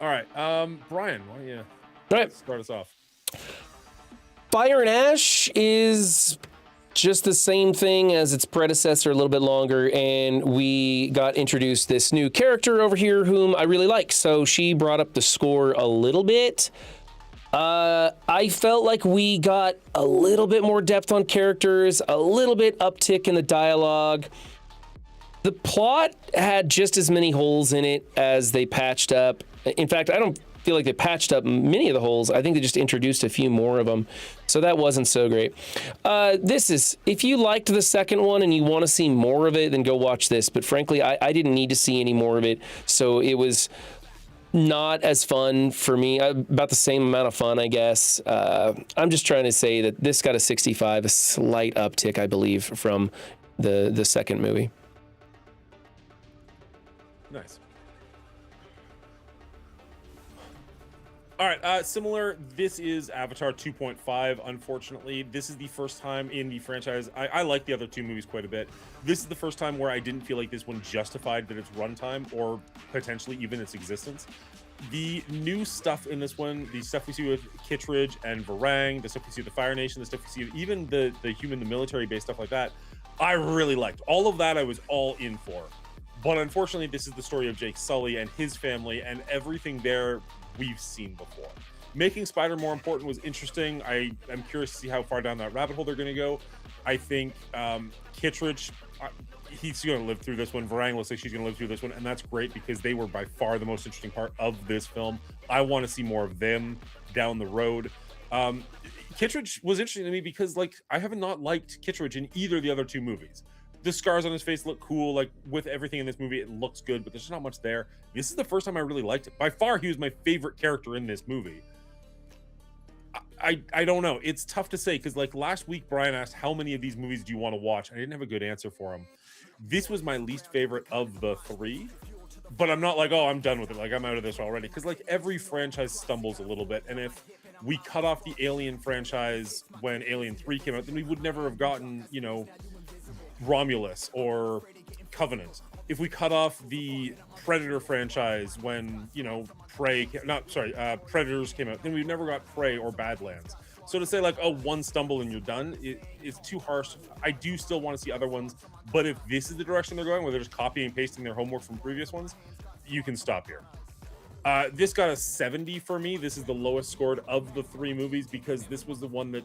all right. Brian, why don't you start us off?" Fire and Ash is just the same thing as its predecessor, a little bit longer, and we got introduced this new character over here whom I really like. So she brought up the score a little bit. I felt like we got a little bit more depth on characters, a little bit uptick in the dialogue. The plot had just as many holes in it as they patched up. In fact, I don't feel like they patched up many of the holes. I think they just introduced a few more of them. So that wasn't so great. If you liked the second one and you want to see more of it, then go watch this. But frankly, I didn't need to see any more of it. So it was not as fun for me. About the same amount of fun, I guess. I'm just trying to say that this got a 65, a slight uptick, I believe, from the second movie. Nice. All right, similar. This is Avatar 2.5. Unfortunately, this is the first time in the franchise. I like the other two movies quite a bit. This is the first time where I didn't feel like this one justified that its runtime or potentially even its existence. The new stuff in this one, the stuff we see with Kittredge and Varang, the stuff we see with the Fire Nation, the stuff we see, even the human, the military-based stuff like that, I really liked. All of that I was all in for. But unfortunately, this is the story of Jake Sully and his family, and everything there we've seen before. Making Spider more important was interesting. I'm curious to see how far down that rabbit hole they're going to go. I think Kittredge, he's going to live through this one. Varang looks like she's going to live through this one, and that's great because they were by far the most interesting part of this film. I want to see more of them down the road. Kittredge was interesting to me because, like, I have not liked Kittredge in either of the other two movies. the scars on his face look cool. Like with everything in this movie, it looks good, but there's just not much there. This is the first time I really liked it. By far, he was my favorite character in this movie. I don't know. It's tough to say because like last week, Brian asked how many of these movies do you want to watch? I didn't have a good answer for him. This was my least favorite of the three, but I'm not like, oh, I'm done with it. Like I'm out of this already. Because like every franchise stumbles a little bit, and if we cut off the Alien franchise when Alien 3 came out, then we would never have gotten, you know, Romulus or Covenant. If we cut off the Predator franchise when, you know, Predators came out, then we've never got Prey or Badlands. So to say like, oh, one stumble and you're done, it's too harsh. I do still want to see other ones, but if this is the direction they're going, where they're just copying and pasting their homework from previous ones, you can stop here. This got a 70 for me. This is the lowest scored of the three movies because this was the one that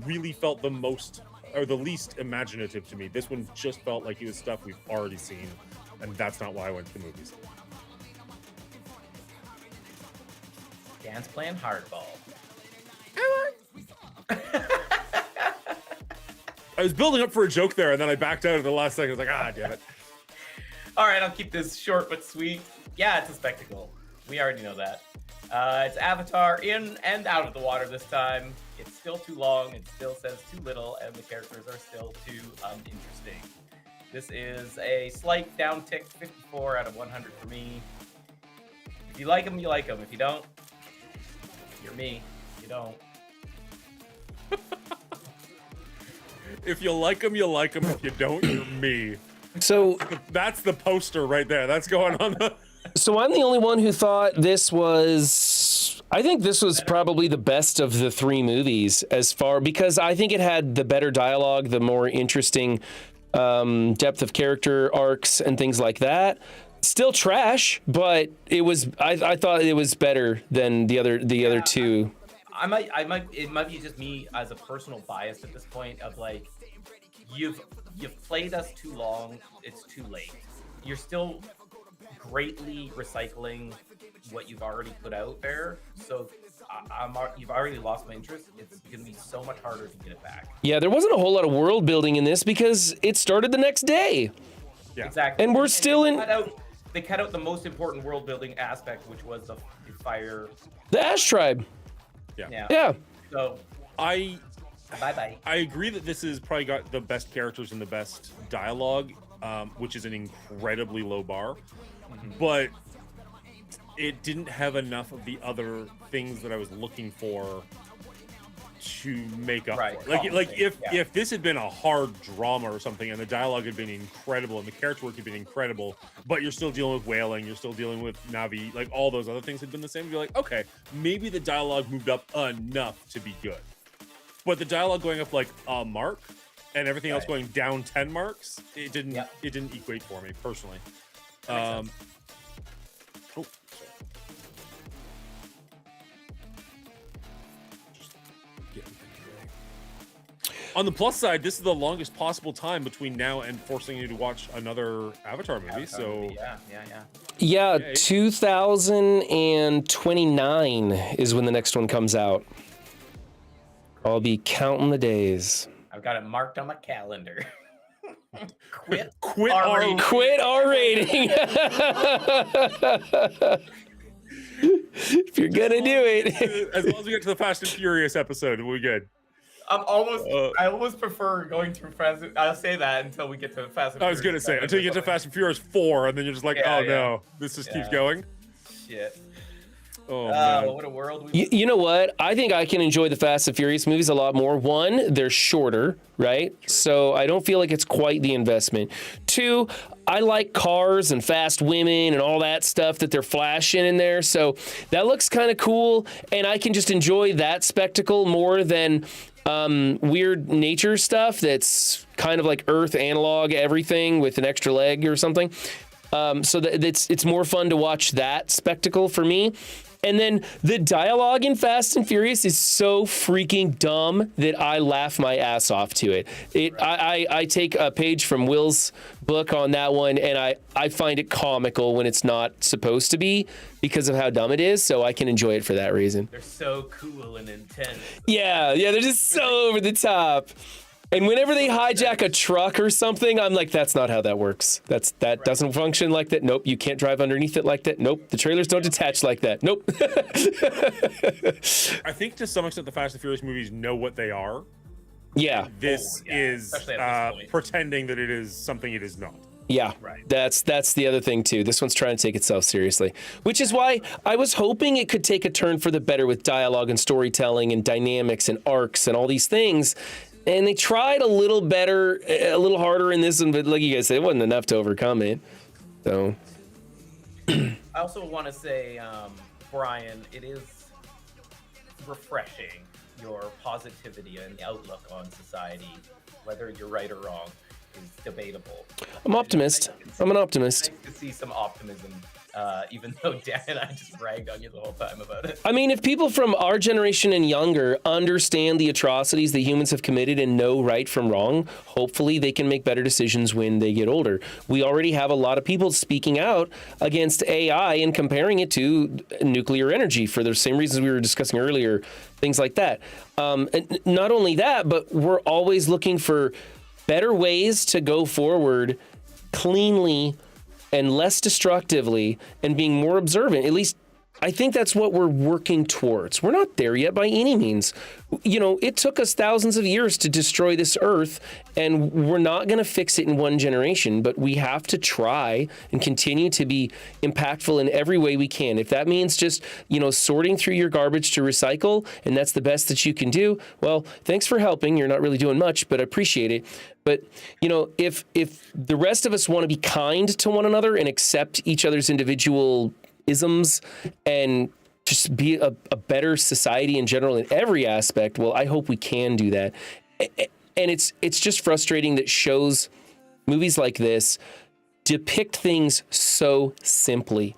really felt the most or the least imaginative to me. This one just felt like it was stuff we've already seen, and that's not why I went to the movies. Dan's playing hardball. I was building up for a joke there, and then I backed out at the last second. I was like, ah, damn it. All right, I'll keep this short but sweet. Yeah, it's a spectacle. We already know that. It's Avatar in and out of the water this time. It's still too long. It still says too little, and the characters are still too uninteresting. This is a slight downtick, 54 out of 100 for me. If you like them, you like them. If you don't, you're me. You don't. If you like them, you like them. If you don't, you're me. So That's the poster right there. That's going on the... So I'm the only one who thought this was, I think this was probably the best of the three movies as far, because I think it had the better dialogue, the more interesting depth of character arcs and things like that. Still trash, but it was, I thought it was better than the other two. It might be just me as a personal bias at this point of like, you've played us too long. It's too late. You're still greatly recycling what you've already put out there. So you've already lost my interest. It's going to be so much harder to get it back. Yeah, there wasn't a whole lot of world building in this because it started the next day. Yeah. Exactly. And we're still in They cut out the most important world building aspect, which was the fire. the Ash Tribe. Yeah. Yeah. So I bye. agree that this has probably got the best characters and the best dialogue, which is an incredibly low bar, but it didn't have enough of the other things that I was looking for to make up Right. for it. Like if Yeah. this had been a hard drama or something and the dialogue had been incredible and the character work had been incredible, but you're still dealing with whaling, you're still dealing with Navi, like all those other things had been the same, you'd be like, okay, maybe the dialogue moved up enough to be good. But the dialogue going up like a mark and everything else going down 10 marks, it didn't equate for me personally. Oh, sorry. Just getting things ready. On the plus side, this is the longest possible time between now and forcing you to watch another Avatar movie. So Yeah, 2029 is when the next one comes out. I'll be counting the days. I've got it marked on my calendar. Quit R rating. Quit R rating. If you're gonna do it. as long as we get to the Fast and Furious episode, we'll be good. I almost prefer going through Fast. I'll say that until we get to Fast and I was gonna say until you get to Fast and Furious 4, and then you're just like, no, this just keeps going. Shit. Oh man. What a world we You know what? I think I can enjoy the Fast and Furious movies a lot more. One, they're shorter, right? So I don't feel like it's quite the investment. Two, I like cars and fast women and all that stuff that they're flashing in there. So that looks kind of cool. And I can just enjoy that spectacle more than weird nature stuff that's kind of like Earth analog everything with an extra leg or something. So that it's more fun to watch that spectacle for me. And then the dialogue in Fast and Furious is so freaking dumb that I laugh my ass off to it. I take a page from Will's book on that one, and I find it comical when it's not supposed to be because of how dumb it is, so I can enjoy it for that reason. They're so cool and intense. Yeah, they're just so over the top. And whenever they hijack a truck or something, I'm like, that's not how that works. That doesn't function like that. Nope, you can't drive underneath it like that. Nope, the trailers don't detach like that. Nope. I think to some extent the Fast and Furious movies know what they are. Yeah. This is especially at this point. pretending that it is something it is not. Yeah, Right. that's the other thing too. This one's trying to take itself seriously, which is why I was hoping it could take a turn for the better with dialogue and storytelling and dynamics and arcs and all these things. And they tried a little better, a little harder in this one, but like you guys said, it wasn't enough to overcome it. So, I also want to say, Brian, it is refreshing your positivity and outlook on society, whether you're right or wrong, is debatable. I'm optimist. I'm an optimist. Nice to see some optimism, even though Dan and I just ragged on you the whole time about it. I mean, if people from our generation and younger understand the atrocities that humans have committed and know right from wrong, hopefully they can make better decisions when they get older. We already have a lot of people speaking out against AI and comparing it to nuclear energy for the same reasons we were discussing earlier, things like that. And not only that, but we're always looking for better ways to go forward cleanly and less destructively and being more observant. At least I think that's what we're working towards. We're not there yet by any means. You know, it took us thousands of years to destroy this earth, and we're not going to fix it in one generation, but we have to try and continue to be impactful in every way we can. If that means just, you know, sorting through your garbage to recycle, and that's the best that you can do, well, thanks for helping. You're not really doing much, but I appreciate it. But, you know, if the rest of us want to be kind to one another and accept each other's individual isms and just be a better society in general in every aspect, well, I hope we can do that. And it's just frustrating that shows, movies like this, depict things so simply,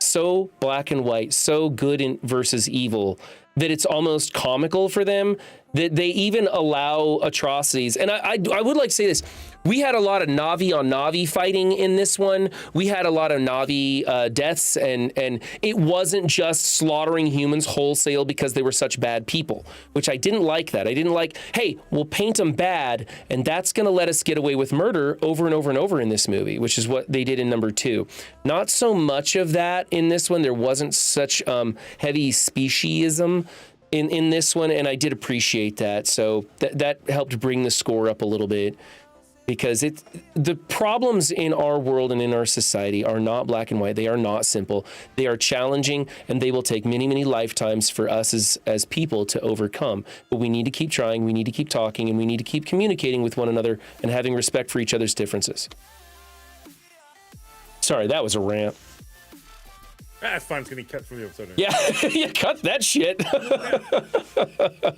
so black and white, so good versus evil, that it's almost comical for them, that they even allow atrocities. And I would like to say this. We had a lot of Na'vi on Na'vi fighting in this one. We had a lot of Na'vi deaths, and it wasn't just slaughtering humans wholesale because they were such bad people, which I didn't like that. I didn't like, hey, we'll paint them bad, and that's going to let us get away with murder over and over and over in this movie, which is what they did in number 2. Not so much of that in this one. There wasn't such heavy speciesism in this one, and I did appreciate that. So that helped bring the score up a little bit, because the problems in our world and in our society are not black and white. They are not simple. They are challenging, and they will take many, many lifetimes for us as people to overcome. But we need to keep trying, we need to keep talking, and we need to keep communicating with one another and having respect for each other's differences. Sorry, that was a rant. That's fine. It's gonna be cut from the episode. Yeah, yeah, cut that shit. I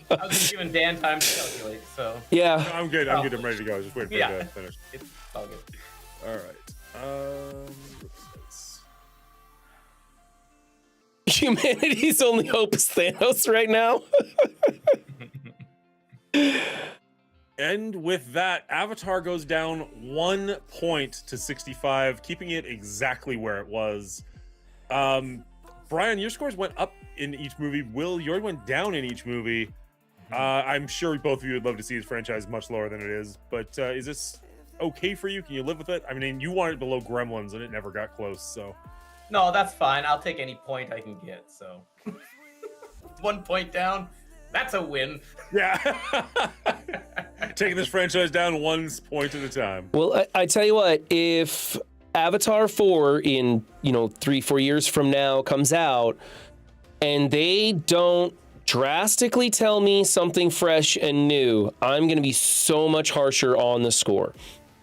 was just giving Dan time to calculate, so Yeah. I'm good. I'm good. I'm ready to go. I was just waiting for Yeah. you to finish. it's all good. All right. Humanity's only hope is Thanos right now. And with that, Avatar goes down 1 point to 65, keeping it exactly where it was. Brian, your scores went up in each movie. Will, yours went down in each movie. I'm sure both of you would love to see this franchise much lower than it is, but is this okay for you? Can you live with it? I mean, you wanted it below Gremlins, and it never got close, so. No, that's fine. I'll take any point I can get. So 1 point down, that's a win. Yeah. Taking this franchise down 1 point at a time. Well, I tell you what, if Avatar 4 in, 3-4 years from now comes out and they don't drastically tell me something fresh and new, I'm going to be so much harsher on the score.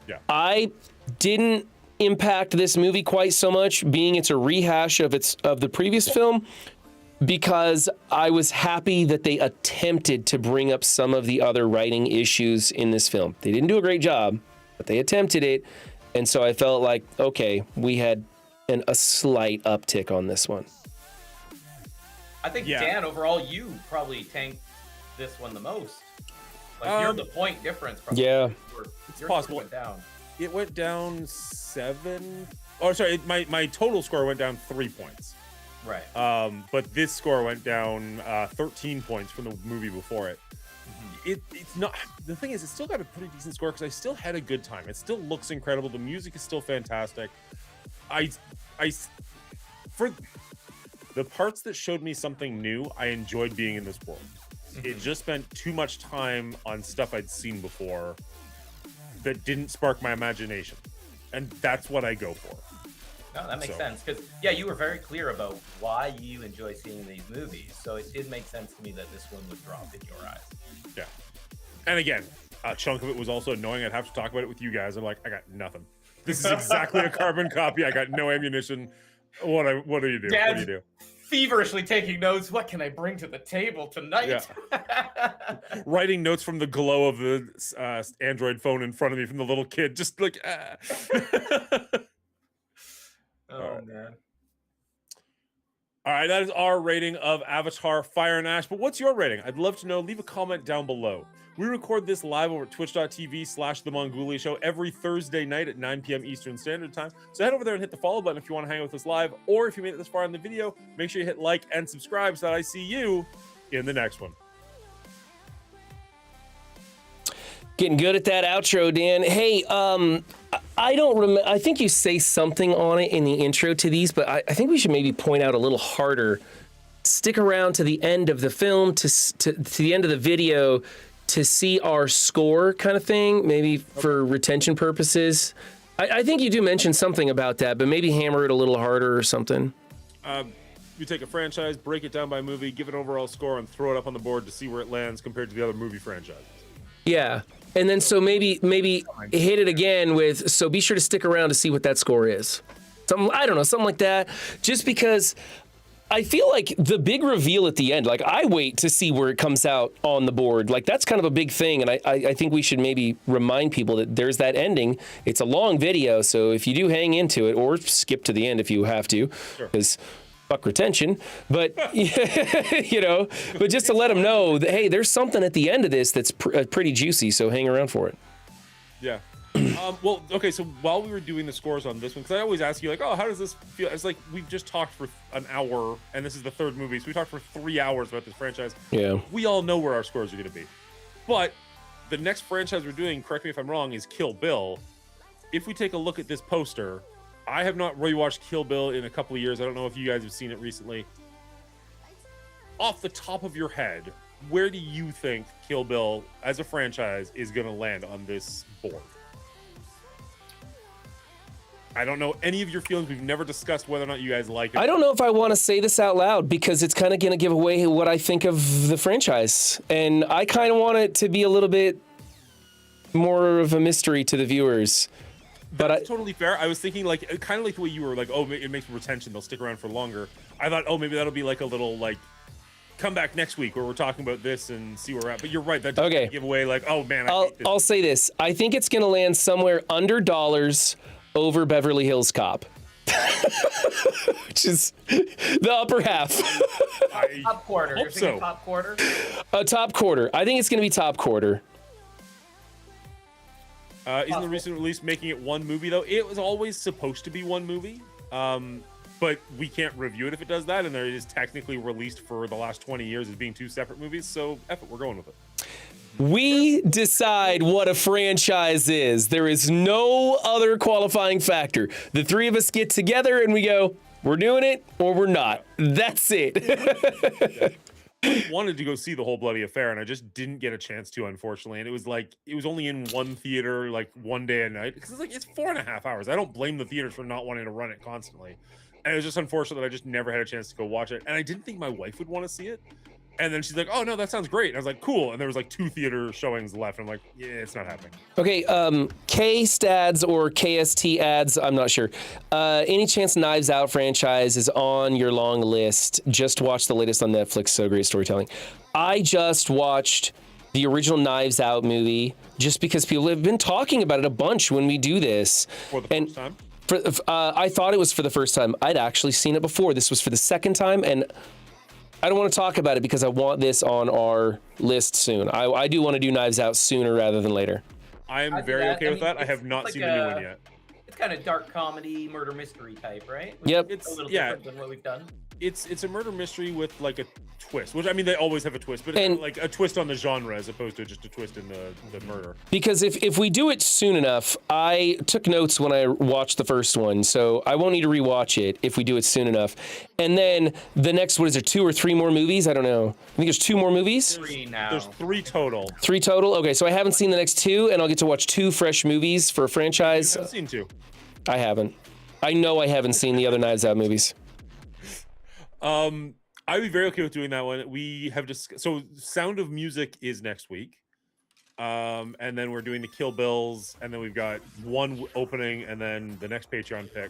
Yeah. I didn't impact this movie quite so much, being it's a rehash of the previous film, because I was happy that they attempted to bring up some of the other writing issues in this film. They didn't do a great job, but they attempted it. And so I felt like, okay, we had a slight uptick on this one. I think, Yeah. Dan, overall, you probably tanked this one the most. Like, you're the point difference. Probably. Yeah. Your possible. score went down. It went down 7. Oh, sorry. My total score went down 3 points. Right. But this score went down 13 points from the movie before it. it's not. The thing is, it's still got a pretty decent score because I still had a good time. It still looks incredible. The music is still fantastic. For the parts that showed me something new, I enjoyed being in this world. It just spent too much time on stuff I'd seen before that didn't spark my imagination, and that's what I go for. No, that makes sense because you were very clear about why you enjoy seeing these movies, so it did make sense to me that this one would drop in your eyes. Yeah, and again, a chunk of it was also annoying. I'd have to talk about it with you guys. I'm like, I got nothing. This is exactly a carbon copy. I got no ammunition. What do you do? Dad's what do you do? feverishly taking notes. What can I bring to the table tonight? Yeah. Writing notes from the glow of the Android phone in front of me from the little kid, just like. Oh man. All right, that is our rating of Avatar: Fire and Ash. But what's your rating? I'd love to know. Leave a comment down below. We record this live over at twitch.tv/The Mongolia Show every Thursday night at 9 p.m. Eastern Standard Time. So head over there and hit the follow button if you want to hang out with us live, or if you made it this far in the video, make sure you hit like and subscribe so that I see you in the next one. Getting good at that outro, Dan. Hey, I don't remember. I think you say something on it in the intro to these, but I think we should maybe point out a little harder. Stick around to the end of the film, to the end of the video, to see our score, kind of thing. Maybe for retention purposes. I think you do mention something about that, but maybe hammer it a little harder or something. You take a franchise, break it down by movie, give it an overall score, and throw it up on the board to see where it lands compared to the other movie franchises. Yeah. And then so maybe hit it again with, so be sure to stick around to see what that score is. Something, I don't know, something like that. Just because I feel like the big reveal at the end, like I wait to see where it comes out on the board. Like that's kind of a big thing. And I think we should maybe remind people that there's that ending. It's a long video. So if you do hang into it, or skip to the end if you have to, because fuck retention, but you know, but just to let them know that, hey, there's something at the end of this that's pretty juicy, so hang around for it. Yeah. Well, okay, so while we were doing the scores on this one, because I always ask you, like, oh, how does this feel? It's like we've just talked for an hour, and this is the third movie, so we talked for 3 hours about this franchise. Yeah. We all know where our scores are going to be. But the next franchise we're doing, correct me if I'm wrong, is Kill Bill. If we take a look at this poster, I have not rewatched Kill Bill in a couple of years. I don't know if you guys have seen it recently. Off the top of your head, where do you think Kill Bill as a franchise is going to land on this board? I don't know any of your feelings. We've never discussed whether or not you guys like it. I don't know if I want to say this out loud because it's kind of going to give away what I think of the franchise. And I kind of want it to be a little bit more of a mystery to the viewers. But That's totally fair. I was thinking, like, kind of like the way you were like, oh, it makes retention. They'll stick around for longer. I thought, oh, maybe that'll be like a little, like, come back next week where we're talking about this and see where we're at. But you're right. That doesn't give away, like, oh, man, I'll say this. I think it's going to land somewhere under dollars over Beverly Hills Cop. Which is the upper half. Top quarter. You're thinking top quarter? Top quarter. I think it's going to be top quarter. Isn't the recent release making it one movie, though? It was always supposed to be one movie, but we can't review it if it does that, and it is technically released for the last 20 years as being two separate movies, so F it, we're going with it. We decide what a franchise is. There is no other qualifying factor. The three of us get together and we go, we're doing it or we're not. That's it. I wanted to go see The Whole Bloody Affair, and I just didn't get a chance to, unfortunately. And it was like, it was only in one theater, like one day a night, because it's like, it's 4.5 hours. I don't blame the theaters for not wanting to run it constantly. And it was just unfortunate that I just never had a chance to go watch it. And I didn't think my wife would want to see it. And then she's like, oh, no, that sounds great. And I was like, cool. And there was like 2 theater showings left. I'm like, yeah, it's not happening. Okay, K-Stads or KST ads, I'm not sure. Any chance Knives Out franchise is on your long list? Just watch the latest on Netflix, so great storytelling. I just watched the original Knives Out movie just because people have been talking about it a bunch when we do this. For the first time? I thought it was for the first time. I'd actually seen it before. This was for the second time, and I don't want to talk about it because I want this on our list soon. I do want to do Knives Out sooner rather than later. I am very okay with that. I have not seen the new one yet. It's kind of dark comedy, murder mystery type, right? Yep. It's a little Yeah. different than what we've done. It's a murder mystery with like a twist, which I mean they always have a twist, but it's And- like a twist on the genre as opposed to just a twist in the murder. Because if we do it soon enough, I took notes when I watched the first one, so I won't need to rewatch it if we do it soon enough. And then the next, what is there, 2 or 3 more movies? I don't know. I think there's 2 more movies. 3 now. There's 3 total. 3 total. Okay, so I haven't seen the next 2, and I'll get to watch 2 fresh movies for a franchise. I've seen 2. I haven't. I know I haven't seen the other Knives Out movies. I'd be very okay with doing that one. We have just so Sound of Music is next week. And then we're doing the Kill Bills, and then we've got one opening, and then the next Patreon pick.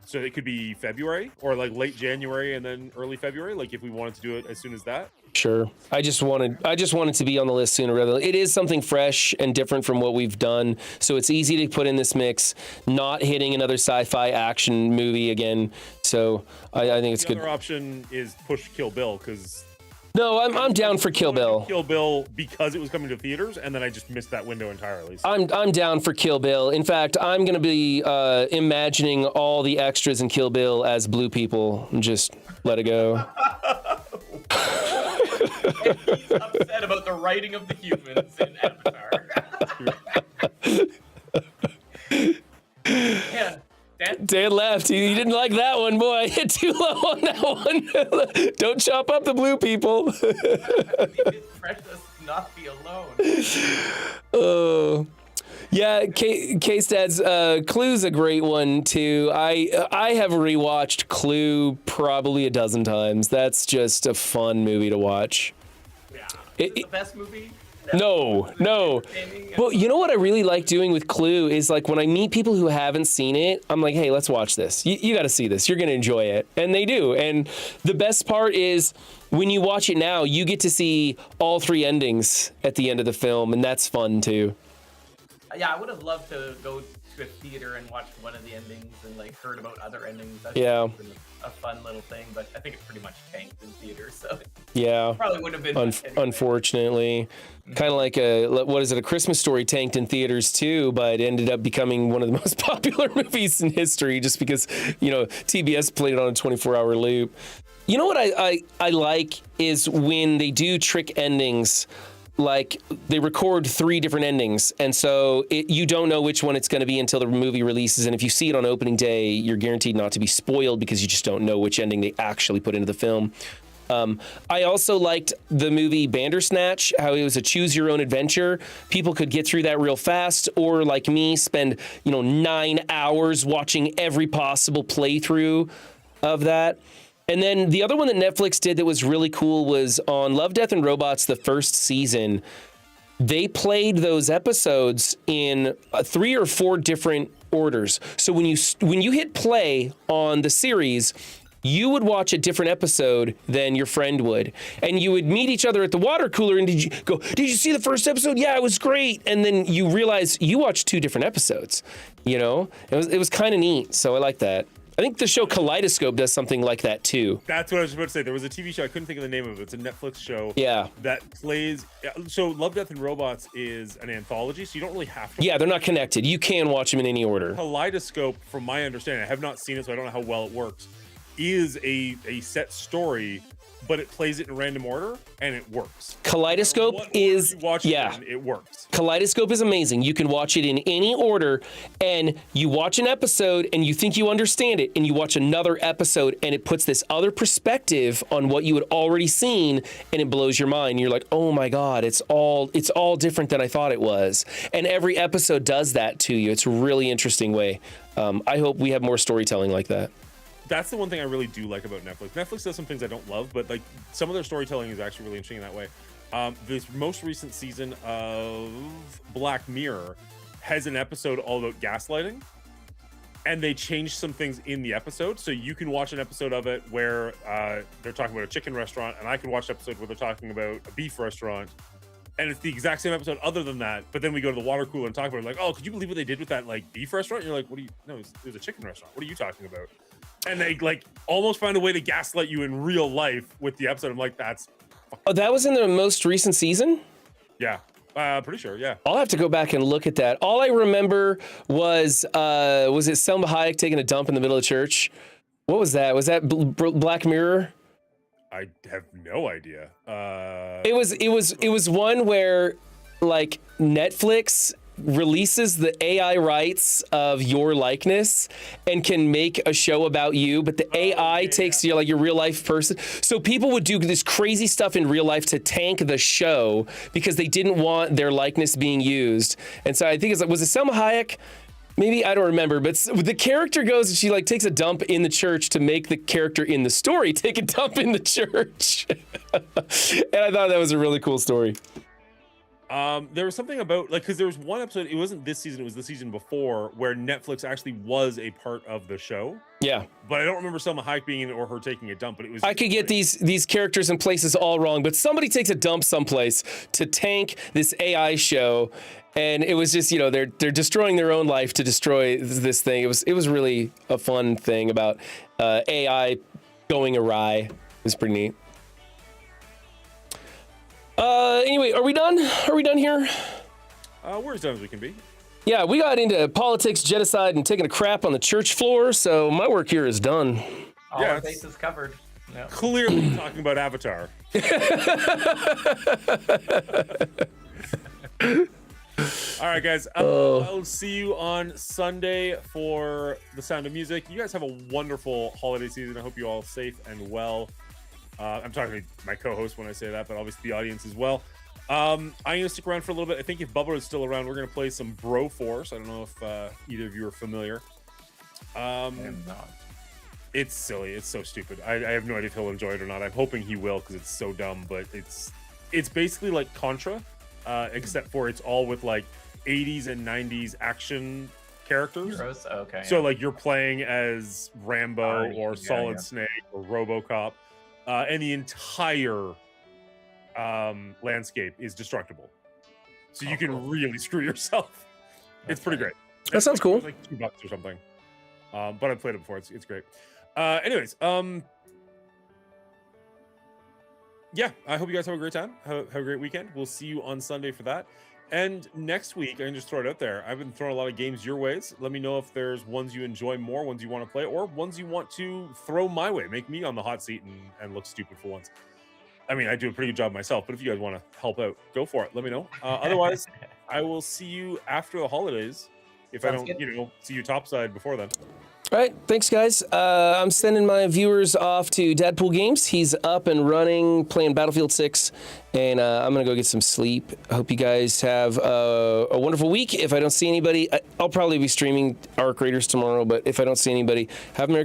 So it could be February or like late January and then early February, like if we wanted to do it as soon as that. Sure. I just wanted to be on the list sooner rather. It is something fresh and different from what we've done, so it's easy to put in this mix. Not hitting another sci-fi action movie again, so I think it's The good. other option is push Kill Bill because No, I'm down for Kill Bill. Kill Bill because it was coming to theaters, and then I just missed that window entirely. So. I'm down for Kill Bill. In fact, I'm gonna be imagining all the extras in Kill Bill as blue people and just let it go. And he's upset about the writing of the humans in Avatar. Yeah, Dan? Dan left. He didn't like that one, boy. I hit too low on that one. Don't chop up the blue people. It's precious to not be alone. Oh. Yeah, K-Stats, Clue's a great one too. I have rewatched Clue probably a dozen times. That's just a fun movie to watch. Yeah. It- Is it the best movie? No. Entertaining and- Well, you know what I really like doing with Clue is like when I meet people who haven't seen it, I'm like, hey, let's watch this. You got to see this. You're going to enjoy it. And they do. And the best part is when you watch it now, you get to see all 3 endings at the end of the film. And that's fun too. Yeah, I would have loved to go to a theater and watch one of the endings and like heard about other endings. That's Yeah. been a fun little thing, but I think it pretty much tanked in theaters, so it Yeah. probably wouldn't have been much anyway. Unfortunately, kind of like a Christmas Story tanked in theaters too, but ended up becoming one of the most popular movies in history just because, TBS played it on a 24-hour loop. You know what I like is when they do trick endings, like they record 3 different endings. And so you don't know which one it's going to be until the movie releases. And if you see it on opening day, you're guaranteed not to be spoiled because you just don't know which ending they actually put into the film. I also liked the movie Bandersnatch, how it was a choose your own adventure. People could get through that real fast, or like me, spend 9 hours watching every possible playthrough of that. And then the other one that Netflix did that was really cool was on Love, Death, and Robots, the first season. They played those episodes in 3 or 4 different orders. So when you hit play on the series, you would watch a different episode than your friend would. And you would meet each other at the water cooler and did you see the first episode? Yeah, it was great. And then you realize you watched 2 different episodes. It was kind of neat. So I like that. I think the show Kaleidoscope does something like that too. That's what I was about to say. There was a TV show, I couldn't think of the name of it. It's a Netflix show. Yeah. That plays. So Love, Death, and Robots is an anthology, so you don't really have to. Yeah, they're not connected. You can watch them in any order. Kaleidoscope, from my understanding, I have not seen it, so I don't know how well it works, is a set story, but it plays it in random order, and it works. Kaleidoscope What order is, you watch yeah. it in, it works. Kaleidoscope is amazing. You can watch it in any order, and you watch an episode and you think you understand it, and you watch another episode and it puts this other perspective on what you had already seen, and it blows your mind. You're like, oh my God, it's all different than I thought it was. And every episode does that to you. It's a really interesting way. I hope we have more storytelling like that. That's the one thing I really do like about Netflix. Netflix does some things I don't love, but like some of their storytelling is actually really interesting in that way. This most recent season of Black Mirror has an episode all about gaslighting, and they changed some things in the episode. So you can watch an episode of it where they're talking about a chicken restaurant, and I can watch an episode where they're talking about a beef restaurant, and it's the exact same episode other than that. But then we go to the water cooler and talk about it, like, oh, could you believe what they did with that like beef restaurant? And you're like, no, it was a chicken restaurant. What are you talking about? And they like almost find a way to gaslight you in real life with the episode. I'm like, that's Oh, that was in the most recent season? yeah. Pretty sure, yeah. I'll have to go back and look at that. All I remember was it Selma Hayek taking a dump in the middle of church? What was that? Was that Black Mirror? I have no idea. It was one where like Netflix releases the AI rights of your likeness and can make a show about you, but the AI takes your real life person. So people would do this crazy stuff in real life to tank the show because they didn't want their likeness being used. And so I think was it Selma Hayek? Maybe, I don't remember, but the character goes and she like takes a dump in the church to make the character in the story take a dump in the church. And I thought that was a really cool story. There was something about because there was one episode, it wasn't this season, it was the season before, where Netflix actually was a part of the show. Yeah. But I don't remember Selma Hayek being in it or her taking a dump, but it was I could get these characters and places all wrong, but somebody takes a dump someplace to tank this AI show, and it was just, they're destroying their own life to destroy this thing. It was really a fun thing about AI going awry. It was pretty neat. Anyway, are we done? Are we done here? We're as done as we can be. Yeah, we got into politics, genocide, and taking a crap on the church floor, so my work here is done. All Yeah, our it's- bases covered. Yeah. Clearly talking about Avatar. All right, guys. I'll see you on Sunday for The Sound of Music. You guys have a wonderful holiday season. I hope you all safe and well. I'm talking to my co-host when I say that, but obviously the audience as well. I'm going to stick around for a little bit. I think if Bubba is still around, we're going to play some Bro Force. I don't know if either of you are familiar. I am not. It's silly. It's so stupid. I have no idea if he'll enjoy it or not. I'm hoping he will because it's so dumb, but it's basically like Contra, except for it's all with like 80s and 90s action characters. Heroes? Okay. So yeah. like you're playing as Rambo Arnie, or yeah, Solid yeah. Snake or RoboCop, and the entire landscape is destructible. So you can cool. really screw yourself. That's It's pretty funny. great. That sounds cool. It's like $2 or something. But I've played it before. It's great. Anyways, yeah, I hope you guys have a great time. Have a great weekend. We'll see you on Sunday for that. And next week, I can just throw it out there. I've been throwing a lot of games your ways. Let me know if there's ones you enjoy more, ones you want to play, or ones you want to throw my way. Make me on the hot seat and look stupid for once. I mean, I do a pretty good job myself, but if you guys want to help out, go for it. Let me know. Otherwise, I will see you after the holidays. If Sounds I don't, good. see you topside before then. All right, thanks, guys. I'm sending my viewers off to Dadpool Games. He's up and running, playing Battlefield 6, and I'm going to go get some sleep. I hope you guys have a wonderful week. If I don't see anybody, I'll probably be streaming Arc Raiders tomorrow, but if I don't see anybody, have a Merry